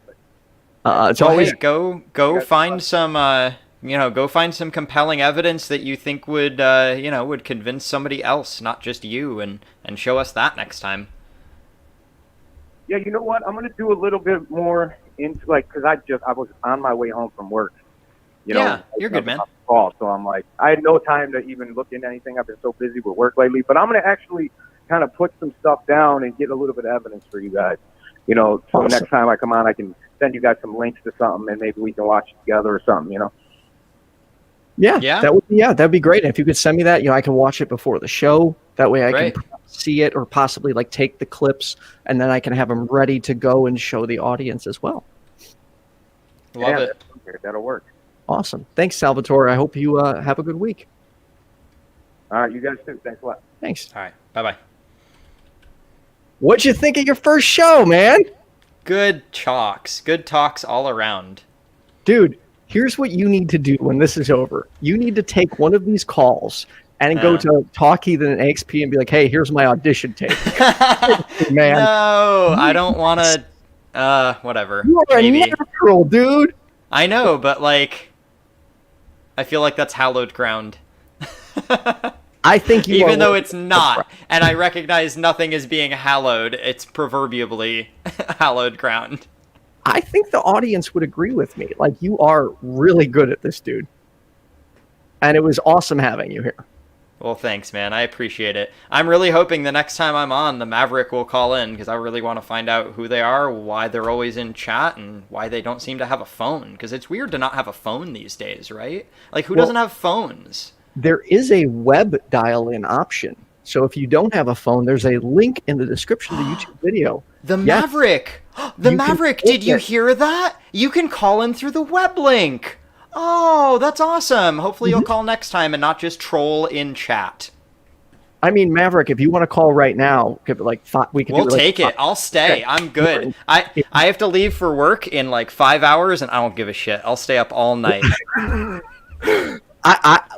It's always go find some go find some compelling evidence that you think would would convince somebody else, not just you, and show us that next time. Yeah, you know what? I'm gonna do a little bit more into, like, because I was on my way home from work. Yeah, you're good, man. So I'm like, I had no time to even look into anything. I've been so busy with work lately. But I'm gonna actually kind of put some stuff down and get a little bit of evidence for you guys. You know, so next time I come on, I can send you guys some links to something, and maybe we can watch it together or something. You know. Yeah. That'd be great. And if you could send me that, I can watch it before the show. That way I can see it, or possibly like take the clips, and then I can have them ready to go and show the audience as well. Love it. That'll work. Awesome. Thanks, Salvatore. I hope you have a good week. All right, you guys too. Thanks a lot. Thanks. All right. Bye-bye. What'd you think of your first show, man? Good talks. Good talks all around. Dude, here's what you need to do when this is over. You need to take one of these calls and go to Talk Heathen and XP and be like, hey, here's my audition tape. Man. No, I don't want to... whatever. You are a natural, dude. I know, but, like... I feel like that's hallowed ground. I think you Even though it's not, and I recognize nothing as being hallowed, it's proverbially hallowed ground. I think the audience would agree with me. Like, you are really good at this, dude. And it was awesome having you here. Well, thanks, man. I appreciate it. I'm really hoping the next time I'm on, the Maverick will call in, because I really want to find out who they are, why they're always in chat, and why they don't seem to have a phone. Because it's weird to not have a phone these days, right? Like, who doesn't have phones? There is a web dial-in option. So if you don't have a phone, there's a link in the description of the YouTube video. The Yes. Maverick! The You can Maverick! click Did you it. hear that? You can call in through the web link! Oh, that's awesome! Hopefully you'll call next time and not just troll in chat. I mean, Maverick, if you want to call right now, we could We'll take it. I'll stay. Okay. I'm good. I have to leave for work in like 5 hours, and I don't give a shit. I'll stay up all night.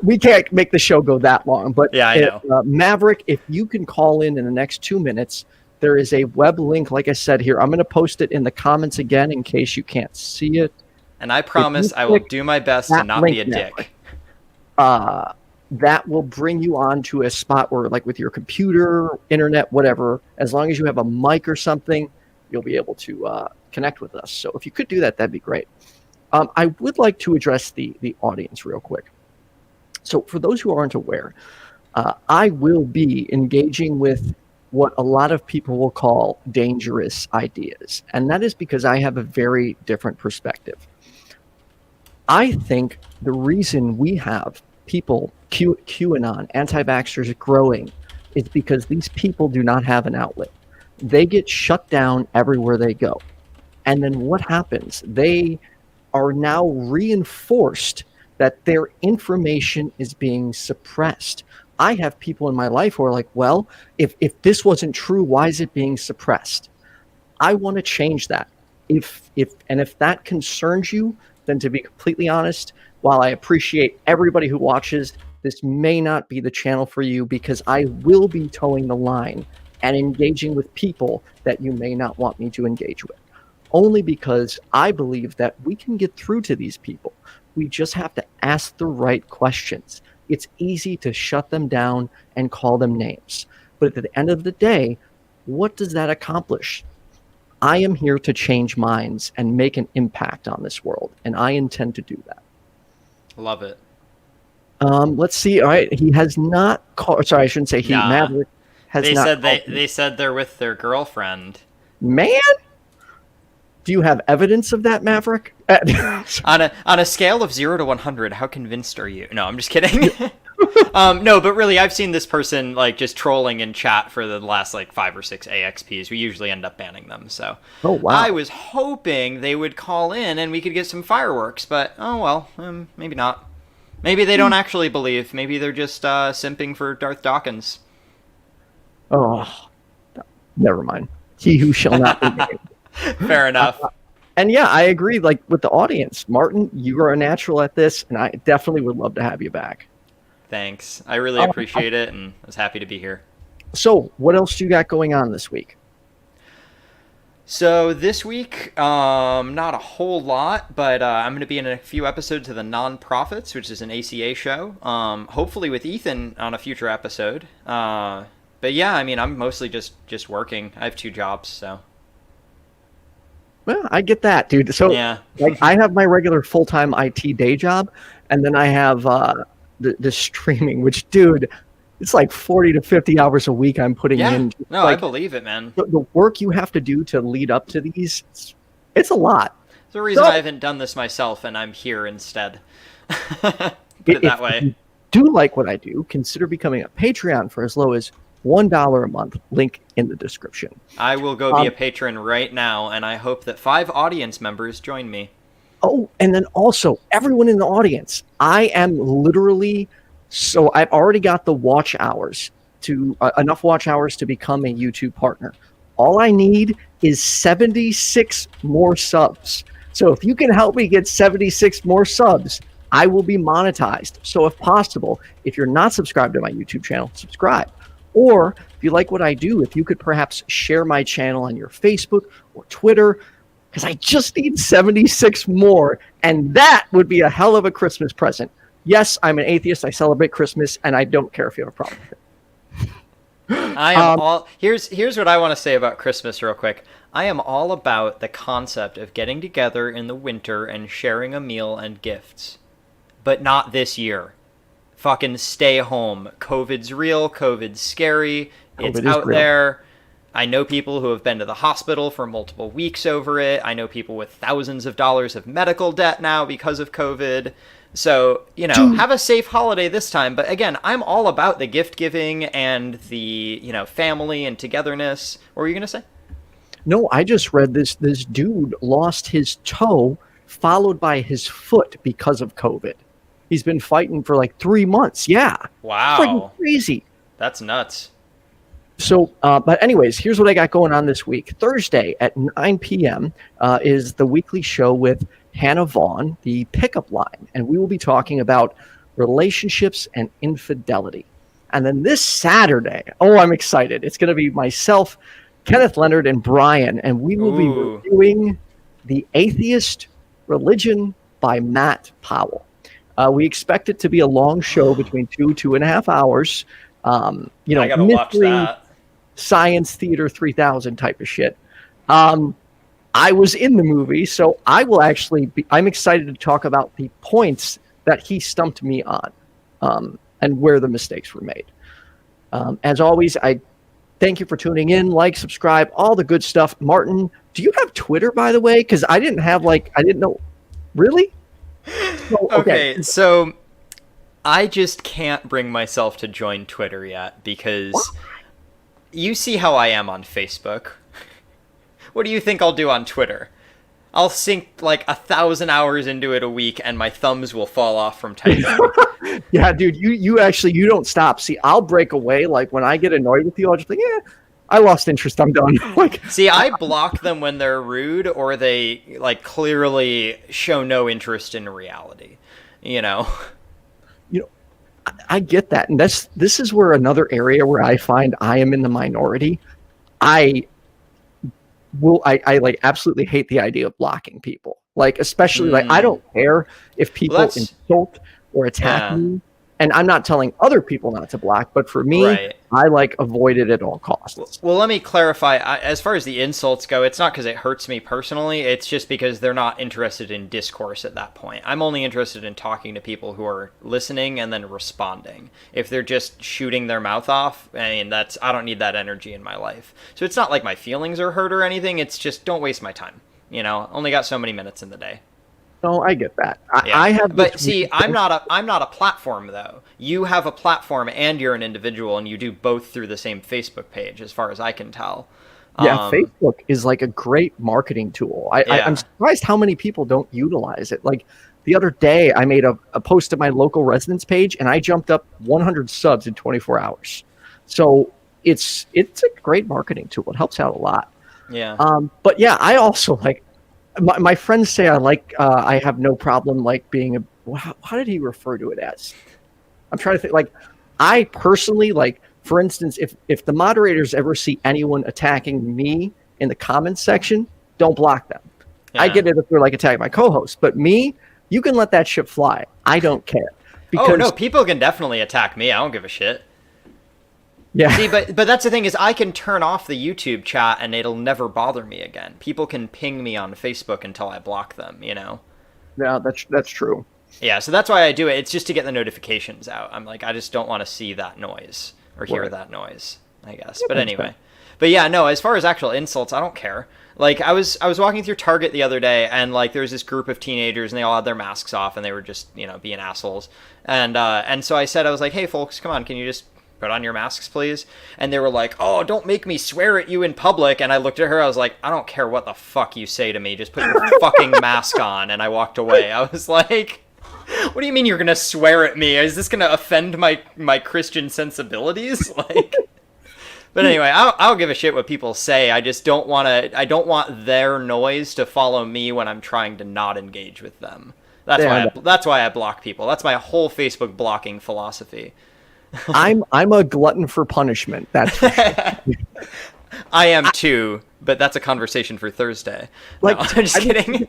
We can't make the show go that long, but Yeah, I know. Maverick, if you can call in the next 2 minutes, there is a web link, like I said here. I'm going to post it in the comments again in case you can't see it. And I promise I will click do my best to that not link be a now, dick. That will bring you on to a spot where, like with your computer, internet, whatever, as long as you have a mic or something, you'll be able to connect with us. So if you could do that, that'd be great. I would like to address the audience real quick. So for those who aren't aware, I will be engaging with what a lot of people will call dangerous ideas. And that is because I have a very different perspective. I think the reason we have people, QAnon, anti-vaxxers growing, is because these people do not have an outlet. They get shut down everywhere they go. And then what happens? They are now reinforced that their information is being suppressed. I have people in my life who are like, well, if this wasn't true, why is it being suppressed? I want to change that. If that concerns you, then to be completely honest, while I appreciate everybody who watches, this may not be the channel for you, because I will be towing the line and engaging with people that you may not want me to engage with. Only because I believe that we can get through to these people. We just have to ask the right questions. It's easy to shut them down and call them names. But at the end of the day, what does that accomplish? I am here to change minds and make an impact on this world, and I intend to do that. Love it. Let's see. All right, he has not called. Sorry, I shouldn't say he. Nah. Maverick has They not. said called me. they said they're with their girlfriend. Man, do you have evidence of that, Maverick? On a scale of 0 to 100, how convinced are you? No, I'm just kidding. No, but really, I've seen this person like just trolling in chat for the last like 5 or 6 AXPs. We usually end up banning them. So, Oh wow! I was hoping they would call in and we could get some fireworks, but oh well, maybe not. Maybe they don't actually believe. Maybe they're just simping for Darth Dawkins. Oh, never mind. He who shall not be named. Fair enough. And yeah, I agree. Like with the audience, Martin, you are a natural at this, and I definitely would love to have you back. Thanks. I really appreciate it, and I was happy to be here. So, what else do you got going on this week? So this week, not a whole lot, but I'm going to be in a few episodes of the Non-Profits, which is an ACA show. Hopefully with Ethan on a future episode. But yeah, I mean, I'm mostly just working. I have 2 jobs, so. Well, I get that, dude. So, Yeah. like, I have my regular full-time IT day job, and then I have the streaming, which, dude, it's like 40 to 50 hours a week I'm putting Yeah. in. No, Like, I believe it, man. the work you have to do to lead up to these, it's a lot. It's the reason So- I haven't done this myself, and I'm here instead. Put it that If way. you do like what I do, consider becoming a Patreon for as low as $1 a month. Link in the description. I will go be a patron right now, and I hope that 5 audience members join me. Oh, and then also everyone in the audience. I am literally, so I've already got the watch hours to enough watch hours to become a YouTube partner. All I need is 76 more subs. So if you can help me get 76 more subs, I will be monetized. So if possible, if you're not subscribed to my YouTube channel, subscribe. Or if you like what I do, if you could perhaps share my channel on your Facebook or Twitter, because I just need 76 more, and that would be a hell of a Christmas present. Yes, I'm an atheist. I celebrate Christmas, and I don't care if you have a problem with it. I am all here's what I want to say about Christmas real quick. I am all about the concept of getting together in the winter and sharing a meal and gifts. But not this year. fucking stay home. COVID's real. COVID's scary. It's COVID is out real. there. I know people who have been to the hospital for multiple weeks over it. I know people with thousands of dollars of medical debt now because of COVID. So, you know, Dude. have a safe holiday this time. But again, I'm all about the gift giving and the, you know, family and togetherness. What were you going to say? No, I just read this dude lost his toe followed by his foot because of COVID. He's been fighting for like 3 months. Yeah. Wow. Freaking crazy. That's nuts. So, but anyways, here's what I got going on this week. Thursday at 9 p.m. Is the weekly show with Hannah Vaughn, the pickup line. And we will be talking about relationships and infidelity. And then this Saturday, oh, I'm excited. It's going to be myself, Kenneth, Leonard, and Brian. And we will be Ooh. reviewing The Atheist Religion by Matt Powell. We expect it to be a long show between 2.5 hours. You know, I gotta watch mystery, that. Science Theater 3000 type of shit. I was in the movie, so I will actually be, I'm excited to talk about the points that he stumped me on, and where the mistakes were made. As always, I thank you for tuning in, like, subscribe, all the good stuff. Martin, do you have Twitter, by the way? Because I didn't know. Really? So, Okay, so I just can't bring myself to join Twitter yet because you see how I am on Facebook. What do you think I'll do on Twitter? I'll sink like 1,000 hours into it a week and my thumbs will fall off from typing. Yeah, dude, you actually, you don't stop. See, I'll break away. Like when I get annoyed with you, I'll just think, yeah, I lost interest. I'm done. Like, See, I block them when they're rude or they like clearly show no interest in reality. You know? I get that. And this is where another area where I find I am in the minority. I like absolutely hate the idea of blocking people. Like, especially like, I don't care if people that's- insult or attack Yeah. me. And I'm not telling other people not to block, but for me, Right. I like avoid it at all costs. Well, let me clarify. As far as the insults go, it's not because it hurts me personally. It's just because they're not interested in discourse at that point. I'm only interested in talking to people who are listening and then responding. If they're just shooting their mouth off, I mean, I don't need that energy in my life. So it's not like my feelings are hurt or anything. It's just don't waste my time. You know, only got so many minutes in the day. No, I get that. Yeah. I have, but this see, weird I'm thing- not a platform though. You have a platform and you're an individual, and you do both through the same Facebook page, as far as I can tell. Yeah, Facebook is like a great marketing tool. I'm surprised how many people don't utilize it. Like the other day, I made a post to my local residence page, and I jumped up 100 subs in 24 hours. So it's a great marketing tool. It helps out a lot. Yeah. But yeah, I also like. My friends say I have no problem like being how did he refer to it as? I'm trying to think. Like, I personally, like, for instance, if the moderators ever see anyone attacking me in the comments section, don't block them. Yeah. I get it if they're like attacking my co-host, but me, you can let that shit fly. I don't care. Oh no, people can definitely attack me. I don't give a shit. Yeah. See, but that's the thing is I can turn off the YouTube chat and it'll never bother me again. People can ping me on Facebook until I block them, you know? Yeah, that's true. Yeah, so that's why I do it. It's just to get the notifications out. I'm like, I just don't want to see that noise or hear Right. that noise, I guess. Yeah, But that's anyway. fair. But yeah, no, as far as actual insults, I don't care. Like, I was walking through Target the other day, and like there was this group of teenagers, and they all had their masks off, and they were just, you know, being assholes. And so I was like, hey folks, come on, can you just put on your masks, please? And they were like, oh, don't make me swear at you in public. And I looked at her, I was like, I don't care what the fuck you say to me, just put your fucking mask on. And I walked away. I was like, what do you mean you're gonna swear at me? Is this gonna offend my Christian sensibilities? Like, but anyway, I don't give a shit what people say. I just don't want their noise to follow me when I'm trying to not engage with them. That's why I block people. That's my whole Facebook blocking philosophy. I'm a glutton for punishment. That's for sure. I am too, but that's a conversation for Thursday. Like, No, I'm just kidding.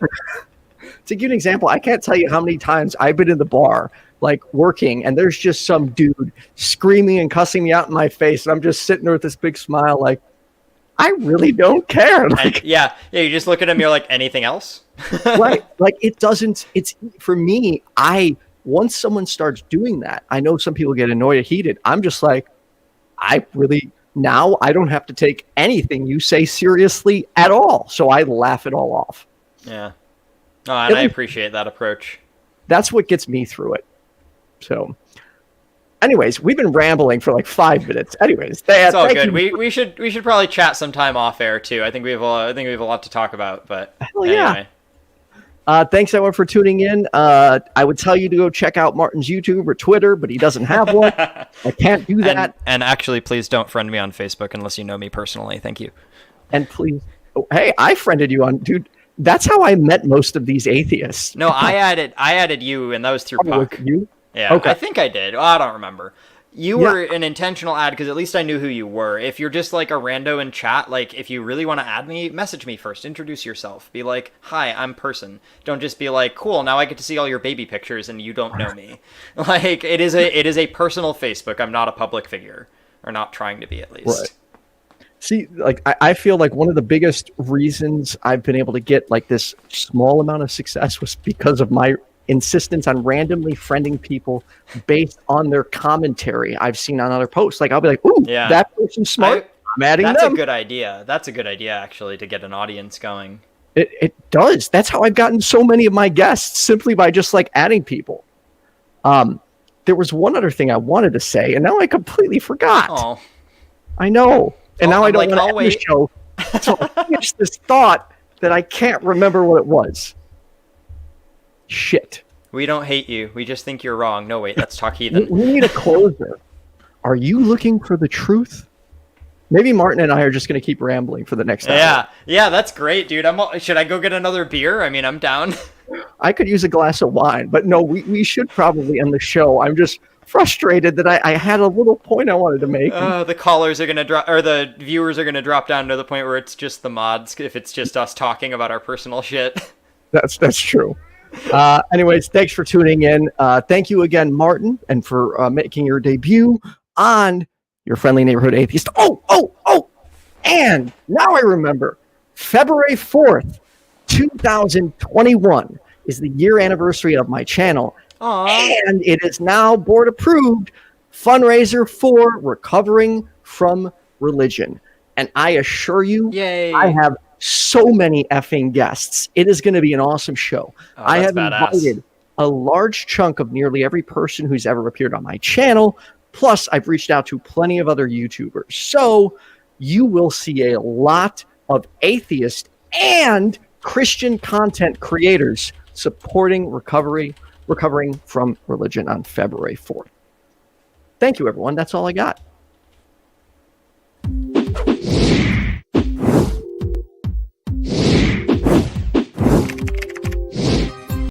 To give you an example, I can't tell you how many times I've been in the bar, like working, and there's just some dude screaming and cussing me out in my face, and I'm just sitting there with this big smile, like, I really don't care. Like, And yeah, you just look at him, you're like, anything else? right? Like, it's for me. once someone starts doing that, I know some people get annoyed or heated. I'm just like, now I don't have to take anything you say seriously at all. So I laugh it all off. Yeah. Oh, and I appreciate that approach. That's what gets me through it. So anyways, we've been rambling for like 5 minutes. Anyways, it's all good. We should probably chat sometime off air too. I think we have a lot to talk about, but hell yeah. Anyway. Thanks everyone for tuning in. I would tell you to go check out Martin's YouTube or Twitter, but he doesn't have one. I can't do that. And actually, please don't friend me on Facebook unless you know me personally. Thank you. And please, hey, I friended you on, dude. That's how I met most of these atheists. No, I added you, and that was through Puck. You? Yeah, okay. I think I did. Oh, I don't remember. You were an intentional ad because at least I knew who you were. If you're just like a rando in chat, like if you really want to add me, message me first. Introduce yourself. Be like, "Hi, I'm person." Don't just be like, "Cool, now I get to see all your baby pictures and you don't know me." Like it is a personal Facebook. I'm not a public figure, or not trying to be at least. Right. See, like I feel like one of the biggest reasons I've been able to get like this small amount of success was because of my insistence on randomly friending people based on their commentary I've seen on other posts. Like I'll be like, "Ooh, that person's smart. I'm adding them." That's a good idea. That's a good idea actually to get an audience going. It does. That's how I've gotten so many of my guests, simply by just like adding people. There was one other thing I wanted to say, and now I completely forgot. Oh, I know. And now I don't want to end wait. the show until I finish this thought that I can't remember what it was. Shit. We don't hate you. We just think you're wrong. No, wait, let's talk heathen. We need a closer. Are you looking for the truth? Maybe Martin and I are just going to keep rambling for the next hour. Yeah, that's great, dude. Should I go get another beer? I mean, I'm down. I could use a glass of wine, but no, we should probably end the show. I'm just frustrated that I had a little point I wanted to make. The callers are going to drop, or the viewers are going to drop down to the point where it's just the mods if it's just us talking about our personal shit. That's true. Anyways, thanks for tuning in. Thank you again, Martin, and for making your debut on your friendly neighborhood atheist. Oh, and now I remember, February 4th, 2021 is the year anniversary of my channel. Aww. And it is now board approved fundraiser for recovering from religion. And I assure you, Yay. I have so many effing guests. It is going to be an awesome show. I have invited a large chunk of nearly every person who's ever appeared on my channel. Plus, I've reached out to plenty of other YouTubers. So you will see a lot of atheist and Christian content creators supporting recovering from religion on February 4th. Thank you, everyone. That's all I got.